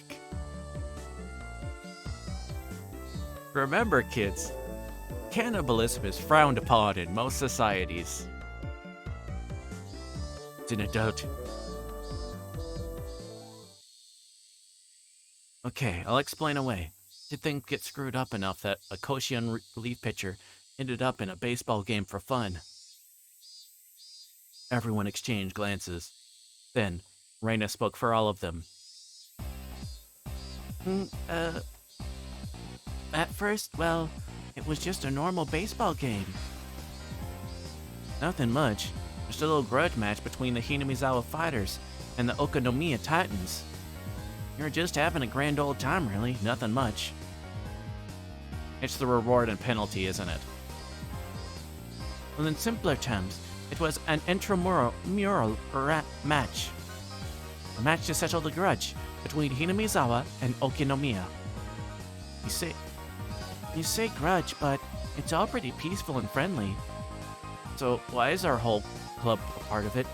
Remember, kids, cannibalism is frowned upon in most societies. It's an adult. Okay, I'll explain away. Did things get screwed up enough that a Koshian relief pitcher ended up in a baseball game for fun? Everyone exchanged glances. Then, Reina spoke for all of them. At first, well, it was just a normal baseball game. Nothing much. Just a little grudge match between the Hinamizawa fighters and the Okonomiya Titans. You're just having a grand old time, really. Nothing much. It's the reward and penalty, isn't it? Well, in simpler terms, it was an intramural match. A match to settle the grudge between Hinamizawa and Okonomiya. You say grudge, but it's all pretty peaceful and friendly. So why is our whole club a part of it?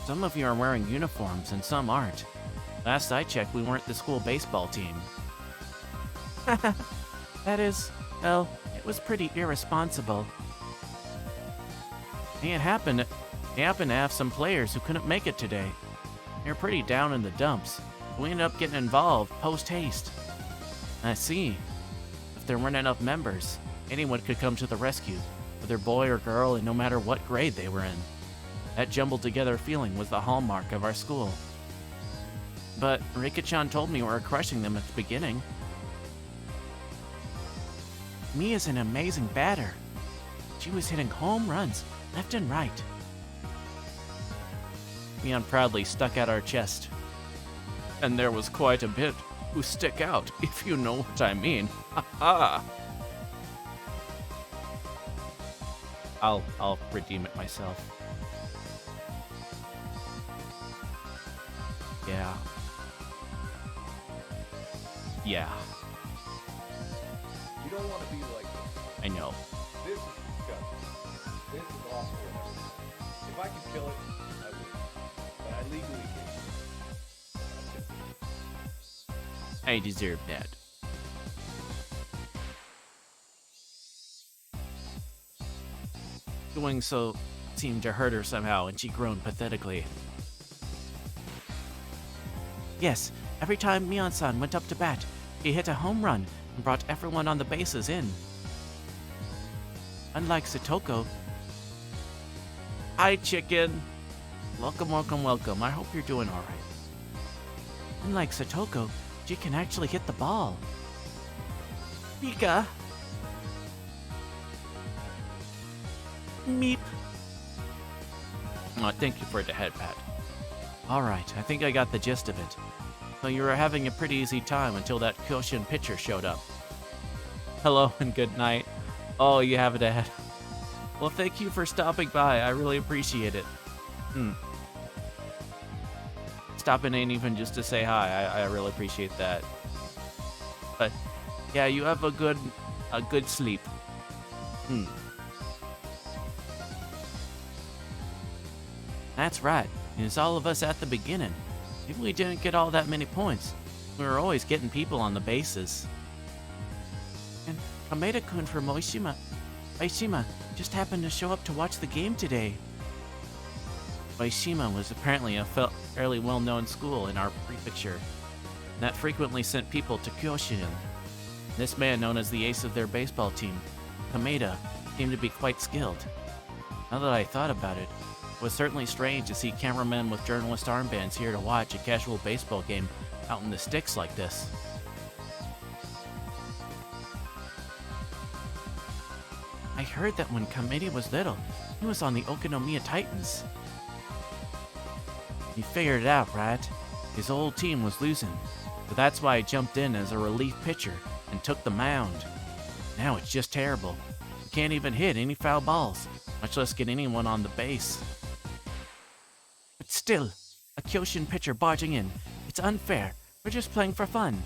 Some of you are wearing uniforms and some aren't. Last I checked, we weren't the school baseball team. That is, well, it was pretty irresponsible. It happened to have some players who couldn't make it today. They're pretty down in the dumps. We ended up getting involved post-haste. I see. If there weren't enough members, anyone could come to the rescue, whether boy or girl and no matter what grade they were in. That jumbled together feeling was the hallmark of our school. But Rika-chan told me we were crushing them at the beginning. Mia's an amazing batter. She was hitting home runs left and right. Mion proudly stuck out our chest. And there was quite a bit who stick out, if you know what I mean. Ha I'll redeem it myself. Yeah. Yeah. You don't want to be like this. I know. This is disgusting. This is awful. If I could kill it, I would. But I legally can't. I deserve that. Doing so seemed to hurt her somehow, and she groaned pathetically. Yes, every time Mion-san went up to bat, he hit a home run and brought everyone on the bases in. Unlike Satoko... Hi, chicken! Welcome, welcome, welcome. I hope you're doing alright. Unlike Satoko, she can actually hit the ball. Rika! Meep! Oh, thank you for the head pat. Alright, I think I got the gist of it. So you were having a pretty easy time until that Koshin pitcher showed up. Hello and good night. Oh, you have it ahead. Well, thank you for stopping by. I really appreciate it. Stopping in even just to say hi. I really appreciate that. But yeah, you have a good sleep. That's right. It's all of us at the beginning. Maybe we didn't get all that many points. We were always getting people on the bases. And Kameda-kun from Oishima just happened to show up to watch the game today. Oishima was apparently a fairly well-known school in our prefecture that frequently sent people to Kyoshin. This man, known as the ace of their baseball team, Kameda, seemed to be quite skilled. Now that I thought about it, it was certainly strange to see cameramen with journalist armbands here to watch a casual baseball game out in the sticks like this. I heard that when Kameda was little, he was on the Okonomiya Titans. You figured it out, right? His old team was losing, so that's why I jumped in as a relief pitcher and took the mound. Now it's just terrible. We can't even hit any foul balls, much less get anyone on the base. But still, a Kyoshin pitcher barging in. It's unfair. We're just playing for fun.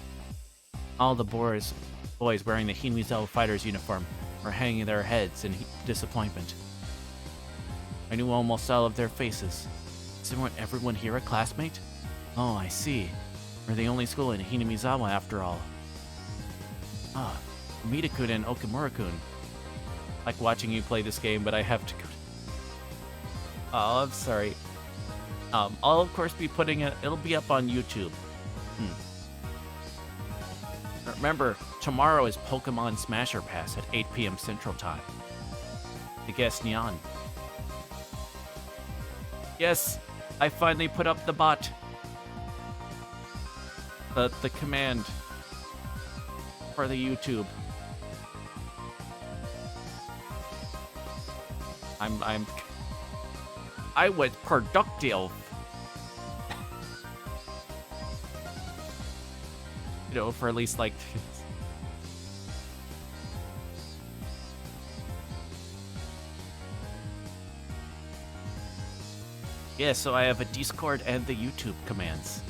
All the boys wearing the Hinmizawa Fighters uniform were hanging their heads in disappointment. I knew almost all of their faces. Isn't everyone here a classmate? Oh, I see. We're the only school in Hinamizawa after all. Ah, Kameda-kun and Okamura-kun. Like watching you play this game, but I have to go. Oh, I'm sorry. I'll of course be putting it. It'll be up on YouTube. Remember, tomorrow is Pokemon Smasher Pass at 8 p.m. Central Time. I guess Nyan. Yes, I finally put up the bot. The command for the YouTube. I was productive. You know, for at least like yeah, so I have a Discord and the YouTube commands.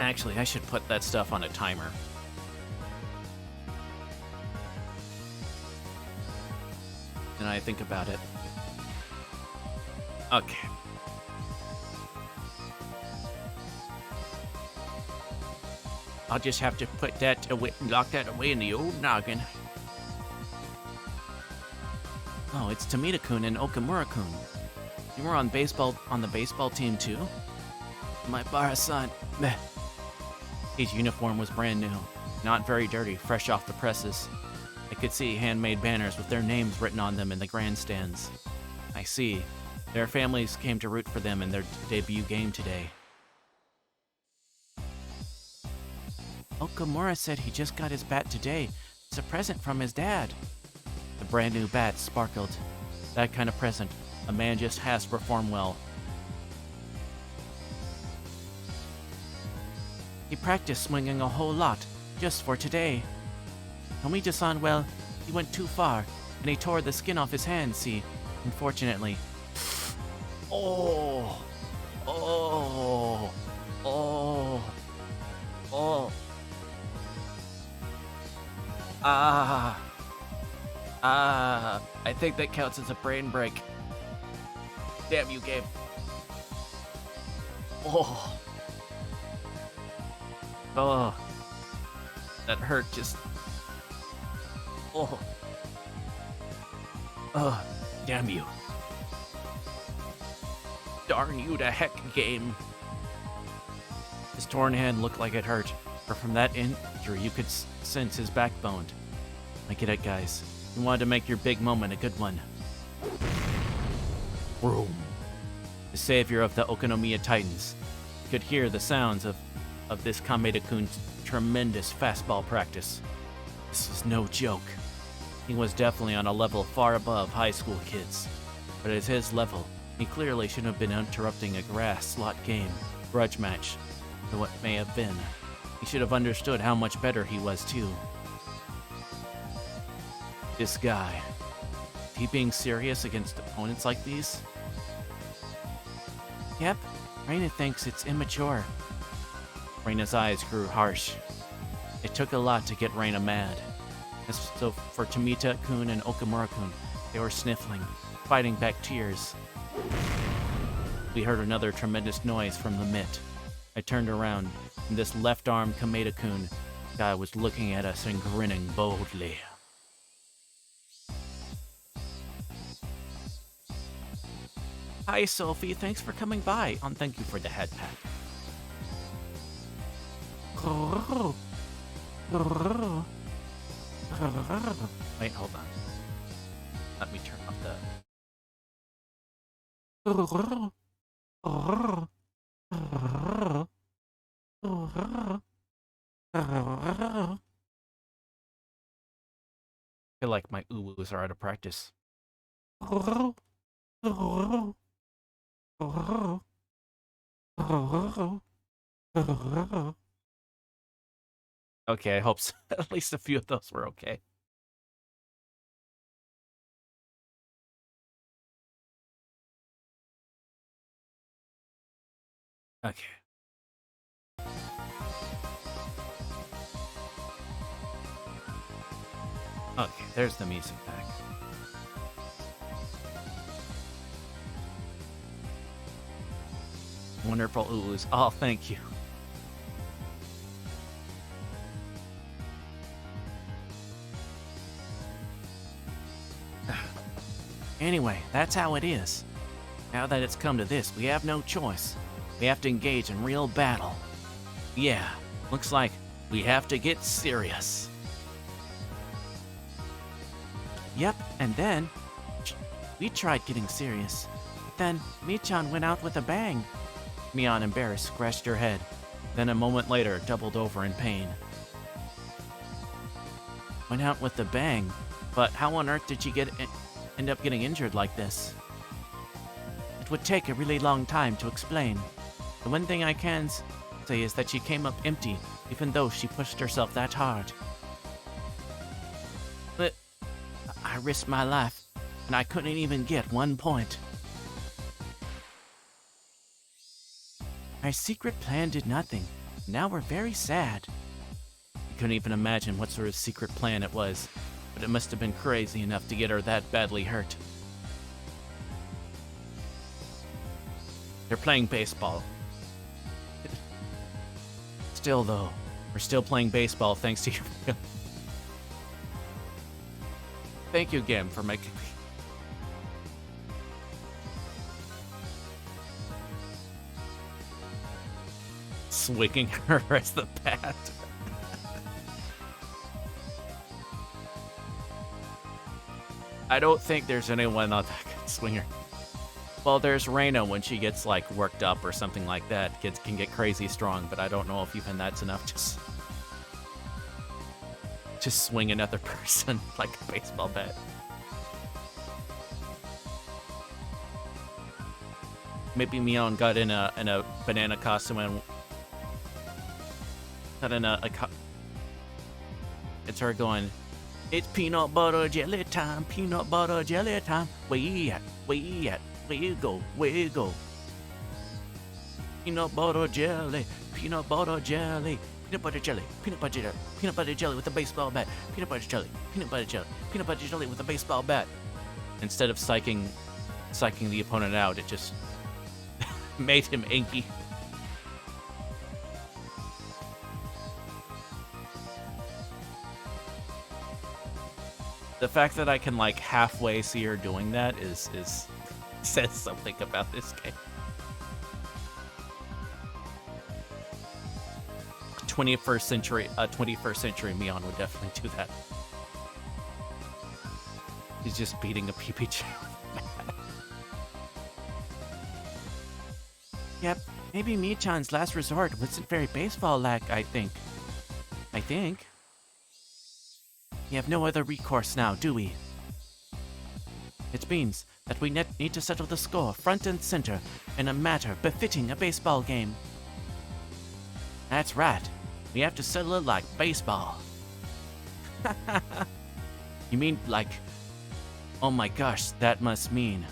Actually, I should put that stuff on a timer. And I think about it. Okay. I'll just have to put that away, lock that away in the old noggin. Oh, it's Tamita-kun and Okamura-kun. You were on the baseball team too? My Bara-san, meh. His uniform was brand new, not very dirty, fresh off the presses. I could see handmade banners with their names written on them in the grandstands. I see. Their families came to root for them in their debut game today. Okamura said he just got his bat today. It's a present from his dad. The brand new bat sparkled. That kind of present, a man just has to perform well. He practiced swinging a whole lot, just for today. Tomita-san, well, he went too far, and he tore the skin off his hand, see, unfortunately. Oh! Oh! Oh! Oh! I think that counts as a brain break. Damn you, game. Oh. Oh. That hurt just... Oh. Oh, damn you. Darn you to heck, game. His torn hand looked like it hurt, but from that injury you could sense his backbone. I get it, guys. You wanted to make your big moment a good one. Boom. The savior of the Okonomiya Titans could hear the sounds of this Kameda-kun's tremendous fastball practice. This was no joke. He was definitely on a level far above high school kids. But at his level, he clearly shouldn't have been interrupting a grass slot game, grudge match, or what may have been. He should have understood how much better he was too. This guy, is he being serious against opponents like these? Yep, Reina thinks it's immature. Reina's eyes grew harsh. It took a lot to get Reina mad. So for Tomita-kun and Okamura-kun, they were sniffling, fighting back tears. We heard another tremendous noise from the mitt. I turned around, and this left-arm Kameda-kun guy was looking at us and grinning boldly. Hi, Sophie. Thanks for coming by. And thank you for the head pat. Wait, hold on. Let me turn off the... I feel like my uwus are out of practice. Okay, I hope so. At least a few of those were okay. Okay. Okay, there's the music back. Wonderful oohs. Oh, thank you. Anyway, that's how it is. Now that it's come to this, we have no choice. We have to engage in real battle. Yeah, looks like we have to get serious. Yep, and then we tried getting serious. But then Michan went out with a bang. Mion, embarrassed, scratched her head. Then a moment later, doubled over in pain. Went out with a bang? But how on earth did she end up getting injured like this? It would take a really long time to explain. The one thing I can say is that she came up empty, even though she pushed herself that hard. But I risked my life, and I couldn't even get 1 point. Our secret plan did nothing. Now we're very sad. I couldn't even imagine what sort of secret plan it was, but it must have been crazy enough to get her that badly hurt. They're playing baseball. Still, though, we're still playing baseball thanks to you. Thank you again for making me. Swinging her as the bat. I don't think there's anyone on that good swinger. Well, there's Reina when she gets like worked up or something like that. Kids can get crazy strong, but I don't know if even that's enough to swing another person like a baseball bat. Maybe Mion got in a banana costume and got in it's her going, it's peanut butter jelly time, peanut butter jelly time. Where you at? Where you at? Where you go? Where you go? Peanut butter jelly, peanut butter jelly, peanut butter jelly, peanut butter jelly, peanut butter jelly with a baseball bat, peanut butter jelly, peanut butter jelly, peanut butter jelly with a baseball bat. Instead of psyching the opponent out, it just made him inky. The fact that I can like halfway see her doing that is says something about this game. 21st century Mion would definitely do that. He's just beating a PPJ. Yep, maybe Michan's last resort wasn't very baseball-like, I think. We have no other recourse now, do we? It means that we need to settle the score front and center in a matter befitting a baseball game. That's right. We have to settle it like baseball. You mean like... Oh my gosh, that must mean...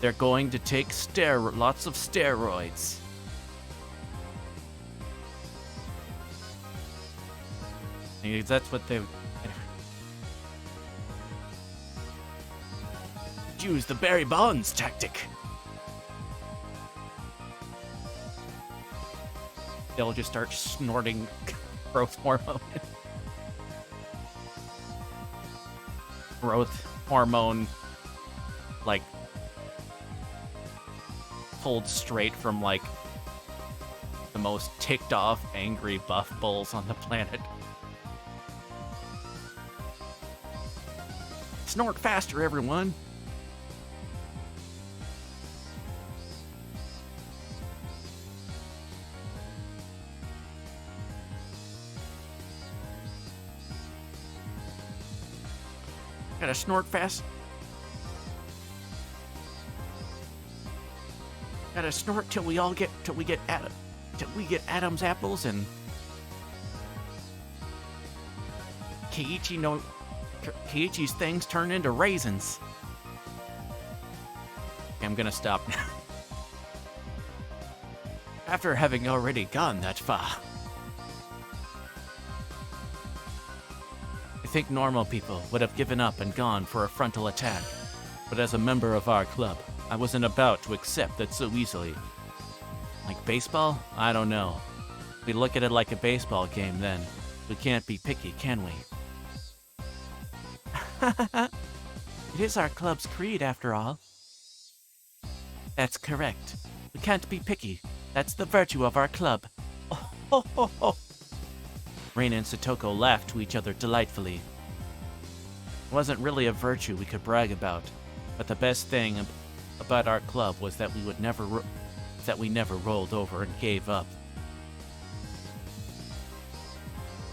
they're going to take lots of steroids. That's what they... Use the Barry Bonds tactic. they'll just start snorting growth hormone. Growth hormone, like, pulled straight from, like, the most ticked off, angry buff bulls on the planet. Snort faster, everyone! Gotta snort fast. Gotta snort till we get Adam's apples and Keiichi's things turn into raisins. Okay, I'm gonna stop now. After having already gone that far. I think normal people would have given up and gone for a frontal attack, but as a member of our club, I wasn't about to accept that so easily. Like baseball? I don't know. We look at it like a baseball game then. We can't be picky, can we? It is our club's creed, after all. That's correct. We can't be picky. That's the virtue of our club. Oh, ho, ho, ho. Reina and Satoko laughed to each other delightfully. It wasn't really a virtue we could brag about, but the best thing about our club was that we never rolled over and gave up.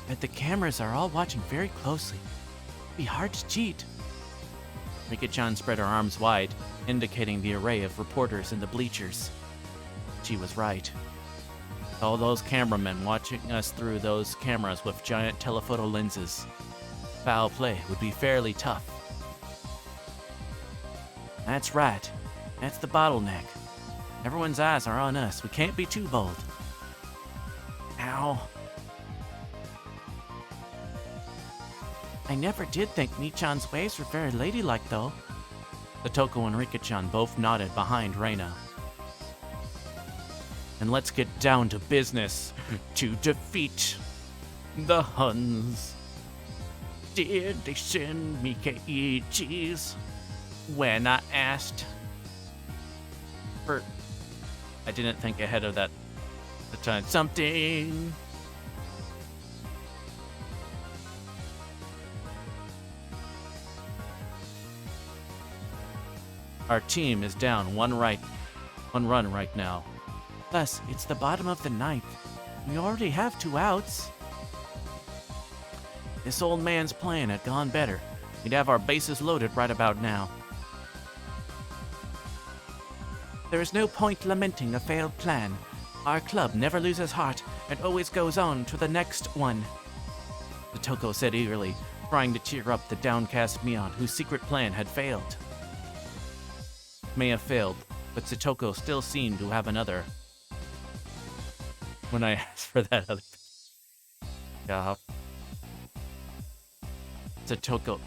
But the cameras are all watching very closely. It'd be hard to cheat. Rika-chan spread her arms wide, indicating the array of reporters in the bleachers. She was right. All those cameramen watching us through those cameras with giant telephoto lenses. Foul play would be fairly tough. That's right. That's the bottleneck. Everyone's eyes are on us. We can't be too bold. Ow. I never did think Nichan's ways were very ladylike, though. Satoko and Rika-chan both nodded behind Reina. And let's get down to business to defeat the Huns. Did they send me Keiichis? When I asked for... I didn't think ahead of that. The time. Something. Our team is down one run right now. Plus, it's the bottom of the ninth. We already have 2 outs. This old man's plan had gone better. We'd have our bases loaded right about now. There is no point lamenting a failed plan. Our club never loses heart and always goes on to the next one. Satoko said eagerly, trying to cheer up the downcast Mion, whose secret plan had failed. May have failed, but Satoko still seemed to have another. When I asked for that other... Yeah. Satoko,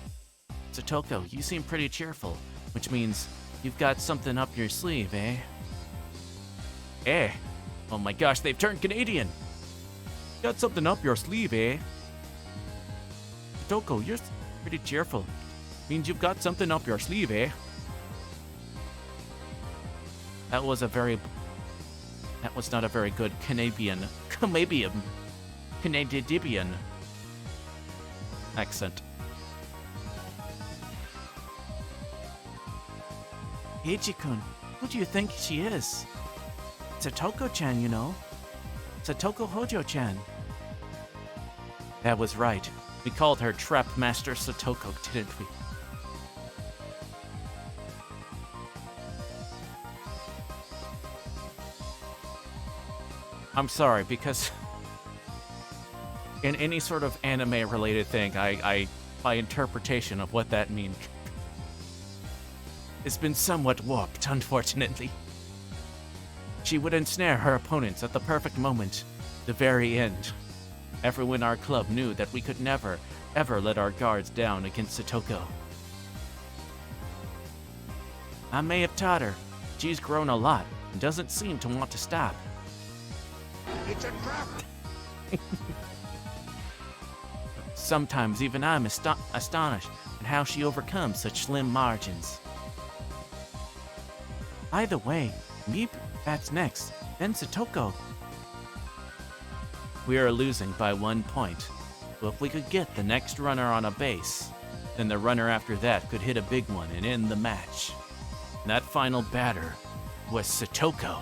you seem pretty cheerful, which means you've got something up your sleeve, eh? Eh? Oh my gosh, they've turned Canadian! Got something up your sleeve, eh? Satoko, you're pretty cheerful. Means you've got something up your sleeve, eh? That was not a very good Canadian accent. Ichi-kun, who do you think she is? Satoko-chan, you know. Satoko Hojo-chan. That was right. We called her Trap Master Satoko, didn't we? I'm sorry, because in any sort of anime-related thing, my interpretation of what that means has been somewhat warped, unfortunately. She would ensnare her opponents at the perfect moment, the very end. Everyone in our club knew that we could never, ever let our guards down against Satoko. I may have taught her. She's grown a lot and doesn't seem to want to stop. It's a trap! Sometimes even I'm astonished at how she overcomes such slim margins. Either way, Meep bats next, then Satoko. We are losing by 1 point, but if we could get the next runner on a base, then the runner after that could hit a big one and end the match. And that final batter was Satoko.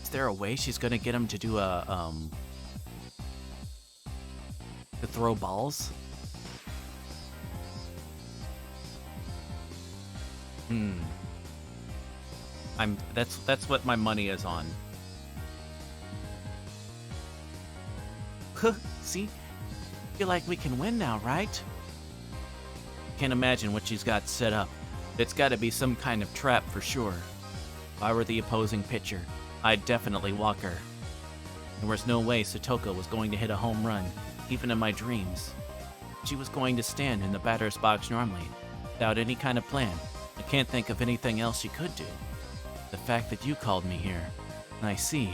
Is there a way she's gonna get him to do to throw balls? That's what my money is on. See? Feel like we can win now, right? Can't imagine what she's got set up. It's gotta be some kind of trap for sure. If I were the opposing pitcher, I'd definitely walk her. There was no way Satoko was going to hit a home run, even in my dreams. She was going to stand in the batter's box normally, without any kind of plan. I can't think of anything else she could do. The fact that you called me here, I see.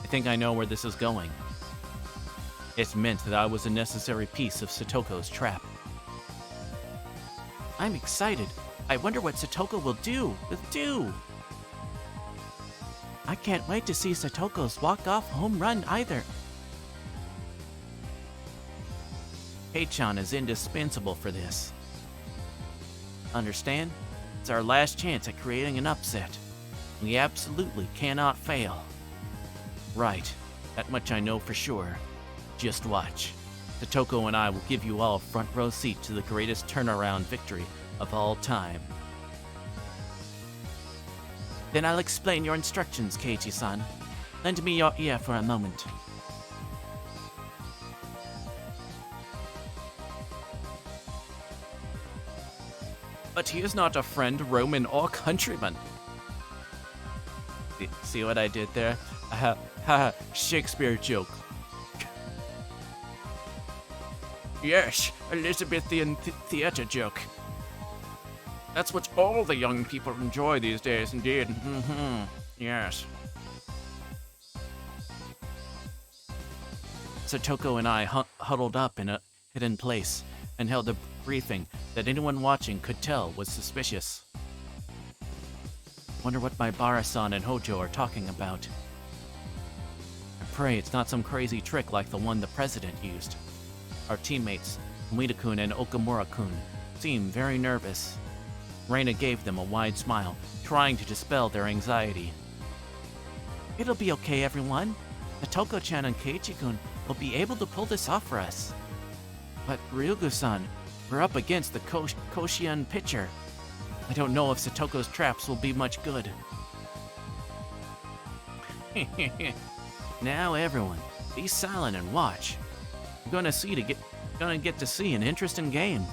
I think I know where this is going. It's meant that I was a necessary piece of Satoko's trap. I'm excited. I wonder what Satoko will do. I can't wait to see Satoko's walk-off home run either. Kei-chan is indispensable for this. Understand? It's our last chance at creating an upset. We absolutely cannot fail. Right, that much I know for sure. Just watch. Satoko and I will give you all a front row seat to the greatest turnaround victory of all time. Then I'll explain your instructions, Keiichi-san. Lend me your ear for a moment. But he is not a friend, Roman, or countryman. See what I did there? Shakespeare joke. Yes, Elizabethan theater joke. That's what all the young people enjoy these days, indeed. Yes. Satoko and I huddled up in a hidden place and held a briefing that anyone watching could tell was suspicious. Wonder what my Bara-san and Hojo are talking about. I pray it's not some crazy trick like the one the president used. Our teammates, Ueda-kun and Okamura-kun, seem very nervous. Reina gave them a wide smile, trying to dispel their anxiety. It'll be okay, everyone. Satoko-chan and Keiichi-kun will be able to pull this off for us. But Ryugu-san, we're up against the Koshian pitcher. I don't know if Satoko's traps will be much good. Now everyone, be silent and watch. You're gonna get to see an interesting game.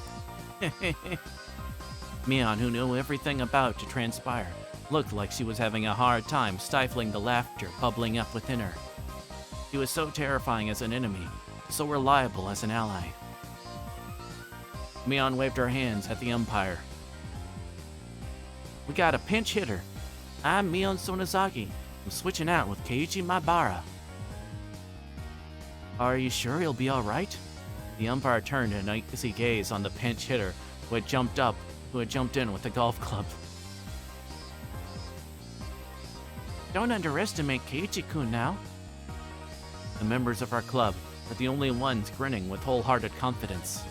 Mion, who knew everything about to transpire, looked like she was having a hard time stifling the laughter bubbling up within her. She was so terrifying as an enemy, so reliable as an ally. Mion waved her hands at the umpire. We got a pinch hitter. I'm Mion Sonozaki. I'm switching out with Keiichi Maibara. Are you sure he'll be alright? The umpire turned an icy gaze on the pinch hitter who had jumped in with the golf club. Don't underestimate Keiichi-kun now. The members of our club are the only ones grinning with wholehearted confidence.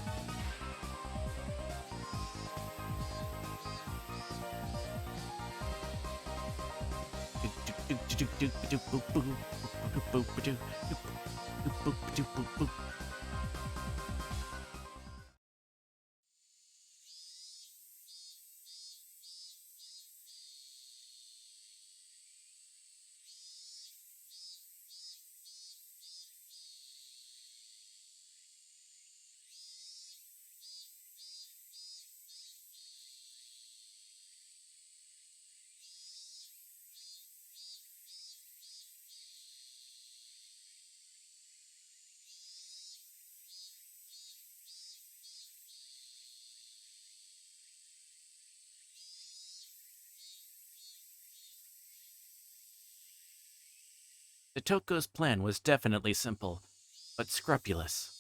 Satoko's plan was definitely simple, but scrupulous.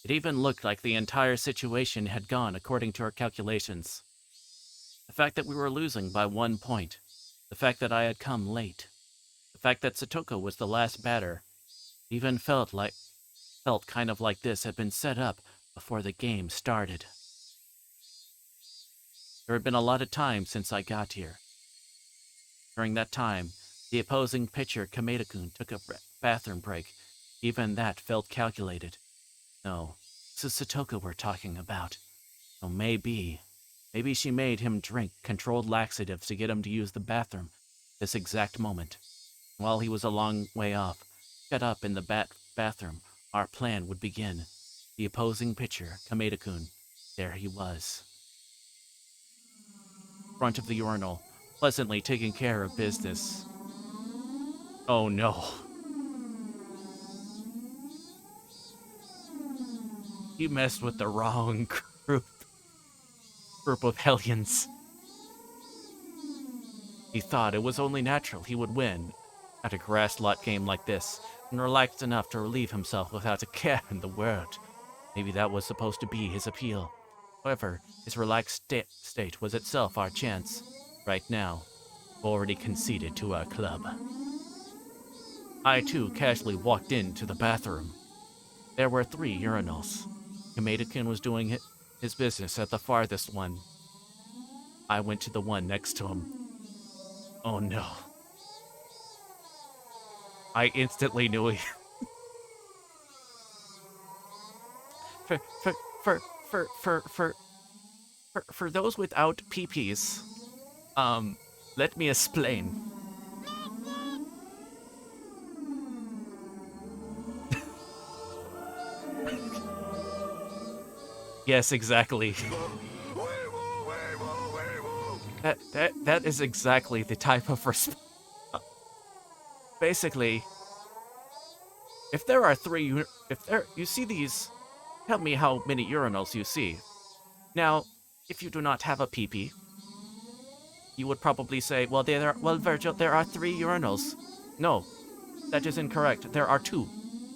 It even looked like the entire situation had gone according to her calculations. The fact that we were losing by 1 point, the fact that I had come late, the fact that Satoko was the last batter, even felt kind of like this had been set up before the game started. There had been a lot of time since I got here. During that time, the opposing pitcher, Kameda-kun, took a bathroom break. Even that felt calculated. No, this is Satoko we're talking about. So maybe she made him drink controlled laxatives to get him to use the bathroom this exact moment. While he was a long way off, shut up in the bathroom, our plan would begin. The opposing pitcher, Kameda-kun, there he was. Front of the urinal, pleasantly taking care of business. Oh no. He messed with the wrong group of hellions. He thought it was only natural he would win at a grass lot game like this, and relaxed enough to relieve himself without a care in the world. Maybe that was supposed to be his appeal. However, his relaxed state was itself our chance. Right now, already conceded to our club. I too casually walked into the bathroom. There were 3 urinals. Kameda-kun was doing his business at the farthest one. I went to the one next to him. Oh no. I instantly knew he... For those without PPs, let me explain. Yes, exactly. That is exactly the type of response. Basically, if there are 3, you see these, tell me how many urinals you see. Now, if you do not have a PP, you would probably say, well, Virgil, there are 3 urinals. No, that is incorrect. There are 2.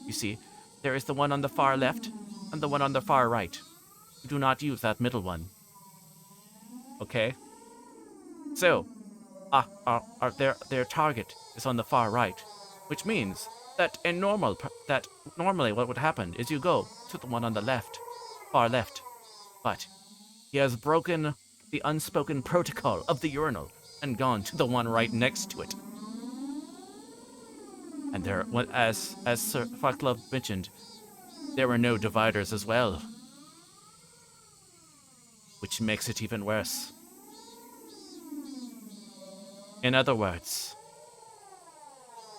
You see, there is the one on the far left and the one on the far right. You do not use that middle one. Okay? So, their target is on the far right, which means that normally what would happen is you go to the one on the left, far left. But he has broken the unspoken protocol of the urinal and gone to the one right next to it. And there, as Sir Faklov mentioned, there were no dividers as well, which makes it even worse. In other words,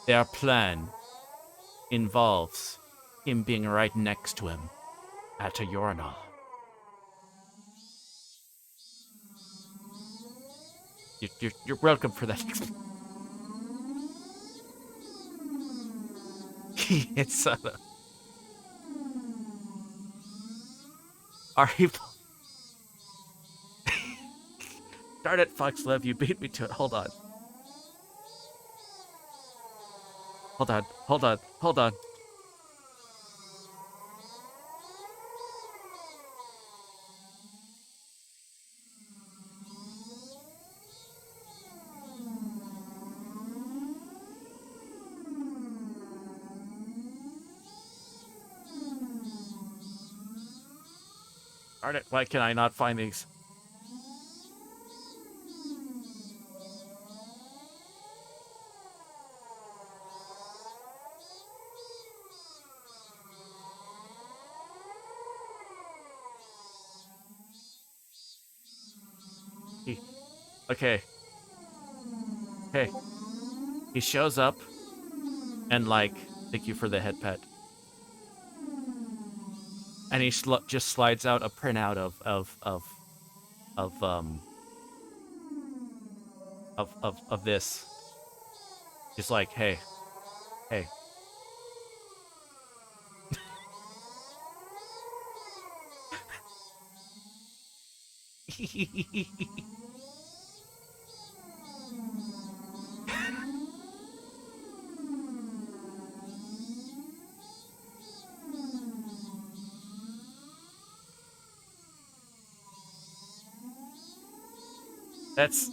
their plan involves him being right next to him at a urinal. You're welcome for that. It's are you? Darn it, Foxlove, you beat me to it. Hold on. Darn it, why can I not find these? Okay. Hey. He shows up and, like, thank you for the head pet. And he just slides out a printout of this. Just like, hey. That's...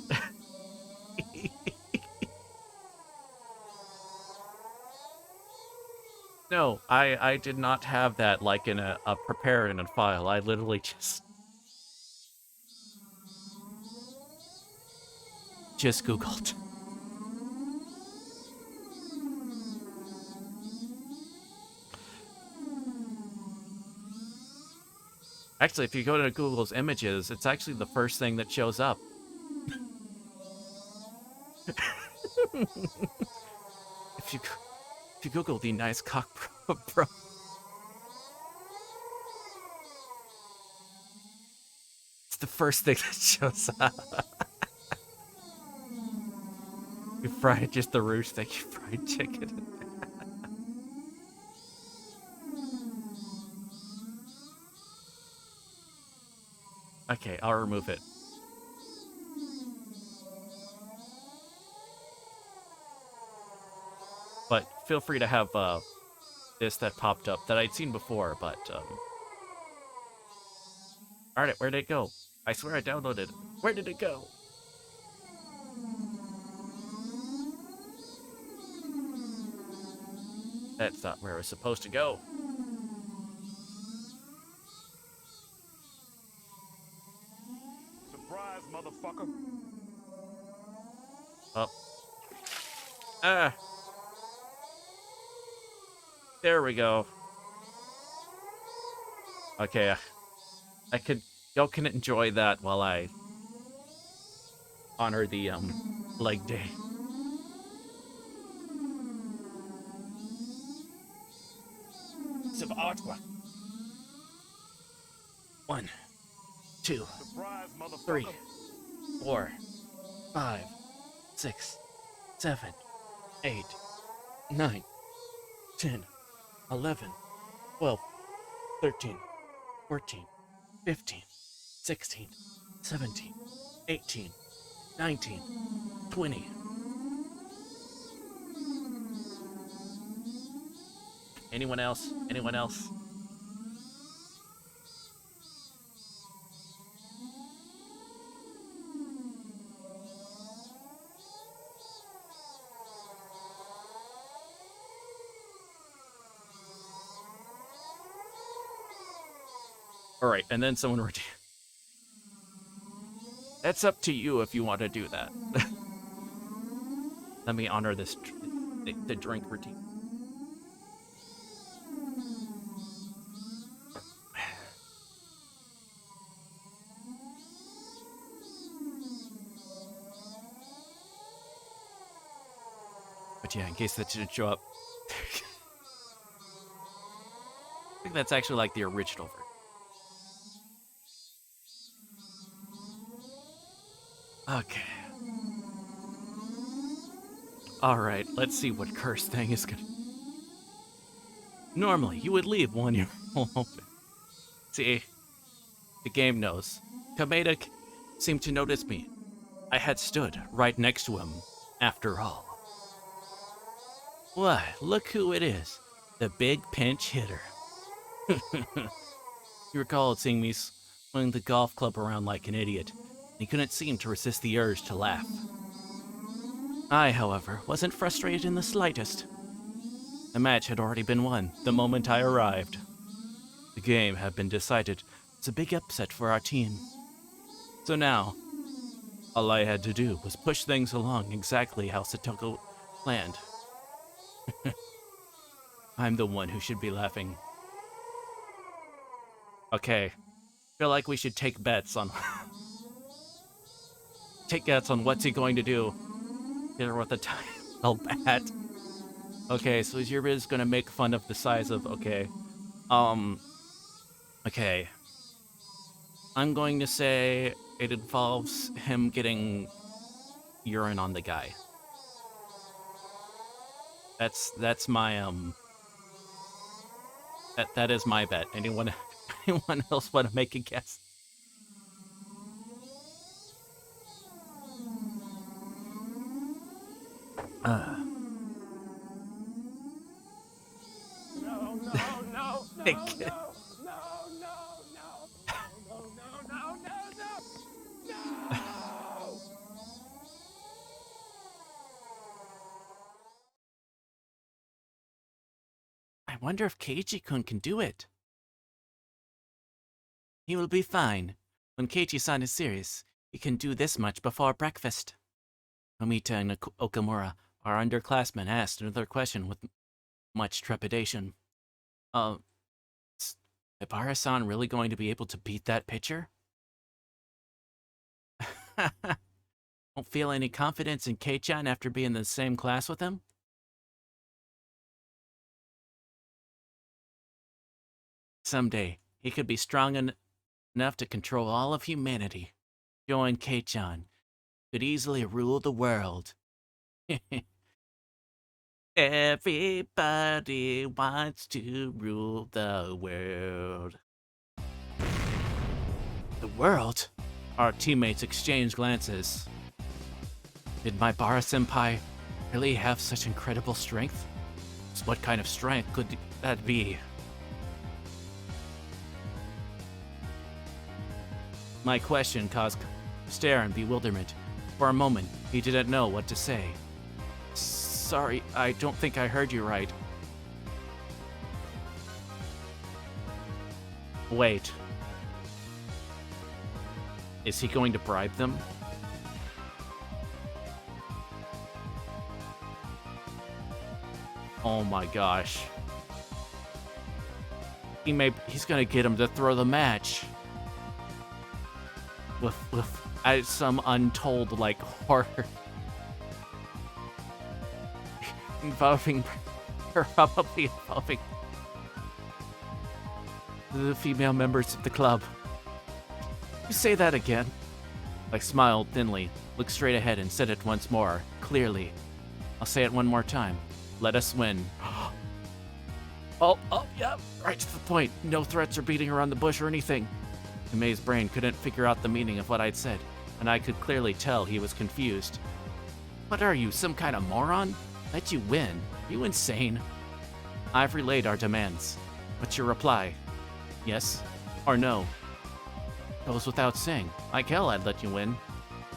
No, I did not have that like in a prepared in a file. I literally just Googled. Actually, if you go to Google's images, it's actually the first thing that shows up. If you Google the nice cock bro, it's the first thing that shows up. You fried just the roosh that you fried chicken. Okay, I'll remove it. But feel free to have this that popped up that I'd seen before, but alright, where did it go? I swear I downloaded it. Where did it go? That's not where it was supposed to go. Surprise, motherfucker. Oh. Ah. There we go. Okay, y'all can enjoy that while I honor the leg day. Of artwork. 1, 2, 3, 4, 5, 6, 7, 8, 9, 10, 11, 12, 13, 14, 15, 16, 17, 18, 19, 20. Anyone else? Anyone else? All right, and then someone redeemed. That's up to you if you want to do that. Let me honor this, the drink routine. But yeah, in case that didn't show up. I think that's actually like the original version. Okay. Alright, let's see what cursed thing is gonna... Normally, you would leave one ear open. See? The game knows. Kameda seemed to notice me. I had stood right next to him, after all. Why, look who it is. The big pinch hitter. You recall seeing me swing the golf club around like an idiot. He couldn't seem to resist the urge to laugh. I, however, wasn't frustrated in the slightest. The match had already been won the moment I arrived. The game had been decided. It's a big upset for our team. So now, all I had to do was push things along exactly how Satoko planned. I'm the one who should be laughing. Okay, feel like we should take bets on... take bets on what's he going to do. Hit her with a title bat. Okay, so Zirba is gonna make fun of the size of... Okay. Okay. I'm going to say it involves him getting urine on the guy. That's my, That is my bet. Anyone else want to make a guess? No, no, no, no, no. Wonder if Keiichi-kun can do it. He will be fine. When Keiichi-san is serious, he can do this much before breakfast. Tomita and Okamura, our underclassmen, asked another question with much trepidation. Is Ibara-san really going to be able to beat that pitcher? Don't feel any confidence in Kei-chan after being in the same class with him? Someday, he could be strong enough to control all of humanity. Join Kei-chan. Could easily rule the world. Everybody wants to rule the world. The world? Our teammates exchanged glances. Did my Bara-senpai really have such incredible strength? So what kind of strength could that be? My question caused stare and bewilderment. For a moment, he didn't know what to say. Sorry, I don't think I heard you right. Wait. Is he going to bribe them? Oh my gosh. He's gonna get him to throw the match. With some untold, like, horror. Probably involving the female members of the club. You say that again. I smiled thinly, looked straight ahead and said it once more, clearly. I'll say it one more time. Let us win. Oh, yeah, right to the point. No threats or beating around the bush or anything. Kamei's brain couldn't figure out the meaning of what I'd said, and I could clearly tell he was confused. What are you, some kind of moron? Let you win? Are you insane? I've relayed our demands. What's your reply? Yes or no? Goes without saying. Like hell I'd let you win.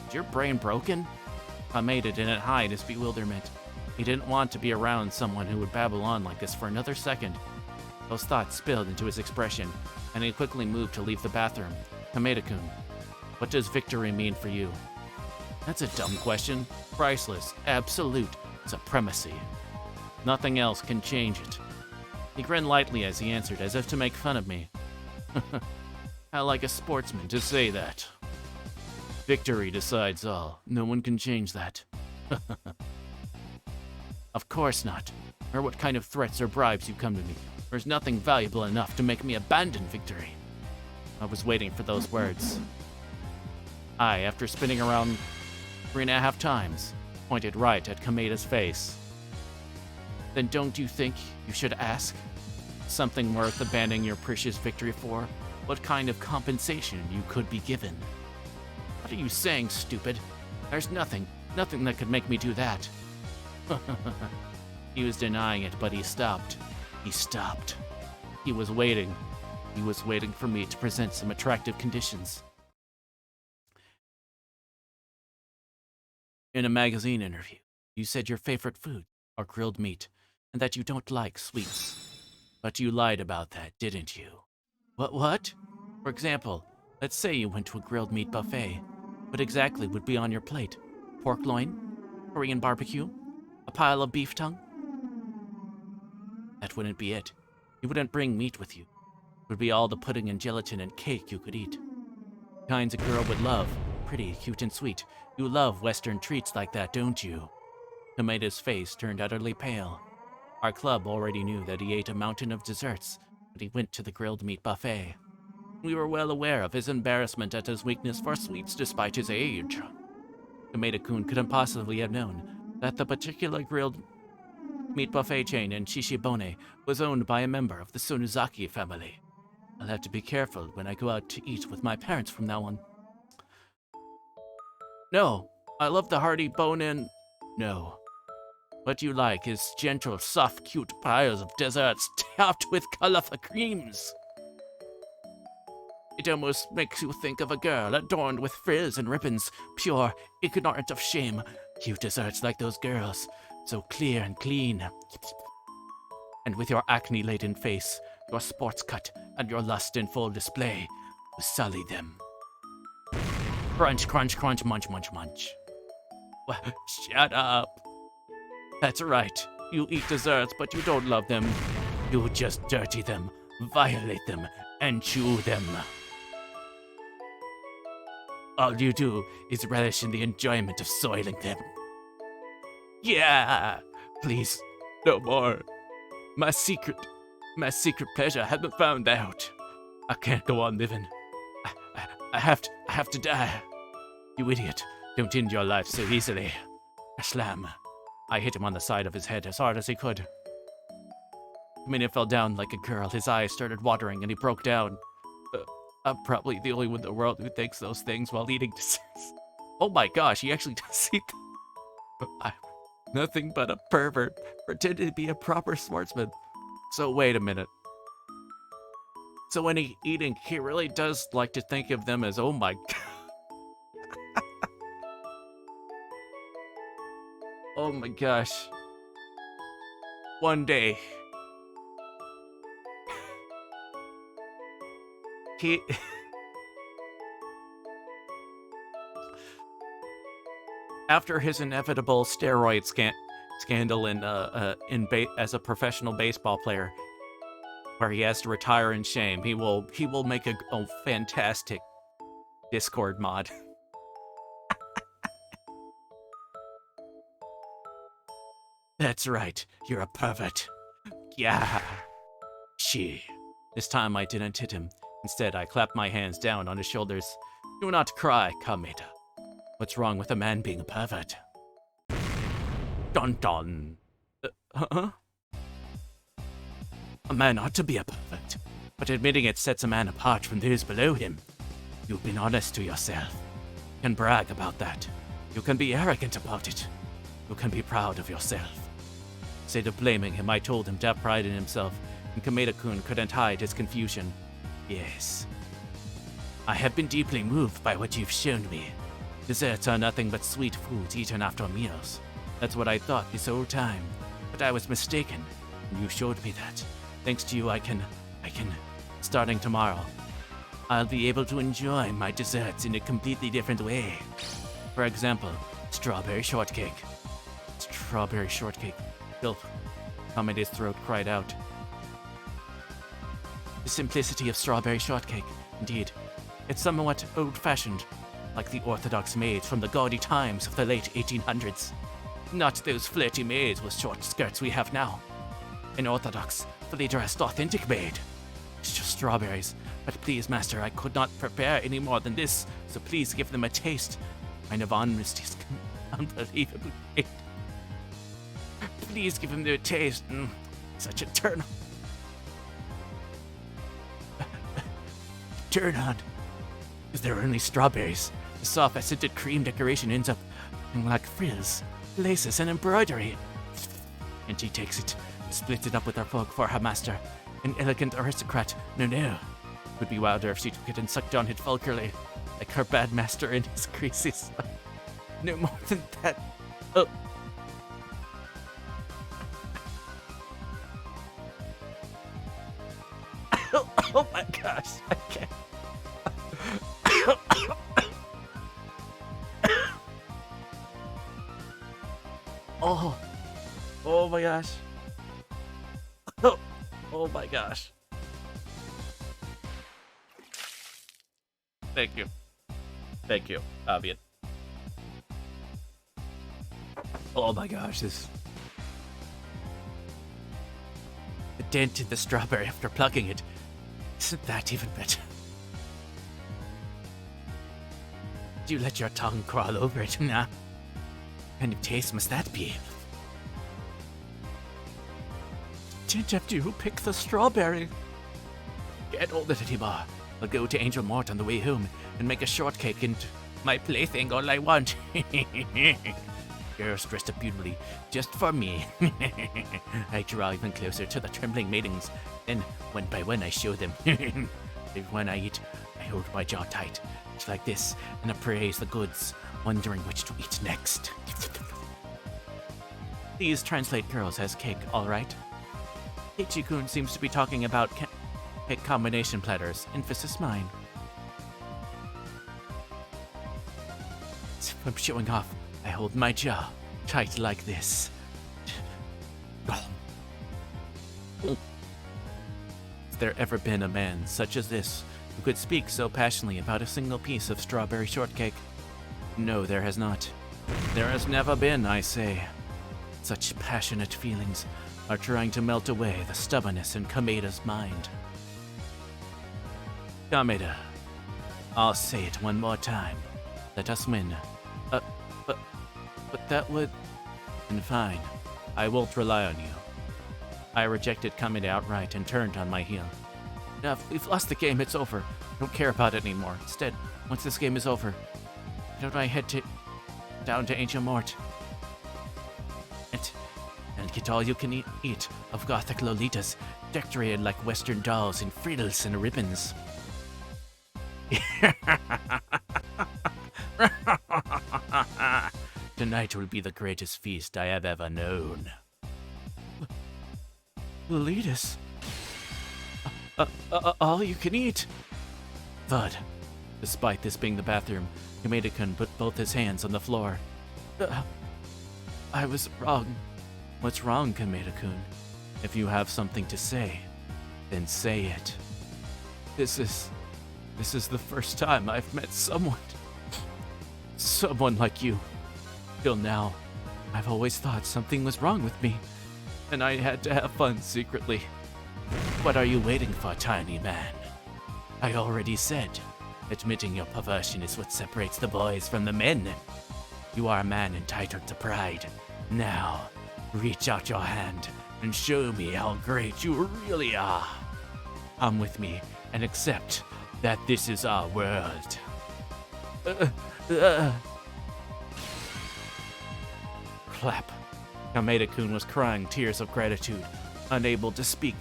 Is your brain broken? Kamei didn't hide his bewilderment. He didn't want to be around someone who would babble on like this for another second. Those thoughts spilled into his expression, and he quickly moved to leave the bathroom. Kameda-kun, what does victory mean for you? That's a dumb question. Priceless, absolute supremacy. Nothing else can change it. He grinned lightly as he answered, as if to make fun of me. How like a sportsman to say that. Victory decides all. No one can change that. Of course not. Or what kind of threats or bribes you come to me. There's nothing valuable enough to make me abandon victory. I was waiting for those words. I, after spinning around 3.5 times, pointed right at Kameda's face. Then don't you think you should ask? Something worth abandoning your precious victory for? What kind of compensation you could be given? What are you saying, stupid? There's nothing that could make me do that. He was denying it, but he stopped. He stopped. He was waiting. He was waiting for me to present some attractive conditions. In a magazine interview, you said your favorite food are grilled meat, and that you don't like sweets. But you lied about that, didn't you? What? For example, let's say you went to a grilled meat buffet. What exactly would be on your plate? Pork loin? Korean barbecue? A pile of beef tongue? That wouldn't be it. You wouldn't bring meat with you. It would be all the pudding and gelatin and cake you could eat. Kinds a girl would love. Pretty, cute, and sweet. You love Western treats like that, don't you? Kameda's face turned utterly pale. Our club already knew that he ate a mountain of desserts, but he went to the grilled meat buffet. We were well aware of his embarrassment at his weakness for sweets despite his age. Kameda-kun couldn't possibly have known that the particular grilled meat buffet chain in Shishibone was owned by a member of the Sonozaki family. I'll have to be careful when I go out to eat with my parents from now on. No, I love the hearty bone-in. No. What you like is gentle, soft, cute piles of desserts topped with colorful creams. It almost makes you think of a girl adorned with frills and ribbons, pure, ignorant of shame. Cute desserts like those girls, so clear and clean. and with your acne-laden face, your sports cut, and your lust in full display, you sully them. Crunch, crunch, crunch, munch, munch, munch. Well, shut up. That's right. You eat desserts, but you don't love them. You just dirty them, violate them, and chew them. All you do is relish in the enjoyment of soiling them. Yeah! Please, no more. My secret pleasure has been found out. I can't go on living. I have to die. You idiot, don't end your life so easily. A slam. I hit him on the side of his head as hard as he could. Minion fell down like a girl. His eyes started watering and he broke down. I'm probably the only one in the world who thinks those things while eating desserts. Oh my gosh, he actually does eat them. I'm nothing but a pervert, pretending to be a proper sportsman. So wait a minute. So when he's eating, he really does like to think of them as, oh my god. Oh my gosh. One day, after his inevitable steroid scandal as a professional baseball player, where he has to retire in shame, he will make a fantastic Discord mod. That's right, you're a pervert. Yeah. This time I didn't hit him. Instead, I clapped my hands down on his shoulders. Do not cry, Kameda. What's wrong with a man being a pervert? Dun dun. A man ought to be a pervert, but admitting it sets a man apart from those below him. You've been honest to yourself. You can brag about that. You can be arrogant about it. You can be proud of yourself. Instead of blaming him, I told him to have pride in himself, and Kameda-kun couldn't hide his confusion. Yes. I have been deeply moved by what you've shown me. Desserts are nothing but sweet foods eaten after meals. That's what I thought this whole time. But I was mistaken, and you showed me that. Thanks to you, I can, starting tomorrow, I'll be able to enjoy my desserts in a completely different way. For example, strawberry shortcake. Strawberry shortcake. Gulp. Kamede's throat cried out. The simplicity of strawberry shortcake, indeed. It's somewhat old-fashioned, like the orthodox maids from the gaudy times of the late 1800s. Not those flirty maids with short skirts we have now. An orthodox, fully dressed, authentic maid. It's just strawberries, but please, master, I could not prepare any more than this, so please give them a taste. My honesty is unbelievably great. Please give them their taste. Such a turn on. Turn on. If there are only strawberries, the soft scented cream decoration ends up looking like frills, laces, and embroidery. And she takes it and splits it up with her folk for her master, an elegant aristocrat. No. It would be wilder if she took it and sucked on it vulgarly, like her bad master in his creases. No more than that. Oh. Oh my gosh, I can't. Oh my gosh. Oh my gosh. Thank you, Avian. Oh my gosh, the dent in the strawberry after plucking it. Isn't that even better? Do you let your tongue crawl over it now? What kind of taste must that be? Didn't have to pick the strawberry. Get hold of it, Ibar. I'll go to Angel Mort on the way home and make a shortcake and my plaything all I want. Girls dressed up beautifully, just for me. I draw even closer to the trembling maidens. Then, one by one, I show them. Every one I eat, I hold my jaw tight, just like this, and appraise the goods, wondering which to eat next. Please translate girls as cake, all right? Ichi-kun seems to be talking about combination platters. Emphasis mine. If I'm showing off, I hold my jaw tight like this. Has there ever been a man such as this who could speak so passionately about a single piece of strawberry shortcake? No, there has not. There has never been, I say. Such passionate feelings are trying to melt away the stubbornness in Kameda's mind. Kameda, I'll say it one more time. Let us win. But that would... And fine, I won't rely on you. I rejected Kameda outright and turned on my heel. Enough, we've lost the game, it's over. I don't care about it anymore. Instead, once this game is over, why don't I head down to Angel Mort and get all you can eat of gothic lolitas decorated like Western dolls in frills and ribbons. Tonight will be the greatest feast I have ever known. Lolitas? All you can eat? Thud. Despite this being the bathroom, Kameda-kun put both his hands on the floor. I was wrong. What's wrong, Kameda-kun? If you have something to say, then say it. This is the first time I've met someone like you. Till now, I've always thought something was wrong with me, and I had to have fun secretly. What are you waiting for, tiny man? I already said, admitting your perversion is what separates the boys from the men. You are a man entitled to pride. Now, reach out your hand and show me how great you really are. Come with me and accept that this is our world. Clap. Kameda-kun was crying tears of gratitude, unable to speak.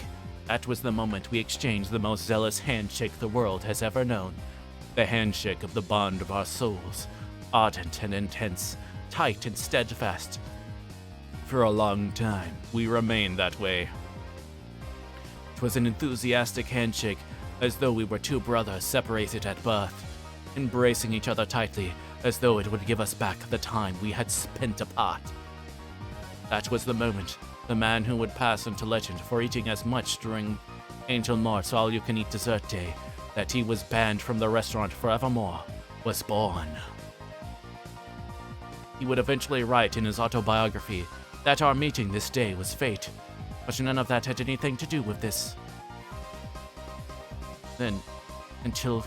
That was the moment we exchanged the most zealous handshake the world has ever known. The handshake of the bond of our souls, ardent and intense, tight and steadfast. For a long time, we remained that way. It was an enthusiastic handshake, as though we were two brothers separated at birth, embracing each other tightly, as though it would give us back the time we had spent apart. That was the moment the man who would pass into legend for eating as much during Angel Mort's all-you-can-eat dessert day that he was banned from the restaurant forevermore was born. He would eventually write in his autobiography that our meeting this day was fate, but none of that had anything to do with this. Then, until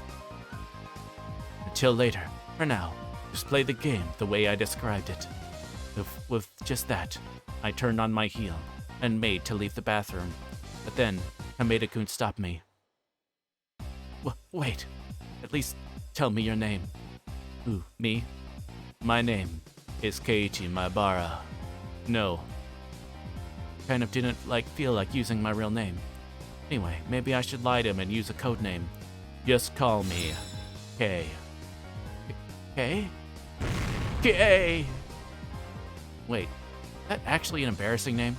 later, for now, just play the game the way I described it. With just that, I turned on my heel and made to leave the bathroom. But then, Kameda-kun stopped me. Wait, at least tell me your name. Who, me? My name is Keiichi Maebara. No. Kind of didn't feel like using my real name. Anyway, maybe I should lie to him and use a code name. Just call me K. K? K! Wait, is that actually an embarrassing name?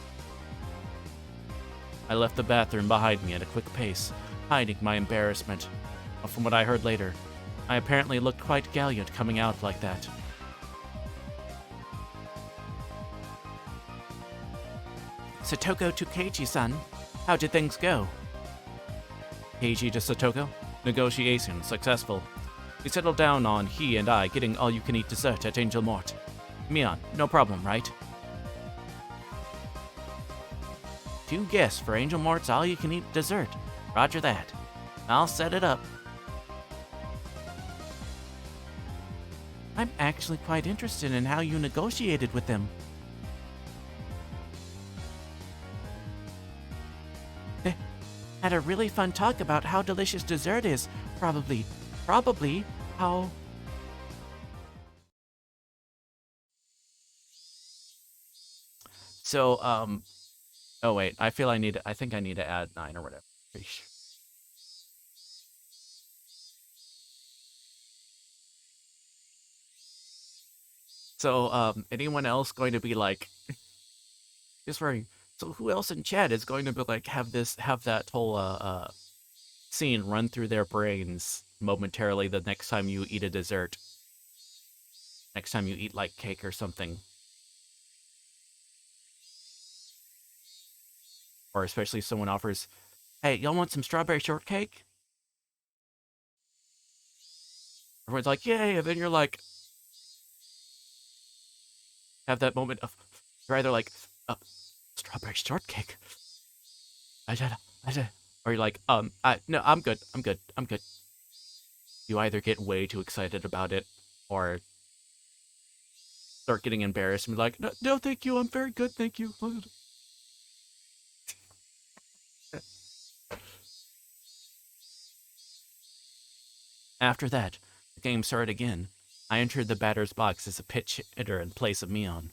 I left the bathroom behind me at a quick pace, hiding my embarrassment. But from what I heard later, I apparently looked quite gallant coming out like that. Satoko to Keiichi-san, how did things go? Keiichi to Satoko, negotiation successful. We settled down on he and I getting all-you-can-eat dessert at Angel Mort. Mion, no problem, right? 2 guests for Angel Mort's all-you-can-eat dessert. Roger that. I'll set it up. I'm actually quite interested in how you negotiated with them. They had a really fun talk about how delicious dessert is. Probably how... So, oh wait, I think I need to add 9 or whatever. So, anyone else going to be like, just very So who else in chat is going to be like have that whole scene run through their brains momentarily the next time you eat a dessert? Next time you eat like cake or something. Or especially if someone offers, hey, y'all want some strawberry shortcake? Everyone's like, yay, and then you're like, have that moment of, you're either like, strawberry shortcake. I did. Or you're like, no, I'm good. You either get way too excited about it, or start getting embarrassed and be like, no, thank you, I'm very good, thank you. After that, the game started again. I entered the batter's box as a pitch hitter in place of Mion,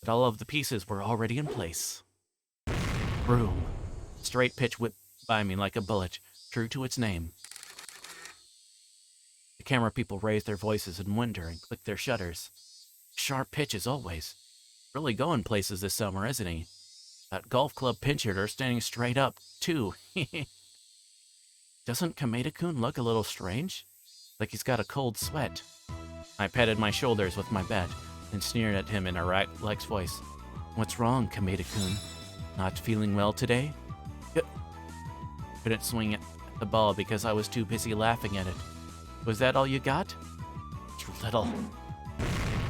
but all of the pieces were already in place. Boom. Straight pitch whipped by me like a bullet, true to its name. The camera people raised their voices in wonder and clicked their shutters. Sharp pitch as always. Really going places this summer, isn't he? That golf club pinch hitter standing straight up, too. Doesn't Kameda-kun look a little strange? Like he's got a cold sweat. I patted my shoulders with my bat and sneered at him in a relaxed voice. What's wrong, Kameda-kun? Not feeling well today? Couldn't swing at the ball because I was too busy laughing at it. Was that all you got? Too little.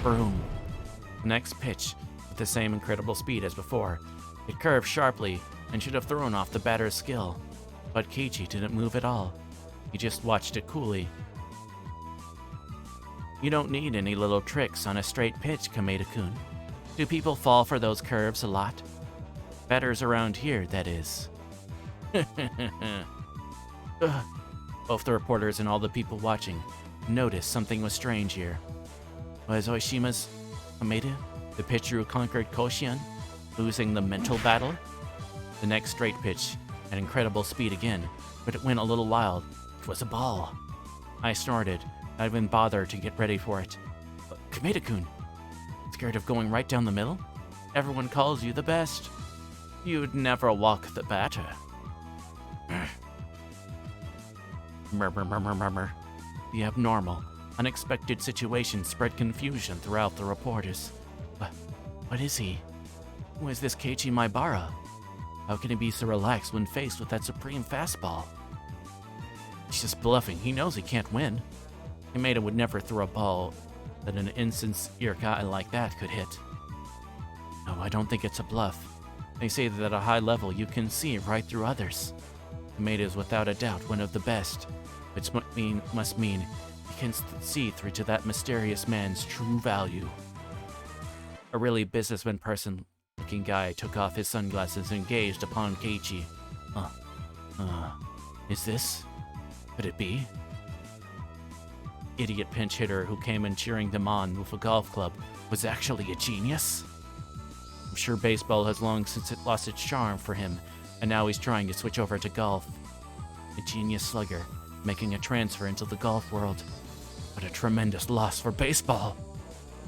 Boom. Next pitch, with the same incredible speed as before. It curved sharply and should have thrown off the batter's skill. But Keiichi didn't move at all. He just watched it coolly. You don't need any little tricks on a straight pitch, Kameda-kun. Do people fall for those curves a lot? Batters around here, that is. Both the reporters and all the people watching noticed something was strange here. Was Oishima's Kameda, the pitcher who conquered Koshian, losing the mental battle? The next straight pitch had incredible speed again, but it went a little wild. It was a ball. I snorted. I didn't even bother to get ready for it. Kameda-kun, scared of going right down the middle? Everyone calls you the best. You'd never walk the batter. Murmur. The abnormal, unexpected situation spread confusion throughout the reporters. What is he? Who is this Keiichi Maibara? How can he be so relaxed when faced with that supreme fastball? He's just bluffing. He knows he can't win. Kameda would never throw a ball that an insincere guy like that could hit. No, I don't think it's a bluff. They say that at a high level you can see right through others. Kameda is without a doubt one of the best, which must mean he can see through to that mysterious man's true value. A really businessman person-looking guy took off his sunglasses and gazed upon Keiichi. Is this? Could it be? Idiot pinch hitter who came in cheering them on with a golf club was actually a genius? I'm sure baseball has long since it lost its charm for him, and now he's trying to switch over to golf. A genius slugger, making a transfer into the golf world. What a tremendous loss for baseball.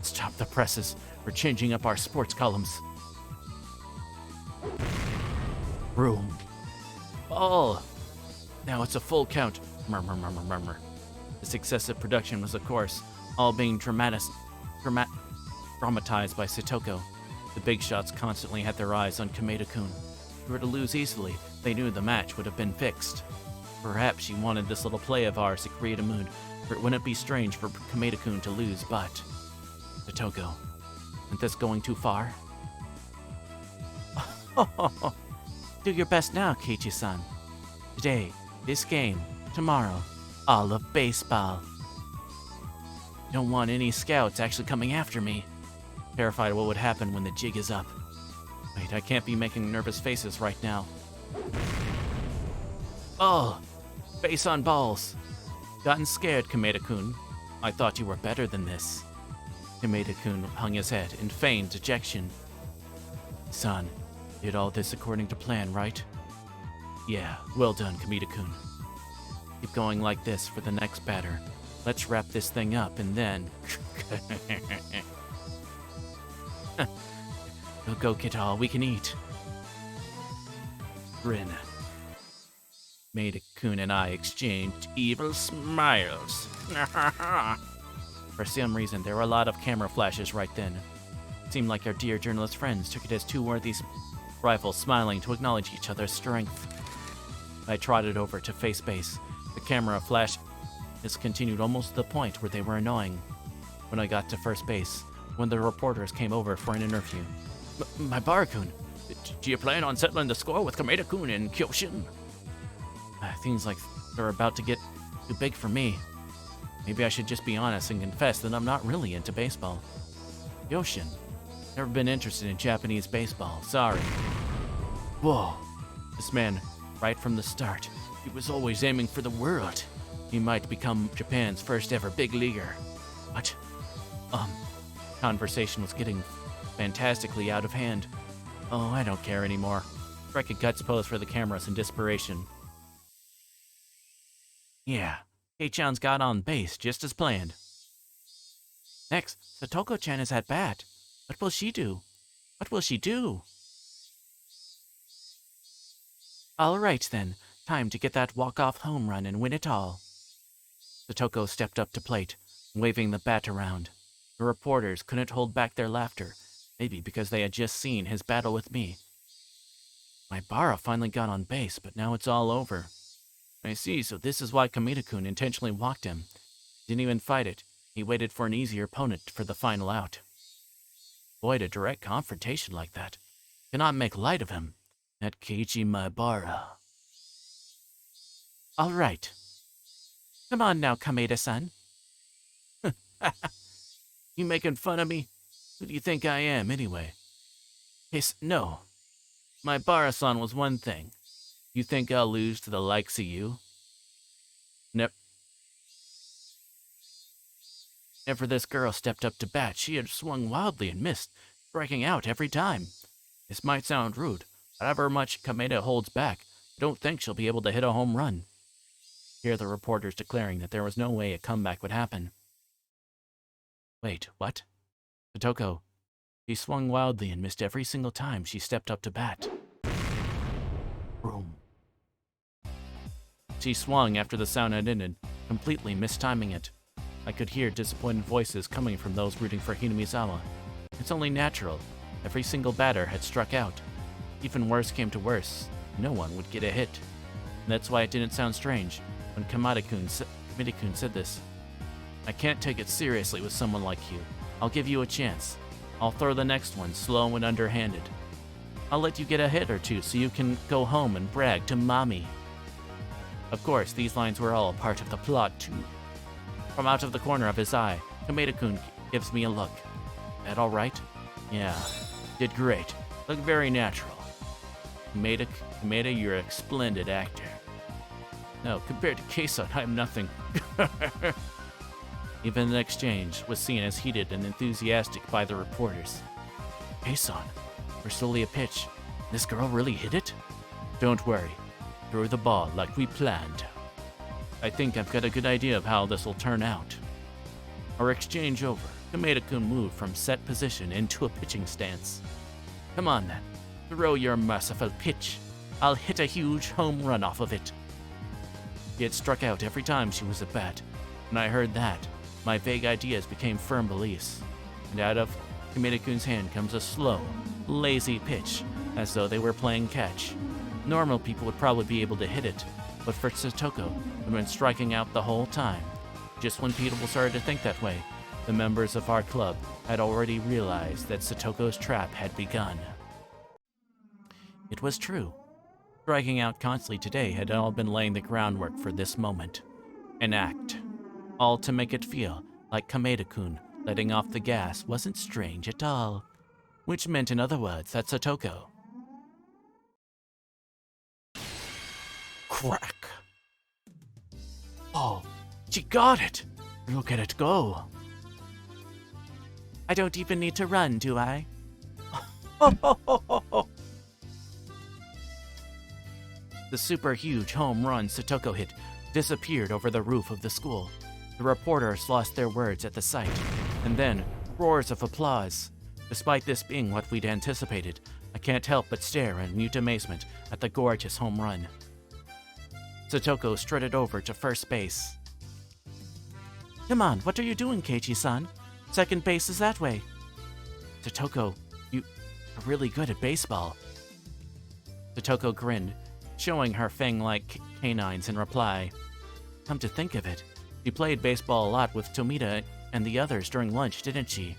Stop the presses. We're changing up our sports columns. Room. Ball. Now it's a full count. Murmur. This excessive production was, of course, all being dramatized by Satoko. The big shots constantly had their eyes on Kameda-kun. If we were to lose easily, they knew the match would have been fixed. Perhaps she wanted this little play of ours to create a mood where it wouldn't be strange for Kameda-kun to lose, but... Satoko, isn't this going too far? Do your best now, Keiichi-san. Today, this game, tomorrow, all of baseball. Don't want any scouts actually coming after me. Terrified of what would happen when the jig is up. Wait, I can't be making nervous faces right now. Oh, base on balls. Gotten scared, Kameda-kun. I thought you were better than this. Kameda-kun hung his head in feigned dejection. Son, did all this according to plan, right? Yeah, well done, Kameda-kun. Keep going like this for the next batter. Let's wrap this thing up and then... We'll go get all we can eat. grin. Maida-kun and I exchanged evil smiles. For some reason, there were a lot of camera flashes right then. It seemed like our dear journalist friends took it as two worthy rivals smiling to acknowledge each other's strength. I trotted over to face base. The camera flash has continued almost to the point where they were annoying. When I got to first base, one of the reporters came over for an interview. My Bara-kun, do you plan on settling the score with Kameda-kun and Kyoshin? Things like they're about to get too big for me. Maybe I should just be honest and confess that I'm not really into baseball. Kyoshin, never been interested in Japanese baseball, sorry. Whoa, this man, right from the start, he was always aiming for the world. He might become Japan's first ever big leaguer. What? Conversation was getting fantastically out of hand. Oh, I don't care anymore. Strike a guts pose for the cameras in desperation. Yeah, Kei-chan's got on base just as planned. Next, Satoko-chan is at bat. What will she do? What will she do? All right then, time to get that walk-off home run and win it all. Satoko stepped up to plate, waving the bat around. The reporters couldn't hold back their laughter, maybe because they had just seen his battle with me. My Bara finally got on base, but now it's all over. I see, so this is why Kameda-kun intentionally walked him. Didn't even fight it. He waited for an easier opponent for the final out. Avoid a direct confrontation like that. Cannot make light of him. That Keiichi Maibara. All right. Come on now, Kameda-san. You making fun of me? Who do you think I am, anyway? No. Maibara-san was one thing. You think I'll lose to the likes of you? Whenever this girl stepped up to bat, she had swung wildly and missed, striking out every time. This might sound rude, but however much Kameda holds back, I don't think she'll be able to hit a home run. Hear the reporters declaring that there was no way a comeback would happen. Wait, what? Satoko. She swung wildly and missed every single time she stepped up to bat. Boom. She swung after the sound had ended, completely mistiming it. I could hear disappointed voices coming from those rooting for Hinamizawa. It's only natural. Every single batter had struck out. Even worse came to worse, no one would get a hit. And that's why it didn't sound strange when Kameda-kun said this. I can't take it seriously with someone like you. I'll give you a chance. I'll throw the next one slow and underhanded. I'll let you get a hit or two so you can go home and brag to mommy. Of course, these lines were all a part of the plot too. From out of the corner of his eye, Kameda-kun gives me a look. That all right? Yeah, did great. Looked very natural. Kameda, you're a splendid actor. No, compared to Kei-san, I'm nothing. Even the exchange was seen as heated and enthusiastic by the reporters. Kei-san, we're slowly a pitch. This girl really hit it? Don't worry. Throw the ball like we planned. I think I've got a good idea of how this will turn out. Our exchange over, Kameda-kun moved from set position into a pitching stance. Come on then, throw your merciful pitch. I'll hit a huge home run off of it. She had struck out every time she was at bat. When I heard that, my vague ideas became firm beliefs. And out of Kameda-kun's hand comes a slow, lazy pitch, as though they were playing catch. Normal people would probably be able to hit it, but for Satoko, who had been striking out the whole time. Just when people started to think that way, the members of our club had already realized that Satoko's trap had begun. It was true. Striking out constantly today had all been laying the groundwork for this moment. An act. All to make it feel like Kameda-kun letting off the gas wasn't strange at all. Which meant, in other words, that Satoko... Crack! Oh, she got it! Look at it go! I don't even need to run, do I? The super huge home run Satoko hit disappeared over the roof of the school. The reporters lost their words at the sight, and then roars of applause. Despite this being what we'd anticipated, I can't help but stare in mute amazement at the gorgeous home run. Satoko strutted over to first base. Come on, what are you doing, Keiichi-san? Second base is that way. Satoko, you are really good at baseball. Satoko grinned, showing her fang-like canines in reply. Come to think of it, she played baseball a lot with Tomita and the others during lunch, didn't she?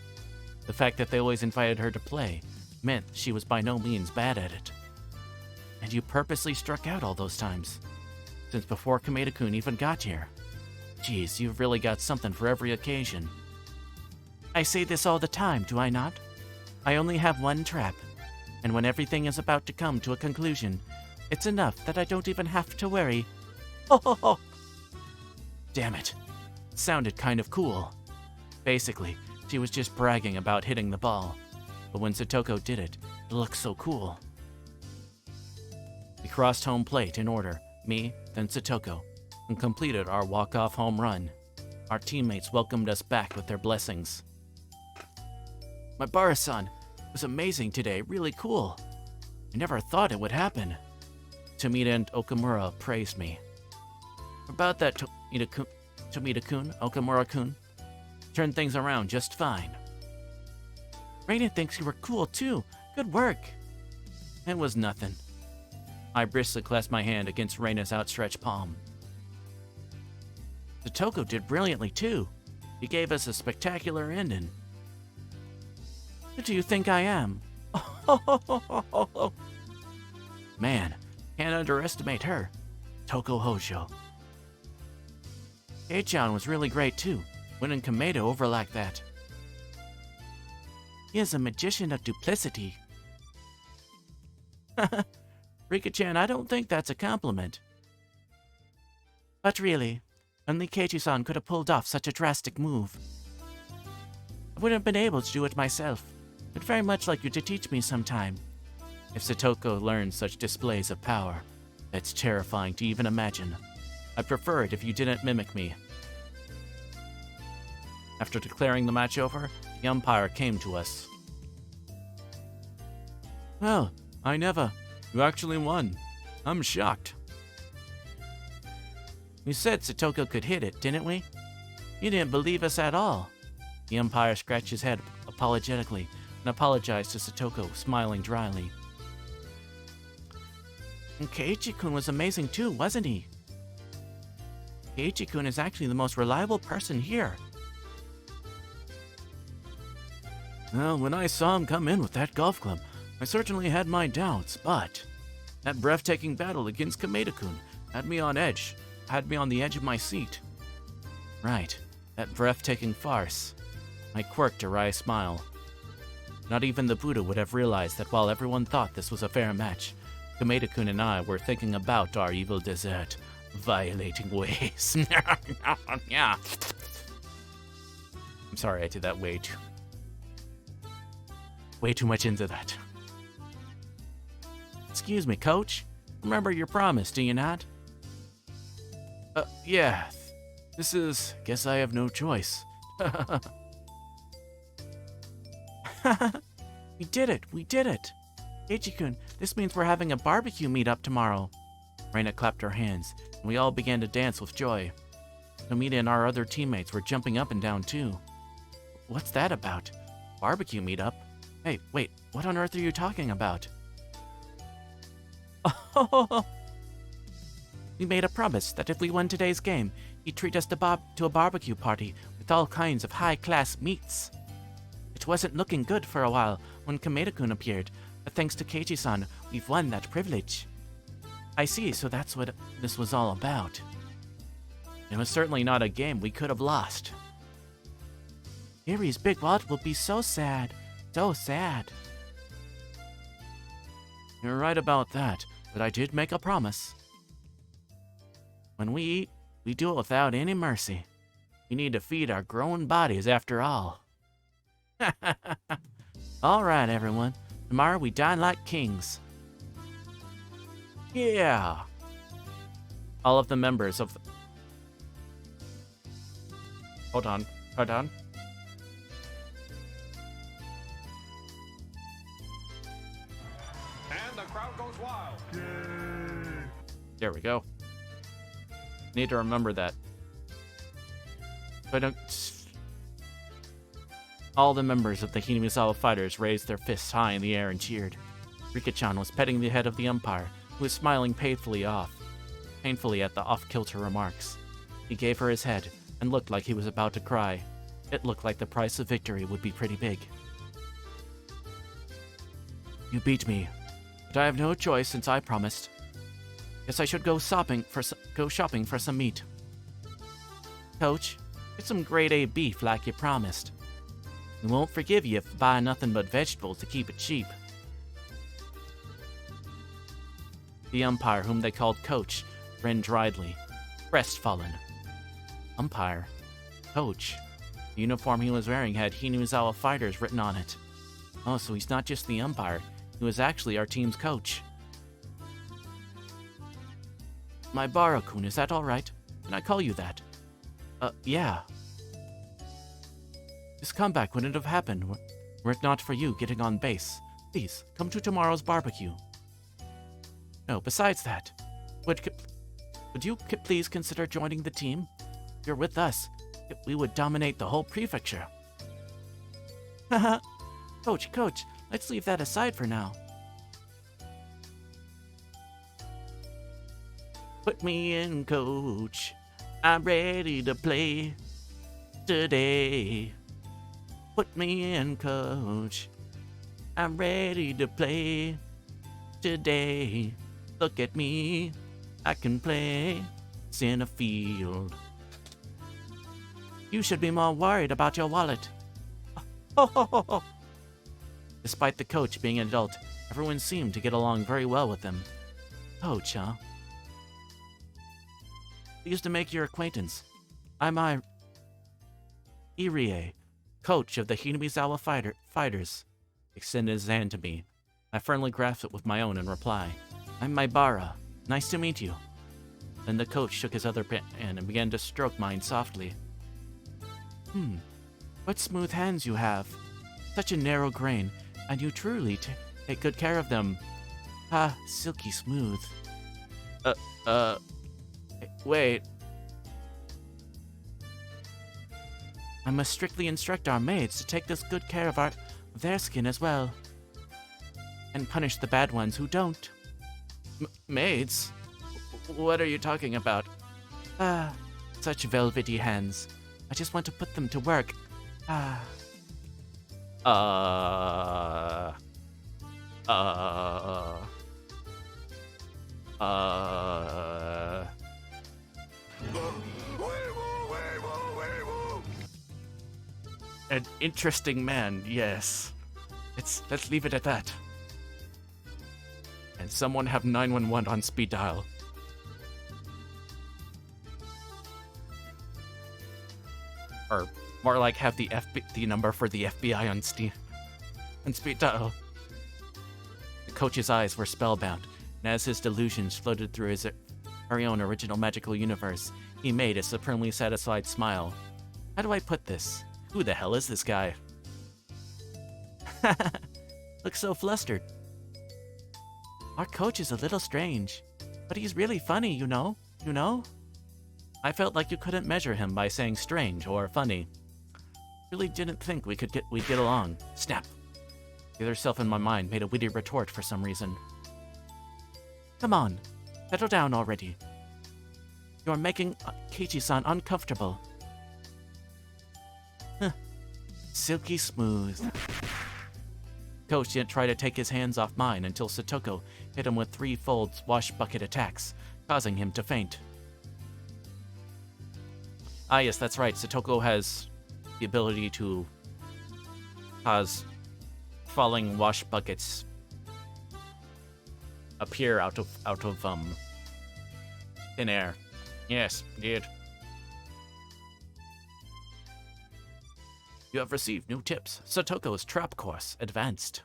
The fact that they always invited her to play meant she was by no means bad at it. And you purposely struck out all those times, since before Kameda-kun even got here. Geez, you've really got something for every occasion. I say this all the time, do I not? I only have one trap, and when everything is about to come to a conclusion, it's enough that I don't even have to worry. Ho ho ho! Damn it. Sounded kind of cool. Basically, she was just bragging about hitting the ball, but when Satoko did it, it looked so cool. We crossed home plate in order, me, then Satoko, and completed our walk-off home run. Our teammates welcomed us back with their blessings. My Bara-san was amazing today, really cool. I never thought it would happen. Tomita and Okamura praised me. About that, Tomita-kun, Okamura-kun, turned things around just fine. Reina thinks you were cool too. Good work. It was nothing. I briskly clasped my hand against Reina's outstretched palm. Satoko did brilliantly too. He gave us a spectacular ending. Who do you think I am? Man, can't underestimate her. Toko Hojo. Kei-chan was really great too, winning Kameda over like that. He is a magician of duplicity. Rika-chan, I don't think that's a compliment. But really, only Keiichi-san could have pulled off such a drastic move. I wouldn't have been able to do it myself. I'd very much like you to teach me sometime. If Satoko learns such displays of power, that's terrifying to even imagine. I'd prefer it if you didn't mimic me. After declaring the match over, the umpire came to us. Well, I never. You actually won. I'm shocked. We said Satoko could hit it, didn't we? You didn't believe us at all. The umpire scratched his head apologetically and apologized to Satoko, smiling dryly. And Keiichi-kun was amazing too, wasn't he? Keiichi-kun is actually the most reliable person here. Well, when I saw him come in with that golf club, I certainly had my doubts, but that breathtaking battle against Kameda-kun had me on edge, had me on the edge of my seat. Right, that breathtaking farce. I quirked a wry smile. Not even the Buddha would have realized that while everyone thought this was a fair match, Kameda-kun and I were thinking about our evil desert, violating ways. Yeah. I'm sorry I did that way too much into that. Excuse me, coach. Remember your promise, do you not? Yeah. Guess I have no choice. We did it! Keiichi-kun, this means we're having a barbecue meetup tomorrow. Reina clapped her hands, and we all began to dance with joy. Tomita and our other teammates were jumping up and down too. What's that about? Barbecue meetup? Hey, wait, what on earth are you talking about? We made a promise that if we won today's game, he'd treat us to a barbecue party with all kinds of high-class meats. It wasn't looking good for a while when Kameda-kun appeared, but thanks to Keiichi-san, we've won that privilege. I see, so that's what this was all about. It was certainly not a game we could have lost. Erie's big wallet will be so sad. So sad. You're right about that, but I did make a promise. When we eat, we do it without any mercy. We need to feed our growing bodies after all. All right, everyone. Tomorrow we dine like kings. Yeah. All of the members of the... Hold on. goes wild. There we go. Need to remember that. But all the members of the Hinamizawa fighters raised their fists high in the air and cheered. Rika-chan was petting the head of the umpire, who was smiling painfully at the off-kilter remarks. He gave her his head and looked like he was about to cry. It looked like the price of victory would be pretty big. You beat me, but I have no choice since I promised. Guess I should go shopping for some meat. Coach, get some grade A beef like you promised. We won't forgive you if you buy nothing but vegetables to keep it cheap. The umpire, whom they called Coach, grinned dryly, crestfallen. Umpire? Coach? The uniform he was wearing had Hinamizawa Fighters written on it. Oh, so he's not just the umpire, he was actually our team's coach. My Baro-kun, is that alright? Can I call you that? Yeah. This comeback wouldn't have happened were it not for you getting on base. Please, come to tomorrow's barbecue. No, besides that, would you please consider joining the team? If you're with us, we would dominate the whole prefecture. Haha. Coach, let's leave that aside for now. Put me in, coach. I'm ready to play today. Put me in, coach. I'm ready to play today. Look at me. I can play center field. You should be more worried about your wallet. Despite the coach being an adult, everyone seemed to get along very well with him. Coach, huh? Pleased to make your acquaintance. I'm Irie, coach of the Hinamizawa fighters. Extended his hand to me. I firmly grasped it with my own in reply. I'm Maibara. Nice to meet you. Then the coach shook his other hand and began to stroke mine softly. What smooth hands you have. Such a narrow grain, and you truly take good care of them. Ah, silky smooth. Wait. I must strictly instruct our maids to take this good care of their skin as well. And punish the bad ones who don't. Maids? What are you talking about? Such velvety hands. I just want to put them to work. An interesting man, yes. Let's leave it at that. And someone have 911 on speed dial. Or more like have the number for the FBI on speed dial. The coach's eyes were spellbound, and as his delusions floated through his very own original magical universe, he made a supremely satisfied smile. How do I put this? Who the hell is this guy? Looks so flustered. Our coach is a little strange, but he's really funny, you know? I felt like you couldn't measure him by saying strange or funny. Really didn't think we'd get along. Snap. The other self in my mind made a witty retort for some reason. Come on, settle down already. You're making Keiichi-san uncomfortable. Silky smooth. Coach didn't try to take his hands off mine until Satoko hit him with 3-fold wash bucket attacks, causing him to faint. Ah yes, that's right, Satoko has the ability to cause falling wash buckets appear out of thin air. Yes, did. You have received new tips. Satoko's trap course advanced.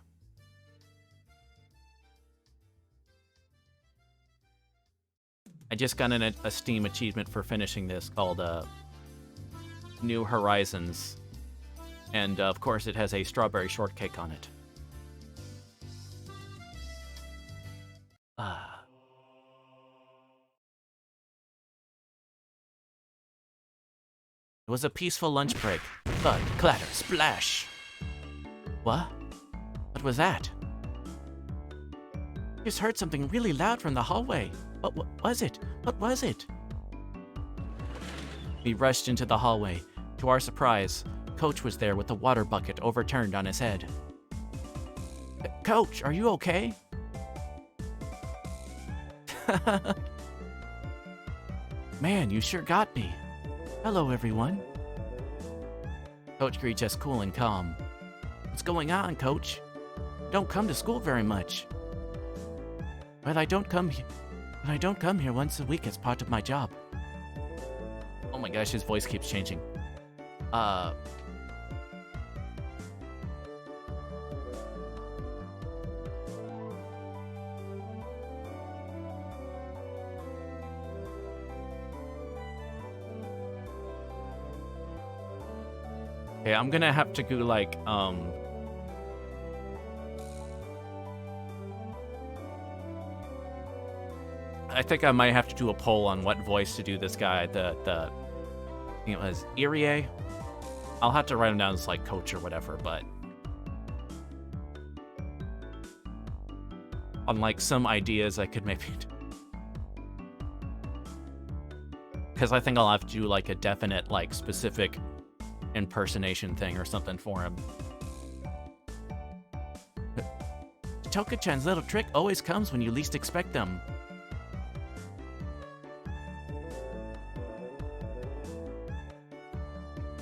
I just got a Steam achievement for finishing this called New Horizons. And of course it has a strawberry shortcake on it. Ah. It was a peaceful lunch break. Thud, clatter, splash. What? What was that? I just heard something really loud from the hallway. What was it? What was it? We rushed into the hallway. To our surprise, Coach was there with the water bucket overturned on his head. Coach, are you okay? Man, you sure got me. Hello, everyone. Coach greets us cool and calm. What's going on, Coach? Don't come to school very much. Well, I don't come here once a week as part of my job. Oh my gosh, his voice keeps changing. Okay, I'm gonna have to go like, I think I might have to do a poll on what voice to do this guy. I think it was Irie. I'll have to write him down as like Coach or whatever, but on like some ideas I could maybe, because I think I'll have to do like a definite like specific impersonation thing or something for him. Toka-chan's little trick always comes when you least expect them.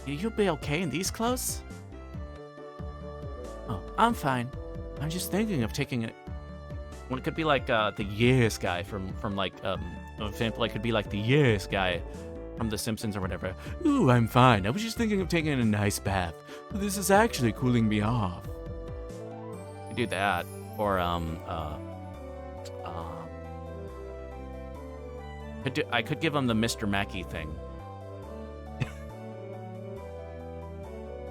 You'll be okay in these clothes? Oh, I'm fine. I'm just thinking of taking it. Well, it could be like the Yes guy from like for example, it could be like the Yes guy from The Simpsons or whatever. Ooh, I'm fine. I was just thinking of taking a nice bath. This is actually cooling me off. You do that, or I could give him the Mr. Mackey thing.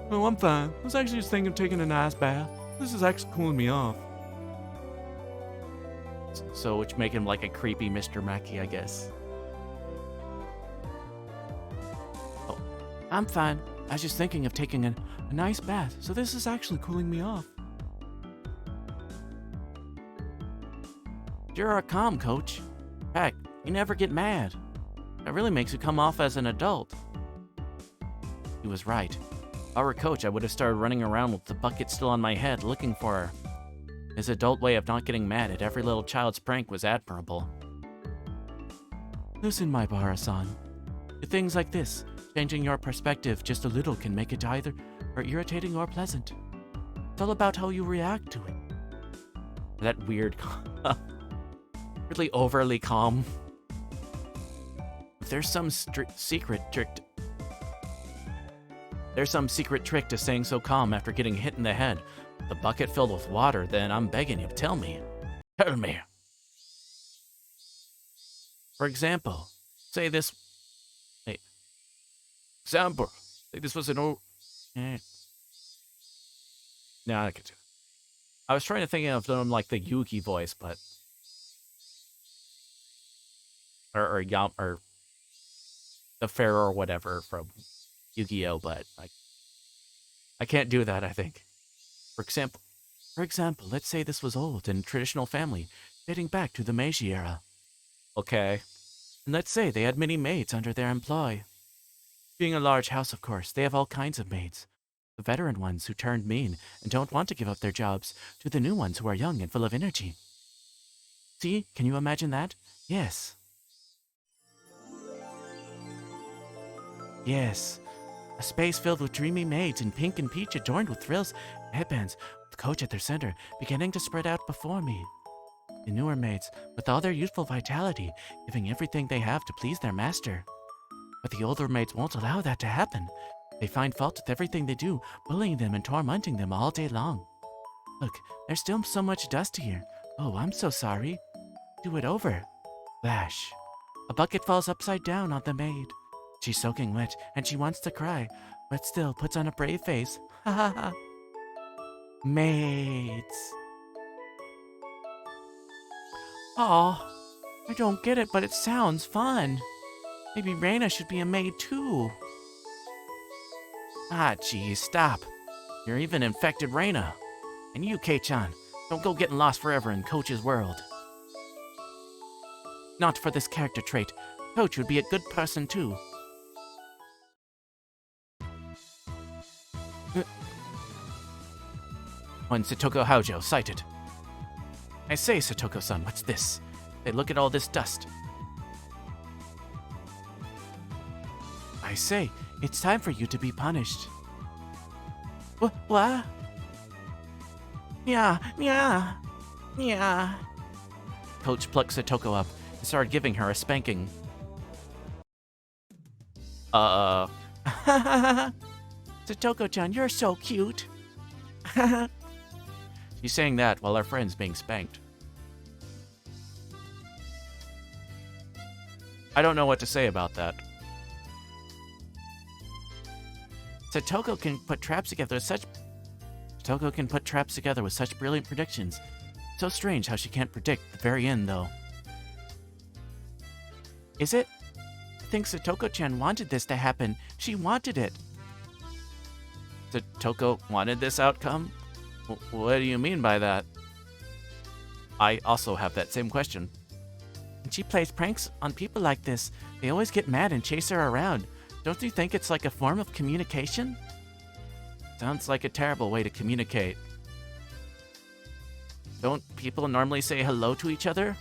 Oh, I'm fine. I was actually just thinking of taking a nice bath. This is actually cooling me off. So, which make him like a creepy Mr. Mackey, I guess. Oh, I'm fine. I was just thinking of taking a nice bath, so this is actually cooling me off. You're calm, Coach. Heck, you never get mad. That really makes you come off as an adult. He was right. If I were Coach, I would have started running around with the bucket still on my head, looking for her. His adult way of not getting mad at every little child's prank was admirable. Listen, my Bara-san. With things like this, changing your perspective just a little can make it either irritating or pleasant. It's all about how you react to it. That weird, really overly calm. If there's some secret trick to staying so calm after getting hit in the head, the bucket filled with water, then I'm begging you, tell me. Tell me. For example, say this was an old... No, I could do it. I was trying to think of them like the Yugi voice, but... Or the Pharaoh or whatever from Yu-Gi-Oh, but I can't do that, I think. For example, let's say this was old and traditional family, dating back to the Meiji era. Okay. And let's say they had many maids under their employ. Being a large house, of course, they have all kinds of maids. The veteran ones who turned mean and don't want to give up their jobs, to the new ones who are young and full of energy. See, can you imagine that? Yes. Yes. A space filled with dreamy maids in pink and peach adorned with frills and headbands, with Coach at their center, beginning to spread out before me. The newer maids, with all their youthful vitality, giving everything they have to please their master. But the older maids won't allow that to happen. They find fault with everything they do, bullying them and tormenting them all day long. Look, there's still so much dust here. Oh, I'm so sorry. Do it over. Flash. A bucket falls upside down on the maid. She's soaking wet, and she wants to cry, but still puts on a brave face. Ha ha ha. Maids. Aw, I don't get it, but it sounds fun. Maybe Reina should be a maid too. Ah, geez, stop. You're even infected Reina. And you, Kei-chan, don't go getting lost forever in Coach's world. Not for this character trait. Coach would be a good person too. One Satoko Houjo sighted. I say, Satoko-san, what's this? Hey, look at all this dust. I say, it's time for you to be punished. What? Yeah. Coach plucked Satoko up and started giving her a spanking. Satoko-chan, you're so cute. She's saying that while our friend's being spanked. I don't know what to say about that. Satoko can put traps together with such brilliant predictions. So strange how she can't predict the very end, though. Is it? I think Satoko-chan wanted this to happen. She wanted it. Satoko wanted this outcome? What do you mean by that? I also have that same question. When she plays pranks on people like this, they always get mad and chase her around. Don't you think it's like a form of communication? Sounds like a terrible way to communicate. Don't people normally say hello to each other?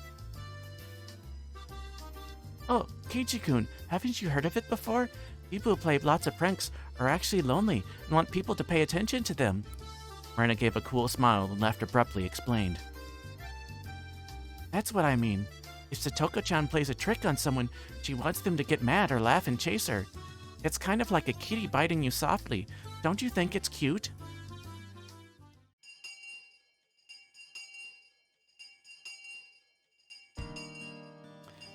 Oh, Keiichi-kun, haven't you heard of it before? People who play lots of pranks are actually lonely and want people to pay attention to them. Reina gave a cool smile and laughed abruptly, explained. That's what I mean. If Satoko-chan plays a trick on someone, she wants them to get mad or laugh and chase her. It's kind of like a kitty biting you softly. Don't you think it's cute?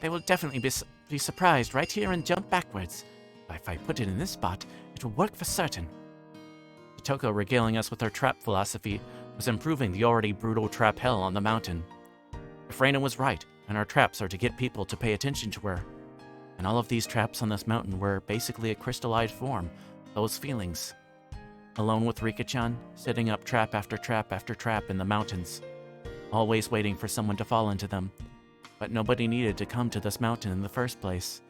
They will definitely be surprised right here and jump backwards. But if I put it in this spot, it will work for certain. Satoko, regaling us with her trap philosophy, was improving the already brutal trap hell on the mountain. If Reina was right, and our traps are to get people to pay attention to her, and all of these traps on this mountain were basically a crystallized form, those feelings. Alone with Rika-chan, setting up trap after trap after trap in the mountains, always waiting for someone to fall into them. But nobody needed to come to this mountain in the first place.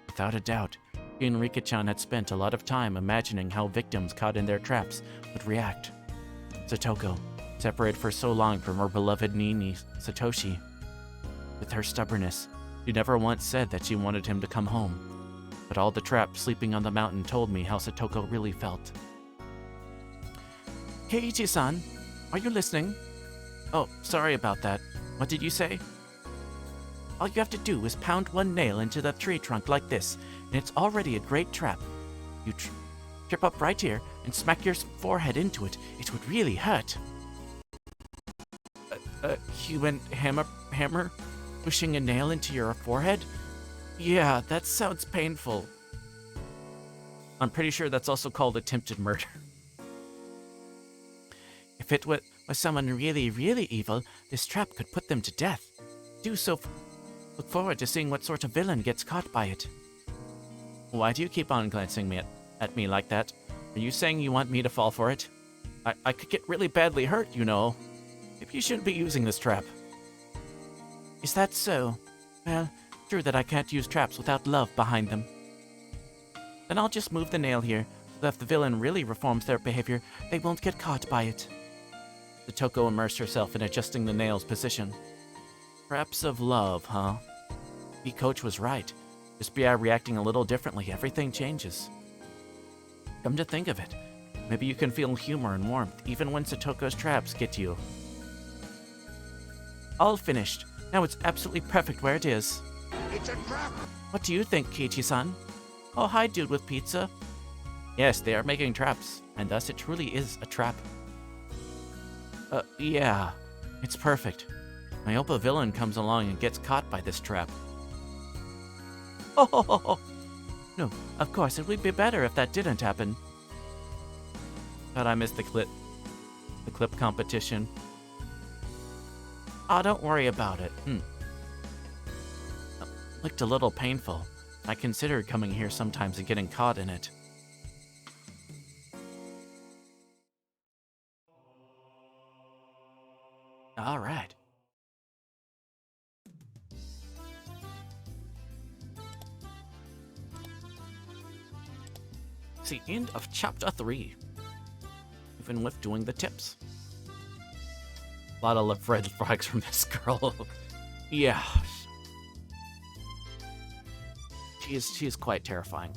Without a doubt, he and Rika-chan had spent a lot of time imagining how victims caught in their traps would react. Satoko, separated for so long from her beloved Nini, Satoshi. With her stubbornness, she never once said that she wanted him to come home. But all the traps sleeping on the mountain told me how Satoko really felt. Keiichi-san, are you listening? Oh, sorry about that. What did you say? All you have to do is pound one nail into the tree trunk like this, and it's already a great trap. You trip up right here and smack your forehead into it. It would really hurt. A human hammer? Pushing a nail into your forehead? Yeah, that sounds painful. I'm pretty sure that's also called attempted murder. If it was someone really, really evil, this trap could put them to death. Look forward to seeing what sort of villain gets caught by it. Why do you keep on glancing at me like that? Are you saying you want me to fall for it? I could get really badly hurt, you know. Maybe you shouldn't be using this trap. Is that so? Well, true that I can't use traps without love behind them. Then I'll just move the nail here, so that if the villain really reforms their behavior, they won't get caught by it. Satoko immersed herself in adjusting the nail's position. Traps of love, huh? The coach was right. Just by reacting a little differently, everything changes. Come to think of it, maybe you can feel humor and warmth even when Satoko's traps get to you. All finished. Now it's absolutely perfect where it is. It's a trap! What do you think, Keiichi-san? Oh, hi, dude with pizza. Yes, they are making traps, and thus it truly is a trap. Yeah, it's perfect. I hope a villain comes along and gets caught by this trap. Oh! No, of course, it would be better if that didn't happen. Thought I missed the clip competition. Oh, don't worry about it. looked a little painful. I considered coming here sometimes and getting caught in it. All right. It's the end of chapter 3. Even with doing the tips. A lot of red flags from this girl. Yeah. She is quite terrifying.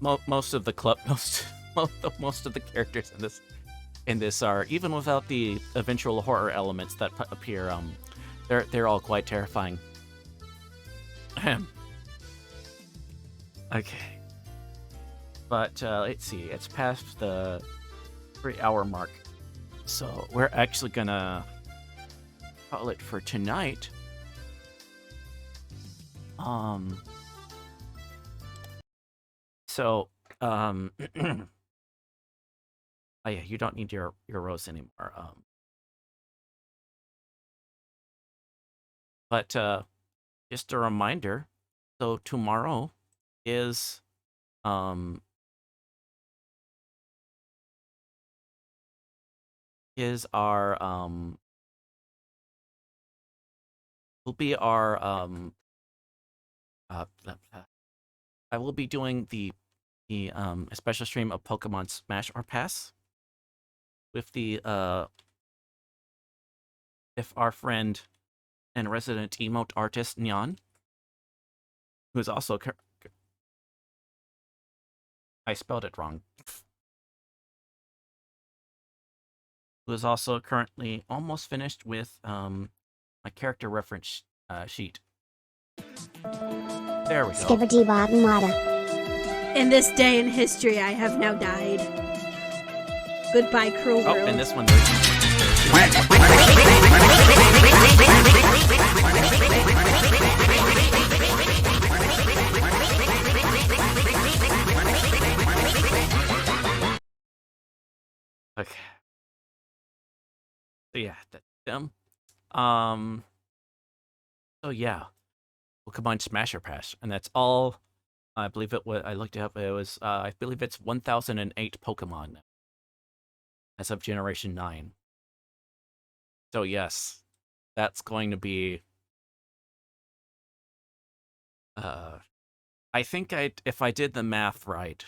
Most of the most of the characters in this are, even without the eventual horror elements that appear, they're all quite terrifying. Okay. But let's see, it's past the 3-hour mark. So we're actually gonna call it for tonight. So oh yeah, you don't need your rose anymore. But just a reminder, so tomorrow is our will be our I will be doing the special stream of Pokemon Smash or Pass with the if our friend and resident emote artist Nyan, who is also I spelled it wrong. Who is also currently almost finished with my character reference sheet. There we go. In this day in history, I have now died. Goodbye, cruel world. Oh, and this one. Okay. So yeah, that's them. So yeah, we'll combine Smash or Pass, and that's all. I believe it was. I looked it up. It was. I believe it's 1008 Pokemon as of Generation 9. So yes, that's going to be. I think if I did the math right,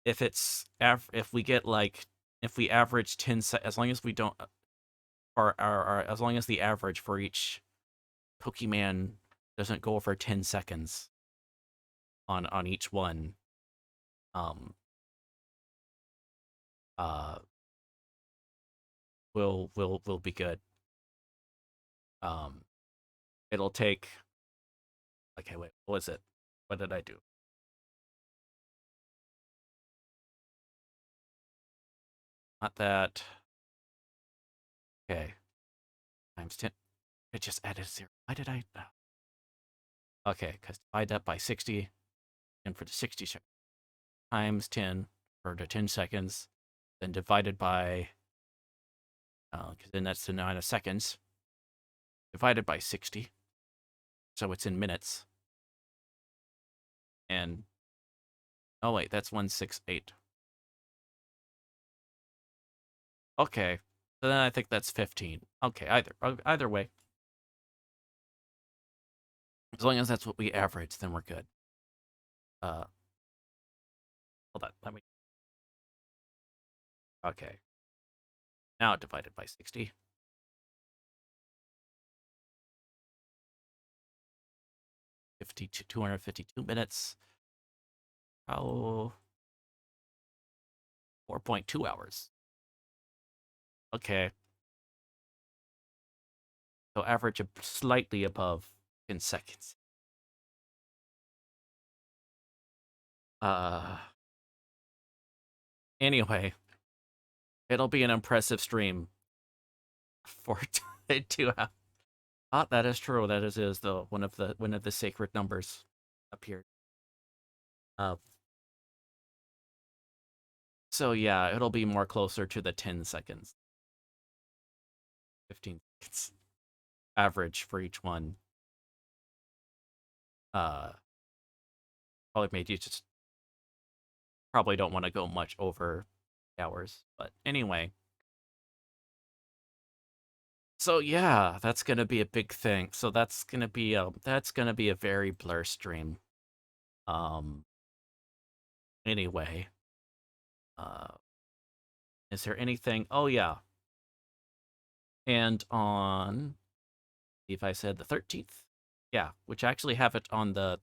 if we average 10 as long as we don't, or as long as the average for each Pokemon doesn't go over 10 seconds on each one, we'll be good. It'll take. Okay, wait. What was it? What did I do? Not that. Okay. Times 10. I just added 0. Why did I? Okay, because divide that by 60, and for the 60 times 10 for the 10 seconds, then divided by. Because then that's the amount of seconds. Divided by 60. So it's in minutes. And oh wait, that's 168. Okay. So then I think that's 15. Okay, either way. As long as that's what we average, then we're good. Hold on, let me. Okay. Now divided by 60. 252 minutes. Oh, 4.2 hours. Okay. So average slightly above 10 seconds. Anyway, it'll be an impressive stream for 2 hours. Ah, that is true. That is though one of the sacred numbers appeared. So yeah, it'll be more closer to the 10 seconds. 15 seconds average for each one. Probably made you just probably don't want to go much over hours. But anyway. So yeah, that's gonna be a big thing. So that's gonna be a very blur stream. Anyway. Is there anything? Oh yeah. And on, if I said the 13th, yeah, which I actually have it on the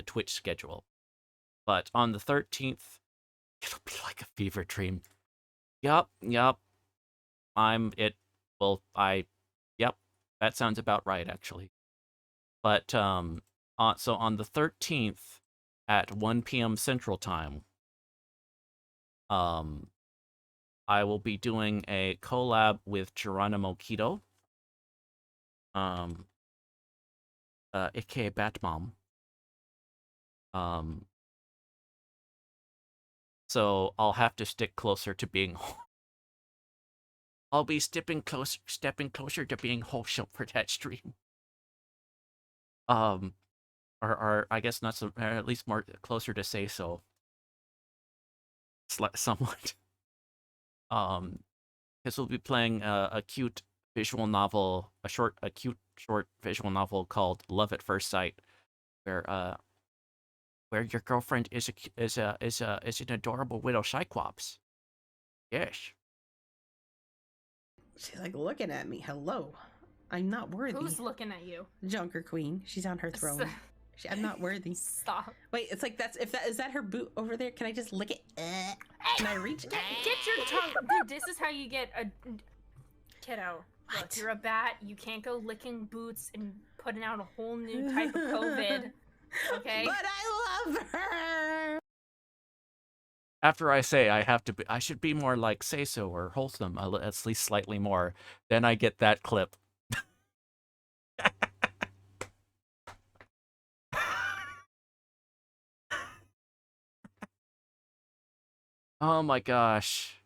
Twitch schedule. But on the 13th, it'll be like a fever dream. Yup. Yep, that sounds about right, actually. But, so on the 13th at 1 p.m. Central Time, I will be doing a collab with Geronimo Keto, aka Batmom. So I'll have to stick closer to being. I'll be stepping closer to being wholesome for that stream. Or I guess not so, at least more closer to say so. Somewhat. Because we'll be playing a cute visual novel, a cute short visual novel called Love at First Sight, where your girlfriend is an adorable widow cyclops. Yes. She's like looking at me. Hello. I'm not worthy. Who's looking at you? Junker Queen. She's on her throne. I'm not worthy. Stop. Wait, it's like is that her boot over there? Can I just lick it? Can I reach? Get your tongue. Dude, this is how you get a kiddo. Look, you're a bat. You can't go licking boots and putting out a whole new type of COVID. Okay? But I love her. After I say I should be more like Say So or wholesome, at least slightly more, then I get that clip. Oh my gosh.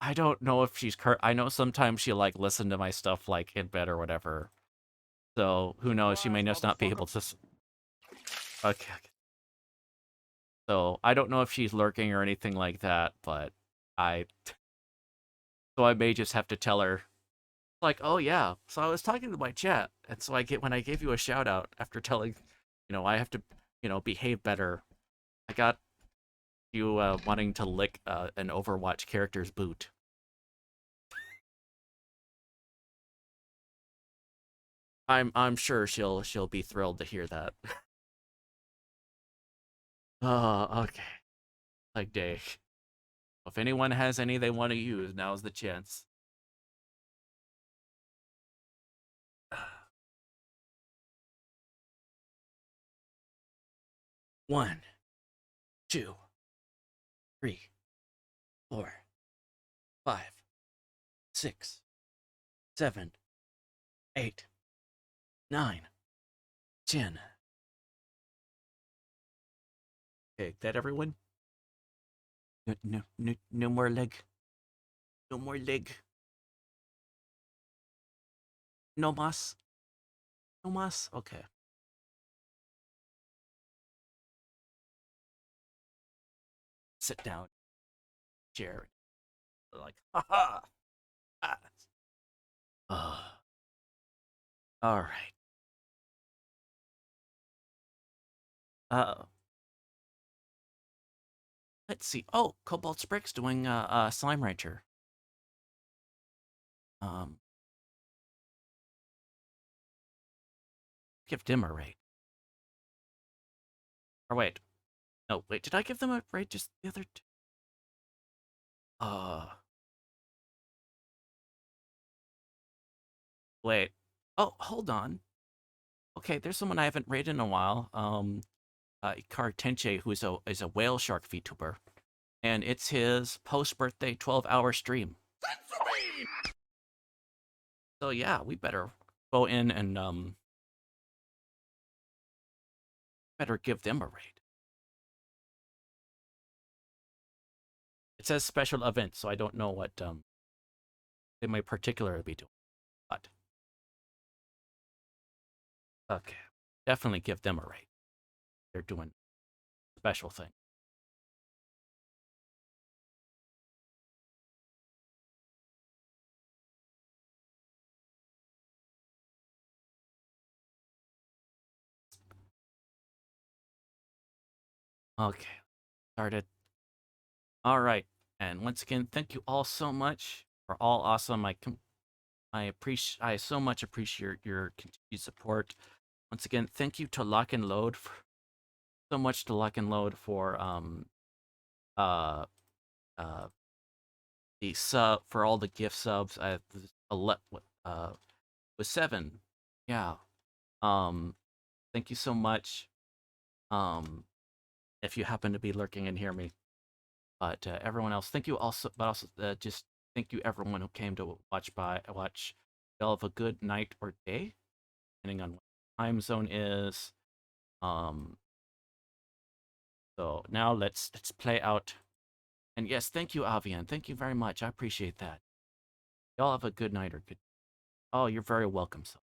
I don't know if she's I know sometimes she like listen to my stuff like in bed or whatever. So who knows? She may just not be able to. Okay. So I don't know if she's lurking or anything like that, but so I may just have to tell her, like, oh yeah. So I was talking to my chat, and so when I gave you a shout out after telling, I have to, behave better. I got you wanting to lick an Overwatch character's boot. I'm sure she'll be thrilled to hear that. Oh, okay. Like day. If anyone has any they want to use, now's the chance. One, 2, 3, 4, 5, 6, 7, 8, 9, 10. Okay, that everyone? No more leg. No more leg. No mas. No mas? Okay. Sit down. Chair. Like, haha. All right. Let's see. Oh, Cobalt Sprick's doing Slime Rancher. Give them a rate. Or wait. No, wait, did I give them a rate just the other two? Wait. Oh, hold on. Okay, there's someone I haven't rated in a while. Ikar Tenche, who is a whale shark VTuber. And it's his post-birthday 12-hour stream. So yeah, we better go in and better give them a rate. It says special event, so I don't know what they might particularly be doing. But okay, definitely give them a rate. They're doing a special thing. Okay, started. All right, and once again, thank you all so much for all awesome. I so much appreciate your continued support. Once again, thank you to Lock and Load for so much to Lock and Load for uh the sub for all the gift subs. I was 7. Yeah. Thank you so much. If you happen to be lurking and hear me, but everyone else, thank you also. But also, just thank you everyone who came to watch. Y'all have a good night or day, depending on what time zone is. So now let's play out. And yes, thank you, Avian. Thank you very much. I appreciate that. Y'all have a good night or good. Oh, you're very welcome. So,